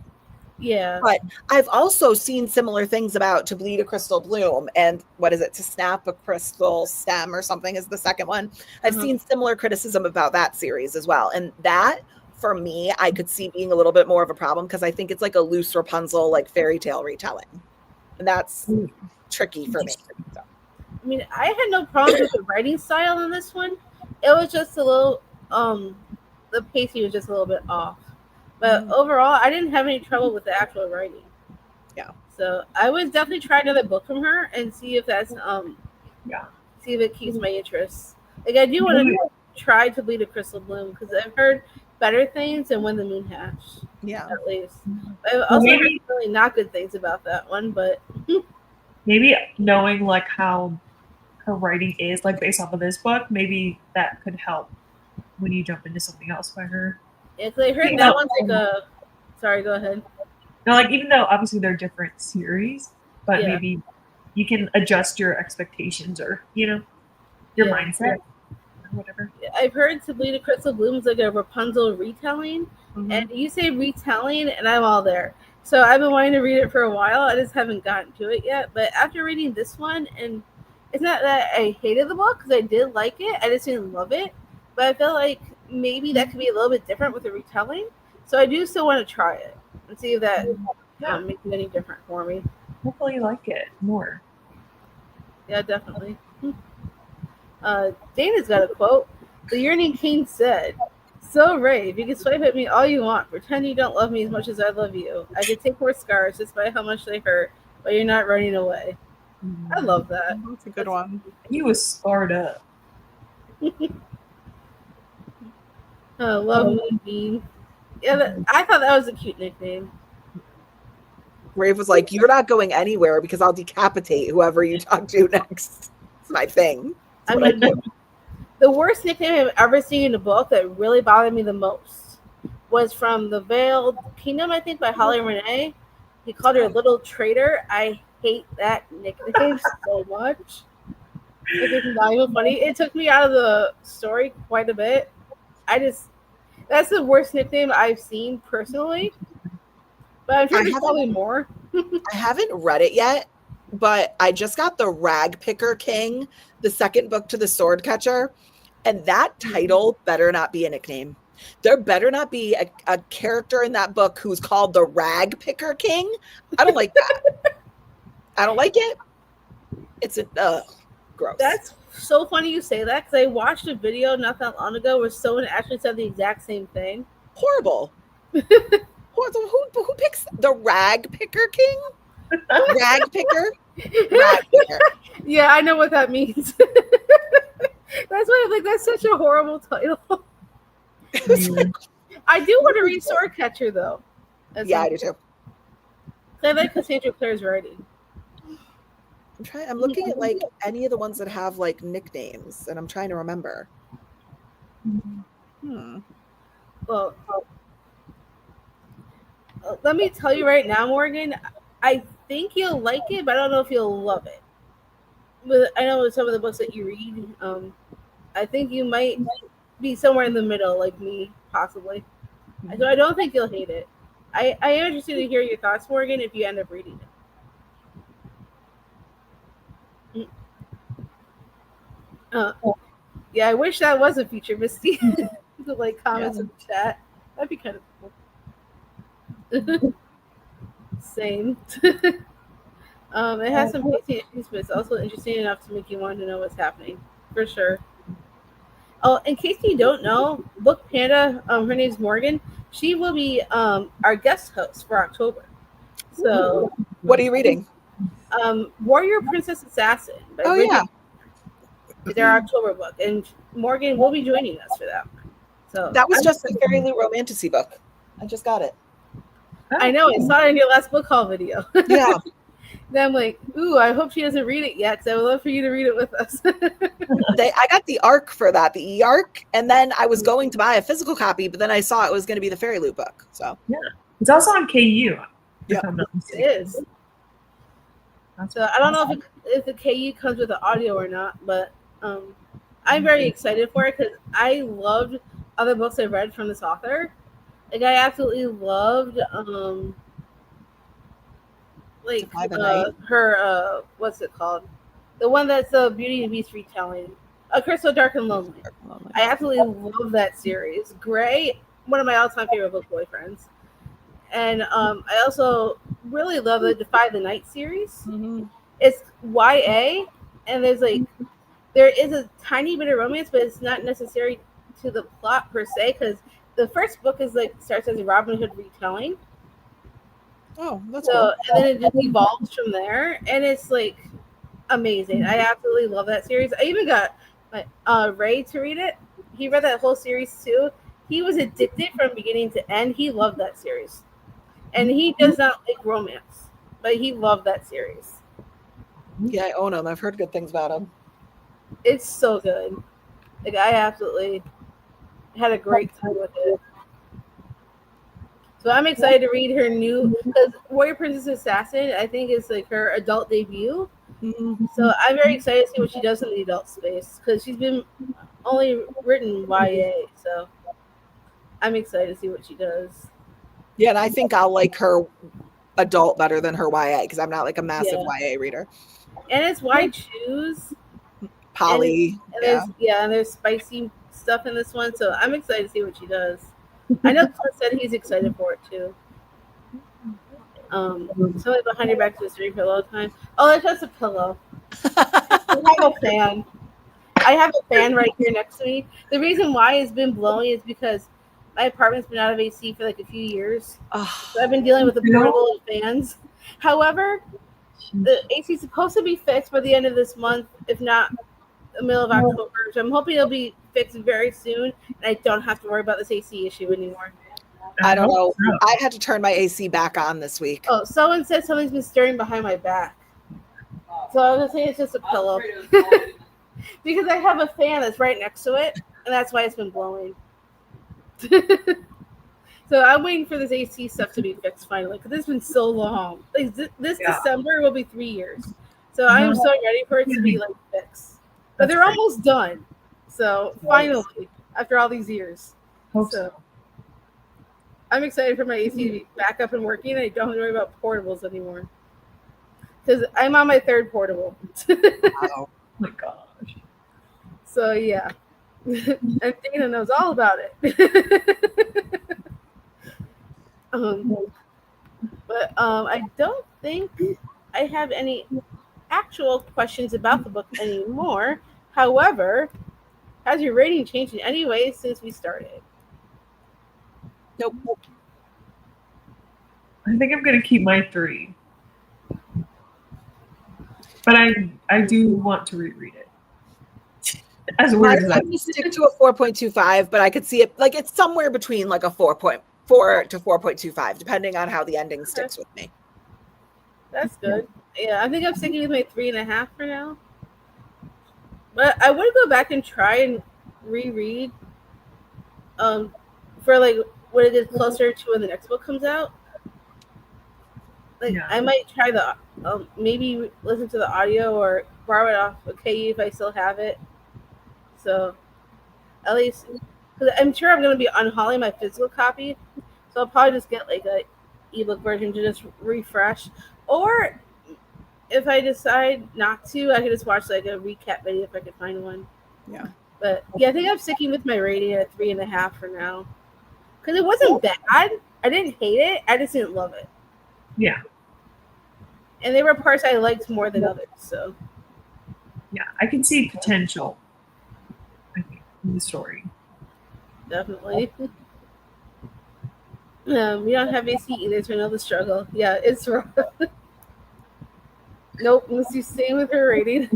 Yeah. But I've also seen similar things about To Bleed a Crystal Bloom and what is it, To Snap a Crystal Stem or something is the second one. I've seen similar criticism about that series as well. And that, for me, I could see being a little bit more of a problem because I think it's like a loose Rapunzel, like fairy tale retelling. And that's tricky for me. So. I mean, I had no problem with the writing style in this one. It was just a little, the pacing was just a little bit off. But overall, I didn't have any trouble with the actual writing. Yeah. So I would definitely try another book from her and see if that's, see if it keeps my interest. Like, I do want to try To Bleed a Crystal Bloom because I've heard better things than When the Moon Hatched. Yeah. At least. I've also heard really not good things about that one, but maybe knowing like how her writing is like based off of this book, maybe that could help when you jump into something else by her. Yeah, because I heard that one's like a. Sorry, go ahead. No, like even though obviously they're different series, but maybe you can adjust your expectations or your mindset or whatever. I've heard To Bleed a Crystal Bloom is like a Rapunzel retelling, and you say retelling, and I'm all there. So I've been wanting to read it for a while. I just haven't gotten to it yet. But after reading this one, and it's not that I hated the book because I did like it, I just didn't love it. But I feel like maybe that could be a little bit different with the retelling. So I do still want to try it and see if that makes it any different for me. Hopefully you like it more. Yeah, definitely. Dana's got a quote. The Yearning King said, "So Rave, you can swipe at me all you want. Pretend you don't love me as much as I love you. I could take more scars despite how much they hurt, but you're not running away." I love that. That's a good one. He was scarred up. Love Moonbeam. Yeah, I thought that was a cute nickname. Rave was like, "You're not going anywhere because I'll decapitate whoever you talk to next." It's my thing. I mean, the worst nickname I've ever seen in a book that really bothered me the most was from The Veiled Kingdom, I think, by Holly Renee. He called her Little Traitor. I hate that nickname so much. It's not even funny. It took me out of the story quite a bit. That's the worst nickname I've seen personally. But I'm sure there's probably more. I haven't read it yet, but I just got the Rag Picker King, the second book to the Sword Catcher, and that title better not be a nickname. There better not be a character in that book who's called the Rag Picker King. I don't like that. I don't like it. It's gross. That's so funny you say that because I watched a video not that long ago where someone actually said the exact same thing. Horrible. Who picks the Rag Picker King? Rag Picker? Rag Picker. Yeah, I know what that means. That's why I'm like, that's such a horrible title. I do want to read Sword Catcher though. Yeah, I do too. I like Cassandra Clare's writing. I'm looking at like any of the ones that have like nicknames, and I'm trying to remember. Well, let me tell you right now, Morgan. I think you'll like it, but I don't know if you'll love it. But I know with some of the books that you read, I think you might be somewhere in the middle, like me, possibly. So I don't think you'll hate it. I am interested to hear your thoughts, Morgan, if you end up reading it. Yeah, I wish that was a feature, Misty. The like comments in the chat. That'd be kind of cool. Same. It has some pacing issues, but it's also interesting enough to make you want to know what's happening. For sure. Oh, in case you don't know, Book Panda, her name's Morgan. She will be our guest host for October. So, what are you reading? Warrior Princess Assassin by Bridget. Their October book, and Morgan will be joining us for that one. So that was just a fairly romantic book. I just got it. I know, I saw it in your last book haul video. Yeah. Then I'm like, ooh, I hope she doesn't read it yet, because I would love for you to read it with us. I got the ARC for that, the e-ARC, and then I was going to buy a physical copy, but then I saw it was going to be the Fairy Loot book. So yeah, it's also on KU. Yeah, it is. So I don't know if the KU comes with the audio or not, but I'm very excited for it because I loved other books I've read from this author. Like I absolutely loved her what's it called? The one that's the Beauty and the Beast retelling. Crystal Dark and Lonely. I absolutely love that series. Gray, one of my all-time favorite book boyfriends. And I also really love the Defy the Night series. Mm-hmm. It's YA, and there is a tiny bit of romance, but it's not necessary to the plot per se, because the first book is starts as a Robin Hood retelling. Oh, that's cool. And then it just evolves from there, and it's amazing. I absolutely love that series. I even got Ray to read it. He read that whole series too. He was addicted from beginning to end. He loved that series, and he does not like romance, but he loved that series. Yeah, I own him. I've heard good things about him. It's so good. I absolutely had a great time with it. So I'm excited to read her new, because Warrior Princess Assassin, I think, is her adult debut. Mm-hmm. So I'm very excited to see what she does in the adult space, because she's been only written YA. So I'm excited to see what she does. Yeah, and I think I'll like her adult better than her YA, because I'm not a massive YA reader. And it's Why Choose? Polly. And there's spicy stuff in this one, so I'm excited to see what she does. I know Clint said he's excited for it too. Somebody behind your back to the street for a long time. Oh, that's just a pillow. I have a fan. I have a fan right here next to me. The reason why it's been blowing is because my apartment's been out of AC for a few years. So I've been dealing with the portable fans. However, the AC is supposed to be fixed by the end of this month, if not the middle of October. So I'm hoping it'll be fixed very soon, and I don't have to worry about this AC issue anymore. I don't know. I had to turn my AC back on this week. Oh, someone said something's been stirring behind my back. So I was going to say it's just a pillow. Because I have a fan that's right next to it, and that's why it's been blowing. So I'm waiting for this AC stuff to be fixed finally, because it's been so long. This December will be 3 years. So I'm so ready for it to be fixed. But they're almost done. So finally, after all these years. So I'm excited for my AC to be back up and working, and I don't have to worry about portables anymore. Because I'm on my third portable. Wow. Oh my gosh. So yeah. And Dana knows all about it. But I don't think I have any actual questions about the book anymore. However, has your rating changed in any way since we started? Nope. I think I'm going to keep my 3. But I do want to reread it. As weird as that. I'm going to stick to a 4.25, but I could see it it's somewhere between a 4.4 to 4.25, depending on how the ending sticks with me. That's good. Yeah, I think I'm sticking with my 3.5 for now. But I would go back and try and reread for when it is closer to when the next book comes out. I might try the maybe listen to the audio or borrow it off of KU if I still have it. So at least, because I'm sure I'm going to be unhauling my physical copy, so I'll probably just get a ebook version to just refresh. Or if I decide not to, I could just watch a recap video if I could find one. Yeah. But yeah, I think I'm sticking with my rating at 3.5 for now. Because it wasn't bad. I didn't hate it. I just didn't love it. Yeah. And there were parts I liked more than others. So Yeah. I can see potential, I think, in the story. definitely. We don't have AC either, so another struggle. Yeah, it's rough. Nope, Lucy's staying with her rating.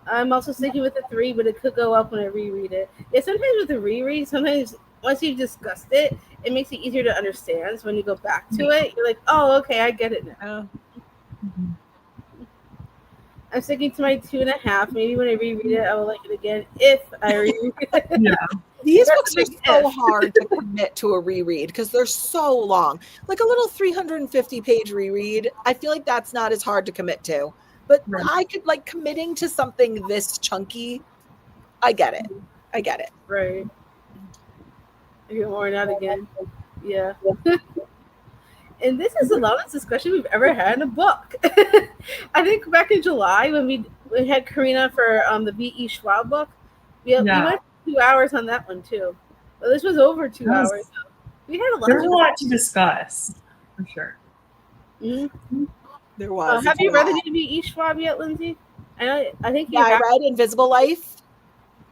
I'm also sticking with the 3, but it could go up when I reread it. Yeah, sometimes with the reread, sometimes once you've discussed it, it makes it easier to understand. So when you go back to it, you're like, oh, okay, I get it now. Mhm. I'm sticking to my 2.5. Maybe when I reread it, I will like it again if I reread it. Yeah. These That's books a are big so if. hard to commit to a reread because they're so long. Like a little 350-page reread, I feel like that's not as hard to commit to. But Right. I could like committing to something this chunky. I get it. I get it. Right. I get worn out again. Yeah. And this is the longest discussion we've ever had in a book. I think back in July when we had Karina for the V.E. Schwab book, we Yeah. went 2 hours on that one too. But this was over 2 That was- hours. We had a lot. There's a lot to discuss, for sure. Mm-hmm. There was. Have you read the new V.E. Schwab yet, Lyndsay? I think you Yeah, I have. read Invisible Life,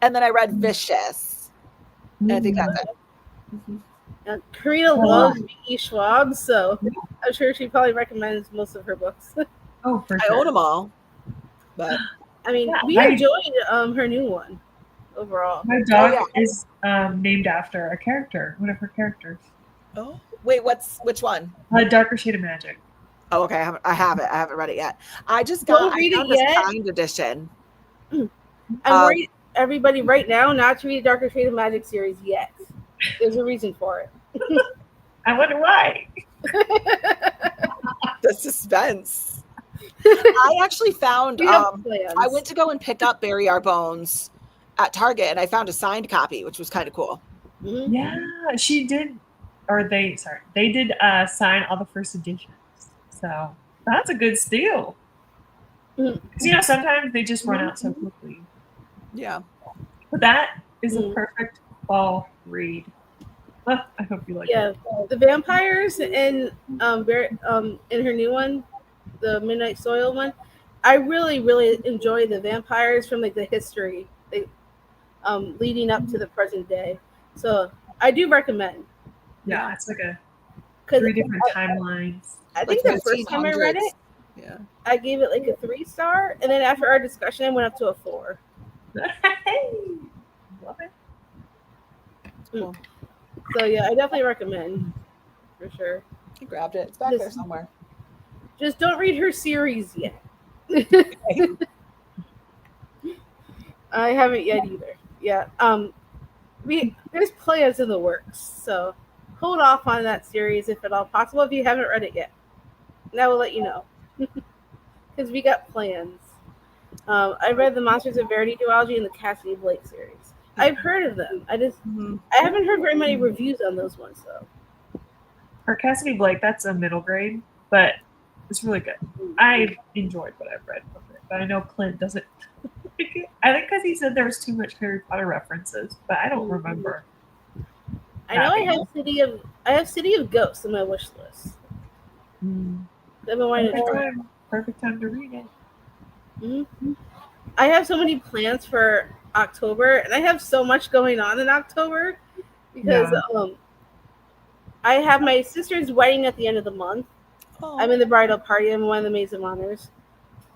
and then I read Vicious. And I think that's it. Karina loves V.E. Schwab, so I'm sure she probably recommends most of her books. Oh, for I sure. own them all, but I mean, Yeah, we enjoyed her new one overall. My dog yeah. is named after a character, one of her characters. oh wait, which one? Darker Shade of Magic. Oh, okay. I have it. I haven't read it yet. I just Don't got read I it found this yet. signed edition. I'm worried everybody right now not to read Darker Shade of Magic series yet. There's a reason for it. I wonder why. The suspense. I actually found. We have plans. I went to go and pick up Bury Our Bones at Target, and I found a signed copy, which was kind of cool. Mm-hmm. Yeah, she did, they did sign all the first editions. So that's a good steal. Because sometimes they just run out so quickly. Yeah, but that is a perfect fall read. I hope you like it. Yeah, the vampires and in her new one, the Midnight Soil one, I really really enjoy the vampires from like the history, leading up to the present day. So I do recommend. Yeah, it's like a 3 different timelines. I think like the first time I read it, yeah, I gave it like a 3-star, and then after our discussion, I went up to a 4. Love it. Cool. So yeah, I definitely recommend for sure. I grabbed it. It's back there somewhere. Just don't read her series yet. I haven't yet either. Yeah. There's plans in the works, so hold off on that series if at all possible if you haven't read it yet. And I will let you know. Because we got plans. I read the Monsters of Verity duology and the Cassidy Blake series. I've heard of them. I haven't heard very many reviews on those ones though. For Cassidy Blake, that's a middle grade, but it's really good. I've enjoyed what I've read from it, but I know Clint doesn't like it. I think because he said there was too much Harry Potter references, but I don't remember. I know I have City of Ghosts on my wish list. I've been wanting to try. Perfect time to read it. Mm-hmm. I have so many plans for October, and I have so much going on in October because I have my sister's wedding at the end of the month. I'm in the bridal party. I'm one of the maids of honors.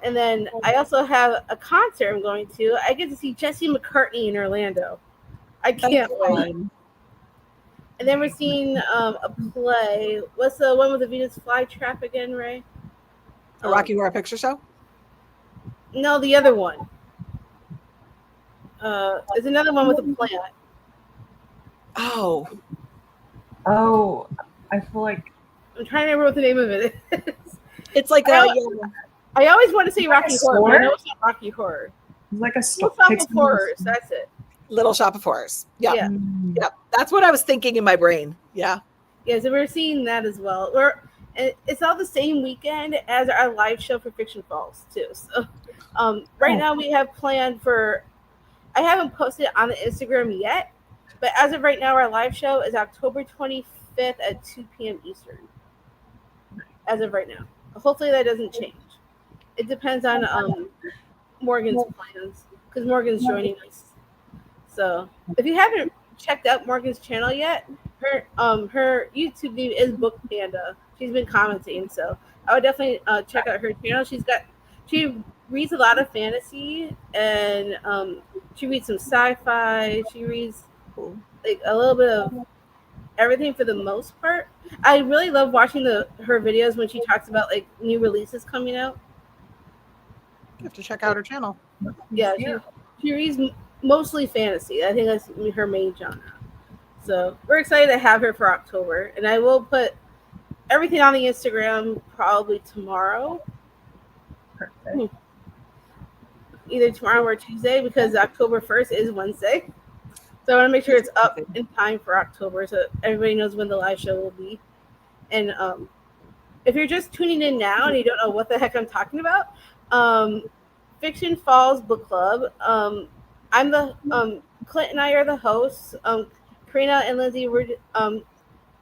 And then I also have a concert I'm going to. I get to see Jesse McCartney in Orlando. I can't wait. And then we're seeing a play. What's the one with the Venus flytrap again, Ray? A Rocky Horror Picture Show? No, the other one. There's another one with a plant. Oh, I feel like I'm trying to remember what the name of it is. It's like I always want to say Rocky Horror, but I know it's not Rocky Horror. It's like a Little Shop of Horrors. That's it. Little Shop of Horrors. Yeah. Yeah. That's what I was thinking in my brain. Yeah. Yeah, so we're seeing that as well. It's all the same weekend as our live show for Fiction Falls too. So right now we have planned for I haven't posted it on the Instagram yet, but as of right now, our live show is October 25th at 2 p.m. Eastern. As of right now, hopefully that doesn't change. It depends on Morgan's plans because Morgan's joining us. So if you haven't checked out Morgan's channel yet, her YouTube name is Book Panda. She's been commenting, so I would definitely check out her channel. She reads a lot of fantasy and she reads some sci-fi. She reads like a little bit of everything for the most part. I really love watching her videos when she talks about like new releases coming out. You have to check out her channel. Yeah, she reads mostly fantasy. I think that's her main genre. So we're excited to have her for October, and I will put everything on the Instagram probably tomorrow. Perfect. Either tomorrow or Tuesday because October 1st is Wednesday. So I want to make sure it's up in time for October so everybody knows when the live show will be. And if you're just tuning in now and you don't know what the heck I'm talking about, Fiction Falls Book Club. I'm the Clint and I are the hosts. Karina and Lyndsay were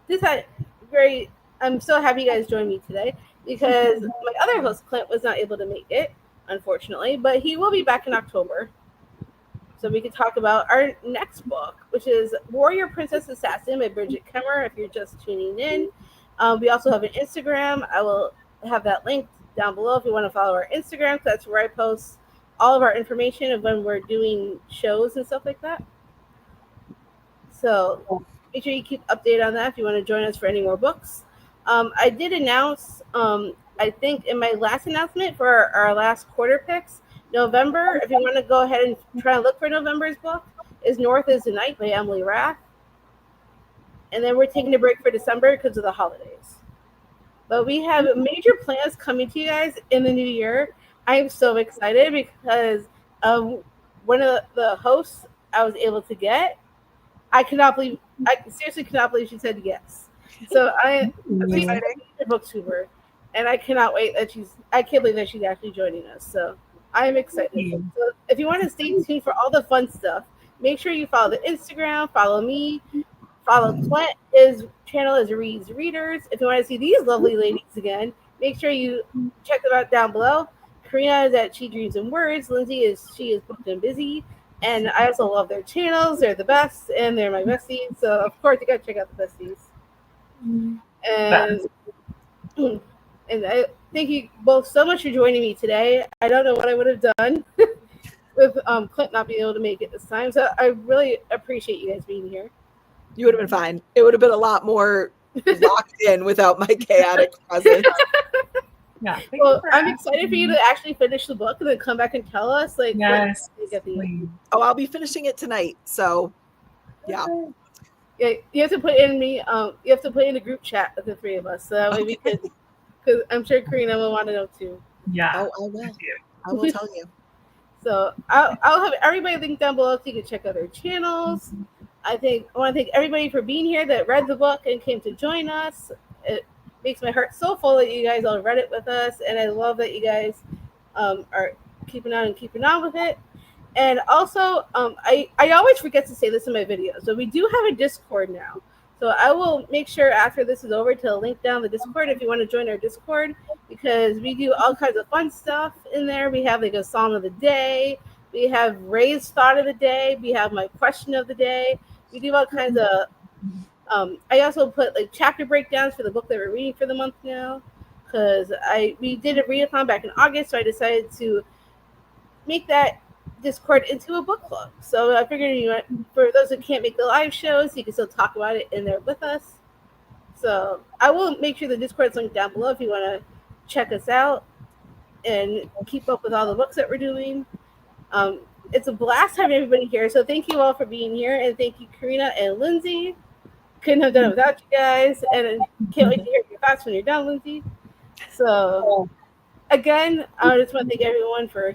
this had very. I'm so happy you guys joined me today because my other host Clint was not able to make it, unfortunately, but he will be back in October. So we can talk about our next book, which is Warrior Princess Assassin by Bridget Kemmer. If you're just tuning in, we also have an Instagram. I will have that link down below if you want to follow our Instagram. That's where I post all of our information of when we're doing shows and stuff like that. So make sure you keep updated on that if you want to join us for any more books. I did announce, I think in my last announcement for our last quarter picks, November, if you want to go ahead and try and look for November's book, is North is the Night by Emily Rath. And then we're taking a break for December because of the holidays. But we have major plans coming to you guys in the new year. I am so excited because one of the hosts I was able to get, I seriously cannot believe she said yes. So I'm a booktuber, and I cannot wait I can't believe that she's actually joining us. So I'm excited. So if you want to stay tuned for all the fun stuff, make sure you follow the Instagram, follow me, follow Clint. His channel is Reads Readers. If you want to see these lovely ladies again, make sure you check them out down below. Karina is at She Dreams and Words. Lyndsay she is booked and busy. And I also love their channels. They're the best, and they're my besties. So of course you gotta check out the besties. And and I thank you both so much for joining me today. I don't know what I would have done with Clint not being able to make it this time. So I really appreciate you guys being here. You would have been fine. It would have been a lot more locked in without my chaotic presence. Yeah. Well, I'm excited for you to actually finish the book and then come back and tell us like yes. Oh, I'll be finishing it tonight. So yeah. Yeah, you have to put in me. You have to put in the group chat of the three of us, so that way we can. Because I'm sure Karina will want to know too. Yeah. Oh, I will. I will tell you. So I'll have everybody linked down below so you can check out their channels. I want to thank everybody for being here that read the book and came to join us. It makes my heart so full that you guys all read it with us, and I love that you guys are keeping on with it. And also, I always forget to say this in my videos, but we do have a Discord now. So I will make sure after this is over to link down the Discord if you want to join our Discord, because we do all kinds of fun stuff in there. We have like a song of the day. We have Ray's thought of the day. We have my question of the day. We do all kinds of I also put like chapter breakdowns for the book that we're reading for the month now, because we did a readathon back in August, so I decided to make that Discord into a book club. So I figured, for those who can't make the live shows, you can still talk about it in there with us. So I will make sure the Discord's linked down below if you want to check us out and keep up with all the books that we're doing. It's a blast having everybody here. So thank you all for being here, and thank you, Karina and Lyndsay. Couldn't have done it without you guys, and can't wait to hear your thoughts when you're done, Lyndsay. So again, I just want to thank everyone for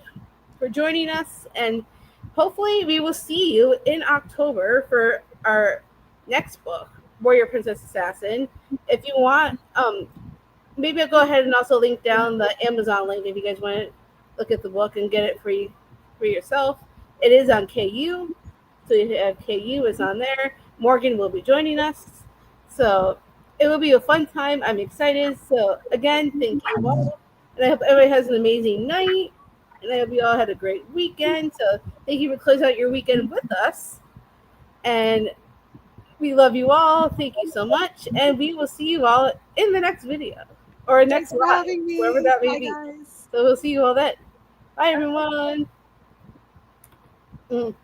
joining us, and hopefully we will see you in October for our next book, Warrior Princess Assassin. If you want, maybe I'll go ahead and also link down the Amazon link if you guys want to look at the book and get it for yourself. It is on KU. So you have KU is on there. Morgan will be joining us. So it will be a fun time. I'm excited. So again, thank you all. And I hope everybody has an amazing night. And I hope you all had a great weekend. So thank you for closing out your weekend with us. And we love you all. Thank you so much. And we will see you all in the next video or next Thanks for live, having me. wherever that may Bye, be. guys. So we'll see you all then. Bye, everyone. Mm.